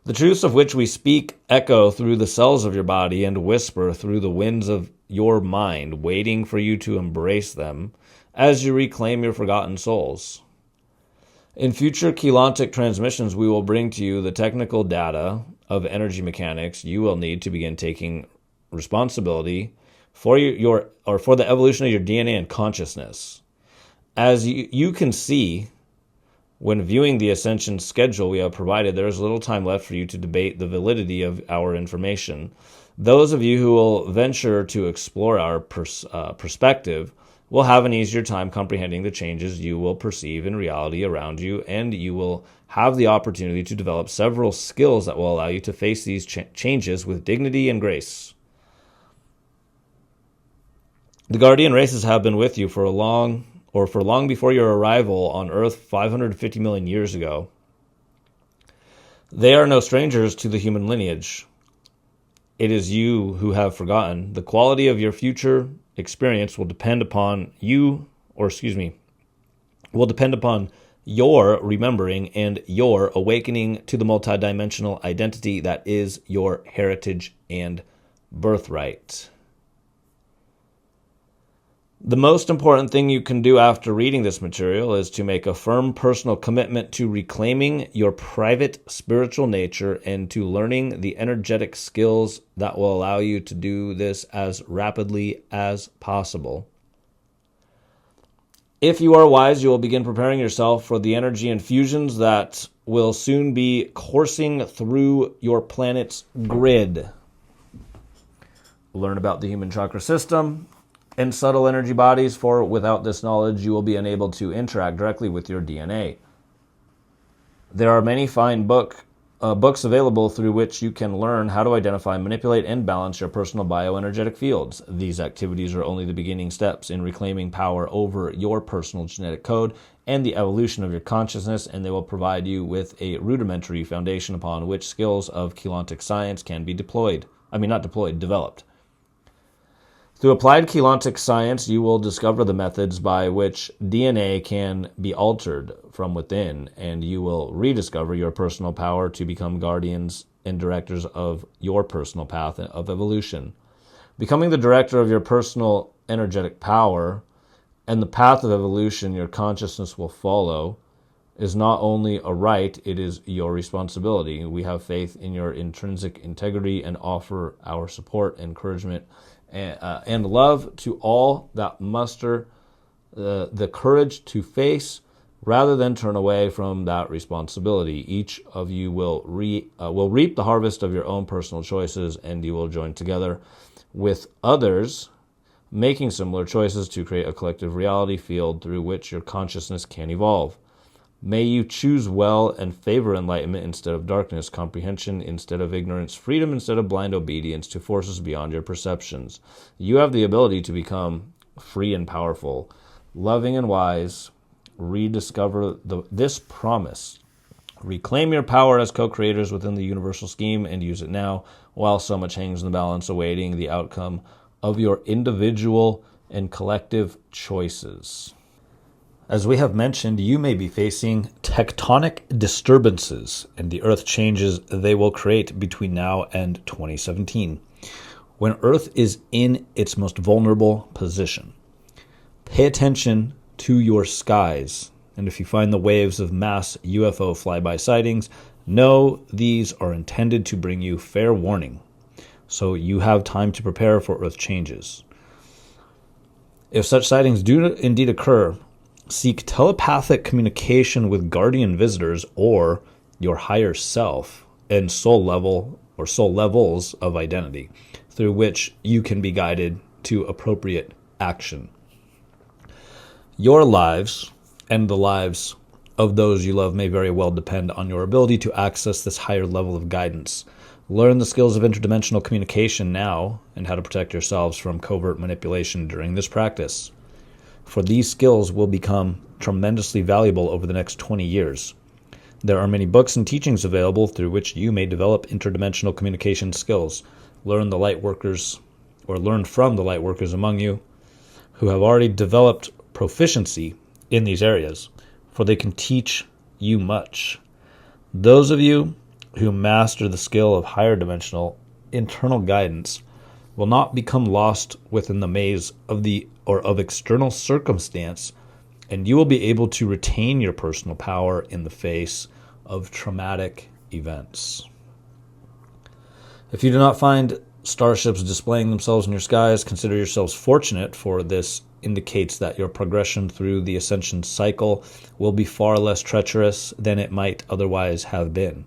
The truths of which we speak echo through the cells of your body and whisper through the winds of your mind, waiting for you to embrace them as you reclaim your forgotten souls. In future Keylontic transmissions, we will bring to you the technical data of energy mechanics you will need to begin taking responsibility for for the evolution of your DNA and consciousness. As you can see, when viewing the Ascension schedule we have provided, there is little time left for you to debate the validity of our information. Those of you who will venture to explore our perspective will have an easier time comprehending the changes you will perceive in reality around you, and you will have the opportunity to develop several skills that will allow you to face these changes with dignity and grace. The Guardian races have been with you for long before your arrival on Earth 550 million years ago. They are no strangers to the human lineage. it is you who have forgotten. The quality of your future experience will depend upon your remembering and your awakening to the multidimensional identity that is your heritage and birthright. The most important thing you can do after reading this material is to make a firm personal commitment to reclaiming your private spiritual nature and to learning the energetic skills that will allow you to do this as rapidly as possible. If you are wise, you will begin preparing yourself for the energy infusions that will soon be coursing through your planet's grid. Learn about the human chakra system and subtle energy bodies, for without this knowledge, you will be unable to interact directly with your DNA. There are many fine books available through which you can learn how to identify, manipulate, and balance your personal bioenergetic fields. These activities are only the beginning steps in reclaiming power over your personal genetic code and the evolution of your consciousness, and they will provide you with a rudimentary foundation upon which skills of Keylontic science can be developed. Through applied Keylontic science, you will discover the methods by which DNA can be altered from within, and you will rediscover your personal power to become guardians and directors of your personal path of evolution. Becoming the director of your personal energetic power and the path of evolution your consciousness will follow is not only a right, it is your responsibility. We have faith in your intrinsic integrity and offer our support, encouragement, and love to all that muster the courage to face rather than turn away from that responsibility. Each of you will reap the harvest of your own personal choices, and you will join together with others making similar choices to create a collective reality field through which your consciousness can evolve. May you choose well and favor enlightenment instead of darkness, comprehension instead of ignorance, freedom instead of blind obedience to forces beyond your perceptions. You have the ability to become free and powerful, loving and wise. Rediscover this promise. Reclaim your power as co-creators within the universal scheme and use it now, while so much hangs in the balance awaiting the outcome of your individual and collective choices. As we have mentioned, you may be facing tectonic disturbances and the Earth changes they will create between now and 2017, when Earth is in its most vulnerable position. Pay attention to your skies, and if you find the waves of mass UFO flyby sightings, know these are intended to bring you fair warning, so you have time to prepare for Earth changes. If such sightings do indeed occur, seek telepathic communication with guardian visitors or your higher self and soul levels of identity, through which you can be guided to appropriate action. Your lives and the lives of those you love may very well depend on your ability to access this higher level of guidance. Learn the skills of interdimensional communication now and how to protect yourselves from covert manipulation during this practice, for these skills will become tremendously valuable over the next 20 years. There are many books and teachings available through which you may develop interdimensional communication skills. Learn from the light workers among you who have already developed proficiency in these areas, for they can teach you much. Those of you who master the skill of higher dimensional internal guidance will not become lost within the maze of external circumstance, and you will be able to retain your personal power in the face of traumatic events. If you do not find starships displaying themselves in your skies, consider yourselves fortunate, for this indicates that your progression through the Ascension cycle will be far less treacherous than it might otherwise have been.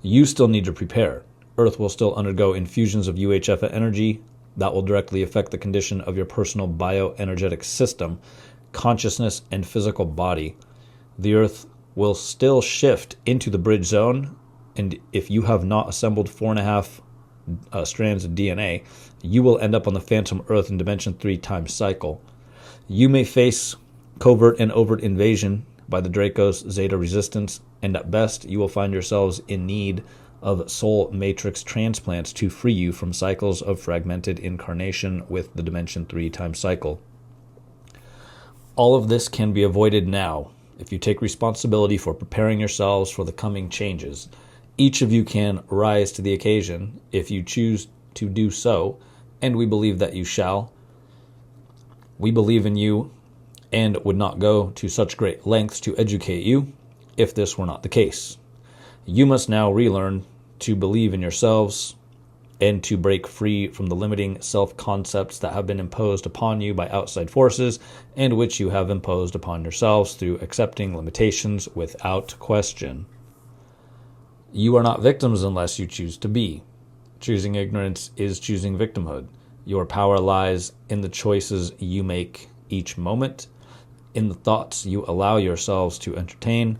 You still need to prepare. Earth will still undergo infusions of UHF energy that will directly affect the condition of your personal bioenergetic system, consciousness, and physical body. The Earth will still shift into the bridge zone, and if you have not assembled 4.5 strands of DNA, you will end up on the Phantom Earth in Dimension 3 time cycle. You may face covert and overt invasion by the Dracos Zeta resistance, and at best you will find yourselves in need of soul matrix transplants to free you from cycles of fragmented incarnation with the Dimension 3 time cycle. All of this can be avoided now if you take responsibility for preparing yourselves for the coming changes. Each of you can rise to the occasion if you choose to do so, and we believe that you shall. We believe in you and would not go to such great lengths to educate you if this were not the case. You must now relearn to believe in yourselves and to break free from the limiting self-concepts that have been imposed upon you by outside forces and which you have imposed upon yourselves through accepting limitations without question. You are not victims unless you choose to be. Choosing ignorance is choosing victimhood. Your power lies in the choices you make each moment, in the thoughts you allow yourselves to entertain,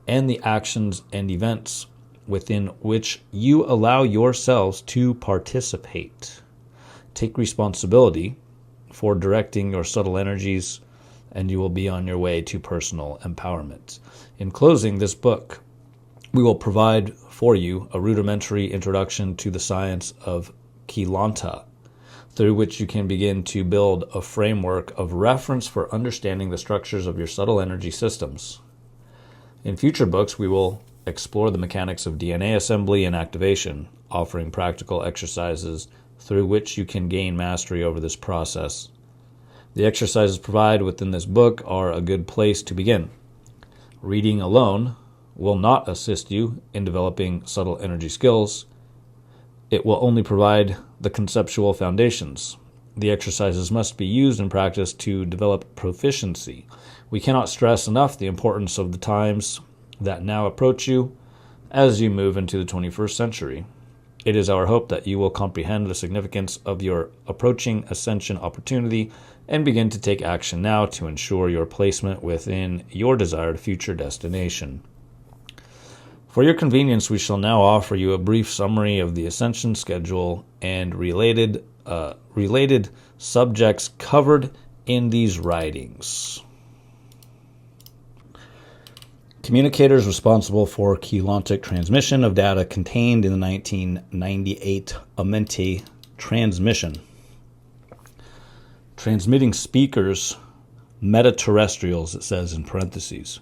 and the actions and events within which you allow yourselves to participate. Take responsibility for directing your subtle energies, and you will be on your way to personal empowerment. In closing this book, we will provide for you a rudimentary introduction to the science of Kilanta, through which you can begin to build a framework of reference for understanding the structures of your subtle energy systems. In future books, we will explore the mechanics of DNA assembly and activation, offering practical exercises through which you can gain mastery over this process. The exercises provided within this book are a good place to begin. Reading alone will not assist you in developing subtle energy skills. It will only provide the conceptual foundations. The exercises must be used and practiced to develop proficiency. We cannot stress enough the importance of the times that now approach you as you move into the 21st century. It is our hope that you will comprehend the significance of your approaching ascension opportunity and begin to take action now to ensure your placement within your desired future destination. For your convenience, we shall now offer you a brief summary of the ascension schedule and related subjects covered in these writings. Communicators responsible for Keylontic transmission of data contained in the 1998 Amenti transmission. Transmitting speakers, meta-terrestrials, it says in parentheses.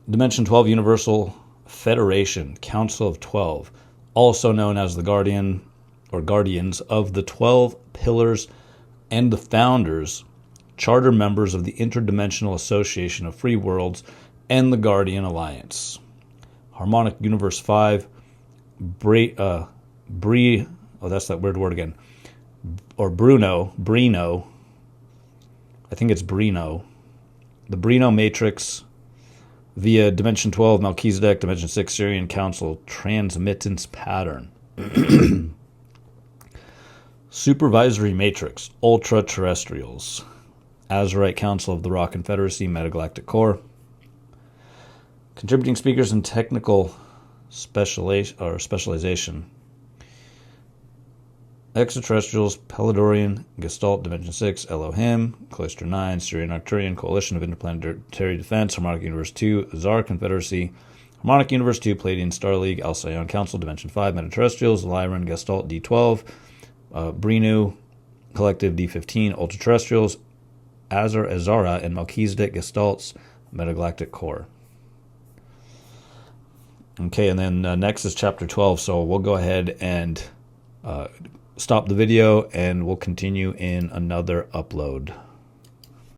Dimension 12 Universal Federation, Council of 12, also known as the Guardian or Guardians of the 12 Pillars and the Founders, charter members of the Interdimensional Association of Free Worlds and the Guardian Alliance. Harmonic Universe 5, that's that weird word again. Or Brino, I think it's Brino. The Brino Matrix via Dimension 12 Melchizedek, Dimension 6 Syrian Council transmittance pattern. Supervisory Matrix, Ultra-Terrestrials. Azurite Council of the Rock Confederacy, Metagalactic Core. Contributing speakers and technical specialization. Extraterrestrials, Peladorian, Gestalt, Dimension 6, Elohim, Cloister 9, Syrian Arcturian, Coalition of Interplanetary Defense, Harmonic Universe 2, Azar Confederacy, Harmonic Universe 2, Palladian Star League, Alcyon Council, Dimension 5, Metaterrestrials, Lyran, Gestalt, D12, Brinu, Collective, D15, Ultraterrestrials, Azara, and Melchizedek Gestalt's Metagalactic Core. Okay, and then next is Chapter 12, so we'll go ahead and stop the video, and we'll continue in another upload.